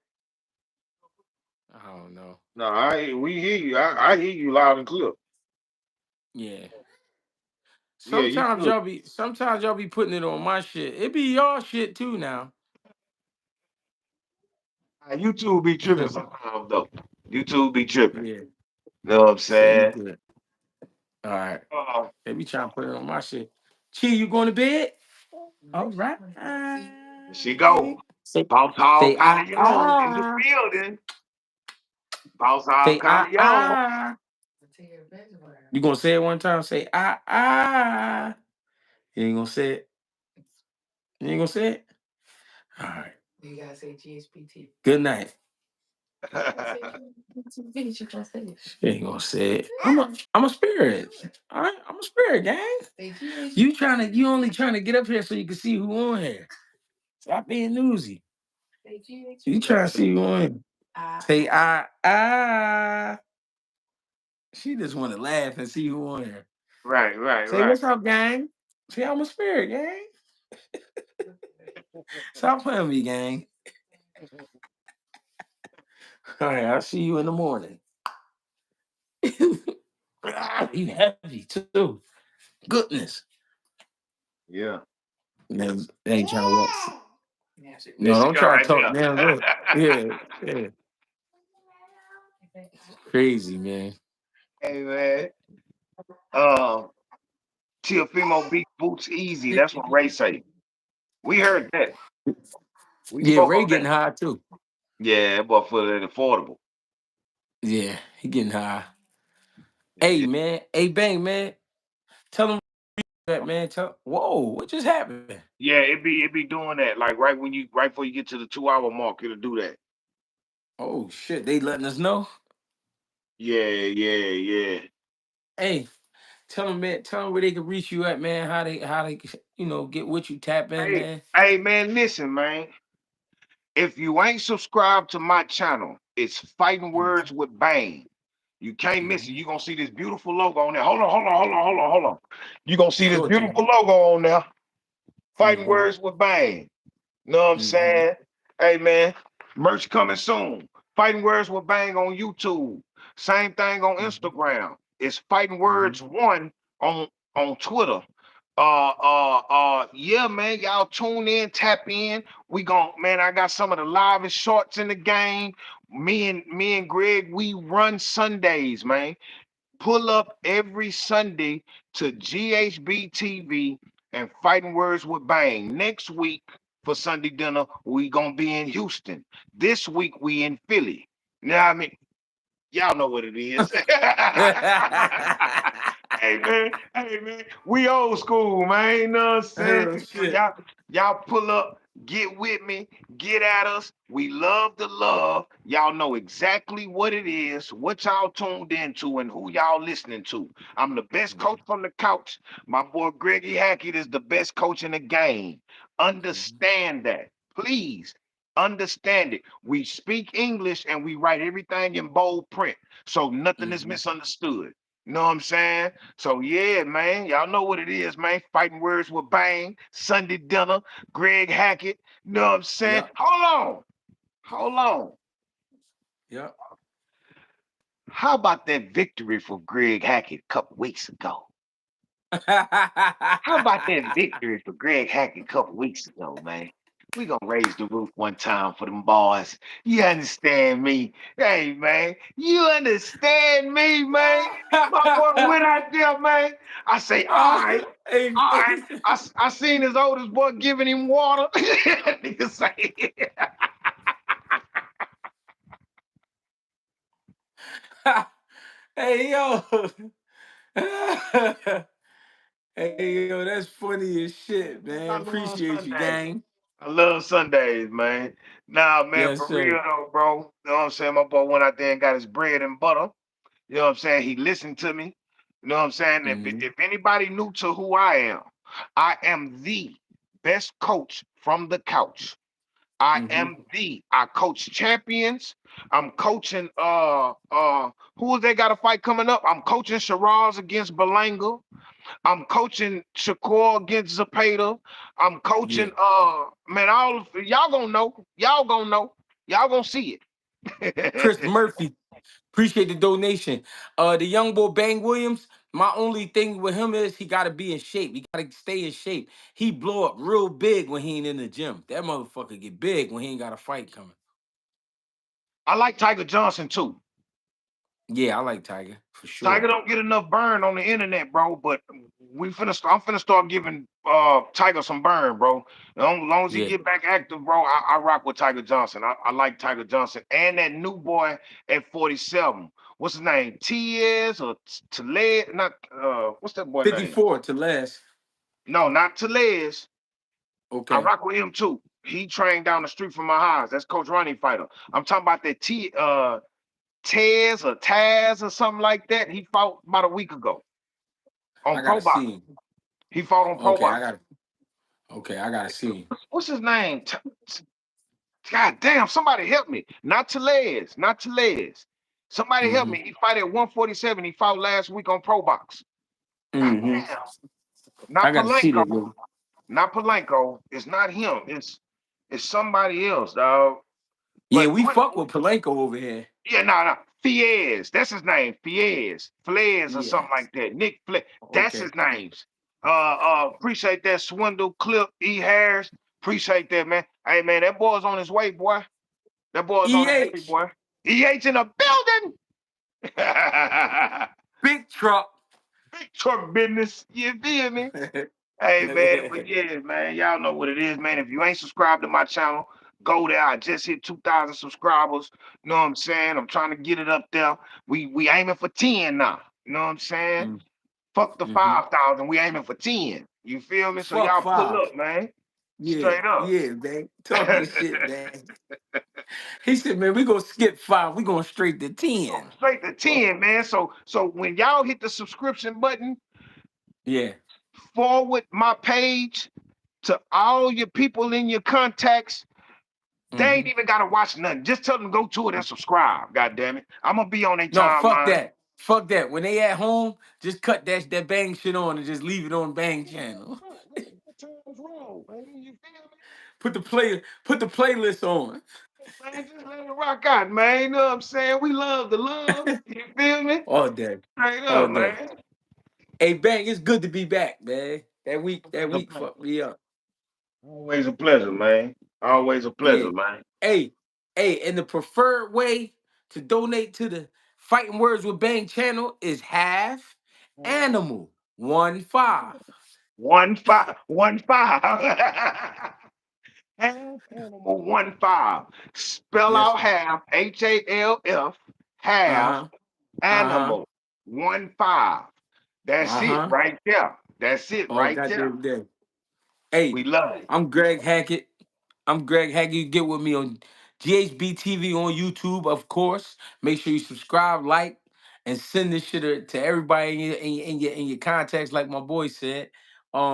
I don't know.
No, we hear you. I hear you loud and clear.
Yeah.
Yeah, you good.
Sometimes y'all be putting it on my shit. It be y'all shit too now.
YouTube be tripping sometimes though. YouTube be tripping.
Yeah.
You know what I'm
So you
saying?
good. All right.
Uh,
They be trying to put it on my shit. Chi, you going to bed? All right.
Here she go.
Say,
Boss Hog
say,
Patio in the building. Boss hog
Say
call you on.
You gonna say it one time? Say You ain't gonna say it. You ain't gonna say it. All right. Good night. She ain't gonna say it. I'm a spirit. All right, I'm a spirit, gang. You only trying to get up here so you can see who on here. Stop being newsy. You trying to see who on here. Say She just want to laugh and see who on here.
Right, right,
Say
right.
what's up, gang. Say I'm a spirit, gang. Stop playing with me, gang. All right, I'll see you in the morning. You heavy too. Goodness.
Yeah.
Man, they ain't trying to walk. No,
This
don't
girl
try to
right
talk down. Look.
there.
Yeah, yeah. Crazy, man.
Hey man. Um, Tiafimo beat Boots easy. That's what Ray say. We heard that. We
Yeah,
spoke
Ray
on
getting
that.
high too.
Yeah, but for the affordable.
Yeah, he getting high. Hey,
Yeah.
man. Hey, Bang, man. Tell him that, man. Whoa, what just happened?
Yeah, it be doing that. Like right before you get to the 2 hour mark, it'll do that.
Oh, shit. They letting us know?
Yeah, yeah, yeah.
Hey, tell them, man. Tell them where they can reach you at, man. How they, get with you, tap in,
Hey,
man.
hey man, listen, man. If you ain't subscribed to my channel, it's Fighting Words with Bang. You can't miss it.
Mm-hmm.
You're gonna see this beautiful logo on there. Hold on. You're gonna see this
Sure thing.
beautiful logo on there. Fighting
Mm-hmm.
Words with Bang. Know what I'm
Mm-hmm.
saying? Hey man, merch coming soon. Fighting Words with Bang on YouTube. Same thing on Instagram. It's Fighting
Mm-hmm.
Words One on Twitter. Yeah, man, y'all tune in, tap in. Man, I got some of the livest shorts in the game. Me and Greg, we run Sundays, man. Pull up every Sunday to GHB TV and Fighting Words with Bang. Next week for Sunday dinner, we gonna be in Houston. This week we in Philly. Now I mean, y'all know what it is. Hey man, we old school, man. You know what I'm saying?
Oh,
So
shit.
y'all pull up, get with me, get at us. We love the love. Y'all know exactly what it is, what y'all tuned into, and who y'all listening to. I'm the best coach from the couch. My boy Greggy Hackett is the best coach in the game. Understand that, please. Understand it. We speak English and we write everything in bold print, so nothing is
Mm-hmm.
misunderstood. Know what I'm saying? So yeah, man, y'all know what it is, man. Fighting Words with Bang, Sunday dinner, Greg Hackett. Know what I'm saying?
Yep.
Hold on.
Yep.
How about that victory for Greg Hackett a couple weeks ago? How about that victory for Greg Hackett a couple weeks ago, man? We gonna raise the roof one time for them boys. You understand me? Hey, man, you understand me, man? My boy went out there, man. I say,
Hey,
all right. I seen his oldest boy giving him water. Nigga say,
hey, yo. Hey, yo, that's funny as shit, man.
I love
Appreciate you,
Sundays.
gang.
I love Sundays, man. Nah, man,
Yes,
for
sir.
real though, bro. You know what I'm saying? My boy went out there and got his bread and butter. You know what I'm saying? He listened to me. You know what I'm saying?
Mm-hmm.
If anybody knew to who I am the best coach from the couch.
Mm-hmm.
I coach champions. I'm coaching who they got a fight coming up? I'm coaching Sherazz against Berlanga. I'm coaching Shakur against Zepeda. I'm
Yeah.
coaching man, all of y'all gonna know. Y'all gonna know. Y'all gonna see
Chris
it.
Murphy, appreciate the donation. The young boy Bang Williams, my only thing with him is he gotta be in shape. He gotta stay in shape. He blow up real big when he ain't in the gym. That motherfucker get big when he ain't got a fight coming.
I like Tiger Johnson too.
Yeah, I like Tiger for sure.
Tiger don't get enough burn on the internet, bro. But I'm finna start giving Tiger some burn, bro. Long as he
Yeah.
get back active, bro, I rock with Tiger Johnson. I like Tiger Johnson and that new boy at 47. What's his name? Tez or Tele? Not what's that boy name?
54 to last.
No, not Telez. I
Okay.
rock with him too. He trained down the street from my house. That's Coach Ronnie fighter. I'm talking about that Tez or Taz or something like that. He fought about a week ago on
I gotta
Pro Box.
see him.
He fought on Pro
Okay,
Box.
I gotta see him.
What's his name? God damn, somebody help me. Not Telez, not Telez. Somebody help
Mm-hmm.
me. He fought at 147. He fought last week on Pro Box. God
Mm-hmm.
damn.
I
Not
gotta see
Palenko.
that movie.
Not Palenko. It's not him. It's somebody else, dog.
Yeah,
But
we fuck with Palenko over here.
yeah, no. Fiez. That's his name. Fiez. Flez or
Yeah.
something like that. Nick Flez. That's
Okay.
his names. Appreciate that Swindle Clip E Harris. Appreciate that, man. Hey man, that boy's on his way, boy. That boy's on his way,
EH.
boy. EH in the building.
Big truck.
Big truck business. You feel me? Hey man, but yeah, man, y'all know what it is, man. If you ain't subscribed to my channel, go there. I just hit 2,000 subscribers. You know what I'm saying? I'm trying to get it up there. We aiming for 10 now. You know what I'm saying? Fuck the
Mm-hmm.
5,000. We aiming for 10. You feel me? So
Fuck
y'all pull
5.
up, man.
Yeah,
Straight up.
yeah, man. Talking shit, man. He said, man, we gonna skip 5. We going straight to
We go
10.
straight to 10, man. So when y'all hit the subscription button,
Yeah.
forward my page to all your people in your contacts. They ain't
Mm-hmm.
even gotta watch nothing. Just tell them to go to it and subscribe. God damn it. I'm gonna be on their
No, fuck
timeline.
that. Fuck that. When they at home, just cut that bang shit on and just leave it on bang channel.
What time's wrong, man? You feel me?
Put the playlist on.
Man, just let it rock out, man. You know what I'm saying? We love the love. You feel me?
All day.
Straight
All
up,
day.
man.
Hey, bang, it's good to be back, man. That
Always a
week
pleasure.
fucked me up.
Always a pleasure, man. Always a
Yeah.
pleasure, man.
Hey, and the preferred way to donate to the Fighting Words with Bang channel is half animal 1-5.
1-5. 1-5. Half animal 1-5. Spell
Yes,
out
sir.
half, HALF, half
Uh-huh. Uh-huh.
animal 1-5. That's it
Uh-huh.
right there. That's it
All
right there.
goddamn day. Hey,
We love it.
I'm Greg Hackett. I'm Greg Hackett. You get with me on GHB TV on YouTube, of course. Make sure you subscribe, like, and send this shit to everybody in your contacts, like my boy said.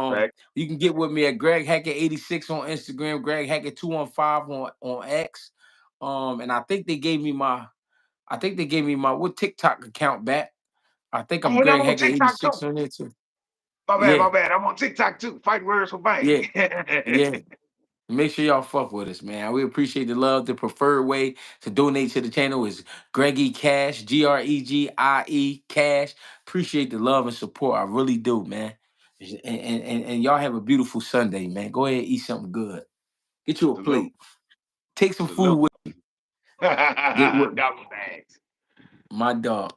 Fact.
You can get with me at Greg Hackett 86 on Instagram, Greg Hackett 215 on X. And I think they gave me my what TikTok account back. I think I'm
Oh, and I'm
Greg
on
Hackett
TikTok
86
too.
on there too.
My bad,
Yeah,
my bad. I'm on TikTok too. Fight words for
yeah,
bang.
yeah. Make sure y'all fuck with us, man. We appreciate the love. The preferred way to donate to the channel is GregieCash, GREGIE Cash. Appreciate the love and support. I really do, man. And y'all have a beautiful Sunday, man. Go ahead and eat something good. Get you a
Salute.
plate. Take some food
Salute.
with. Get with
Double bags.
my dog.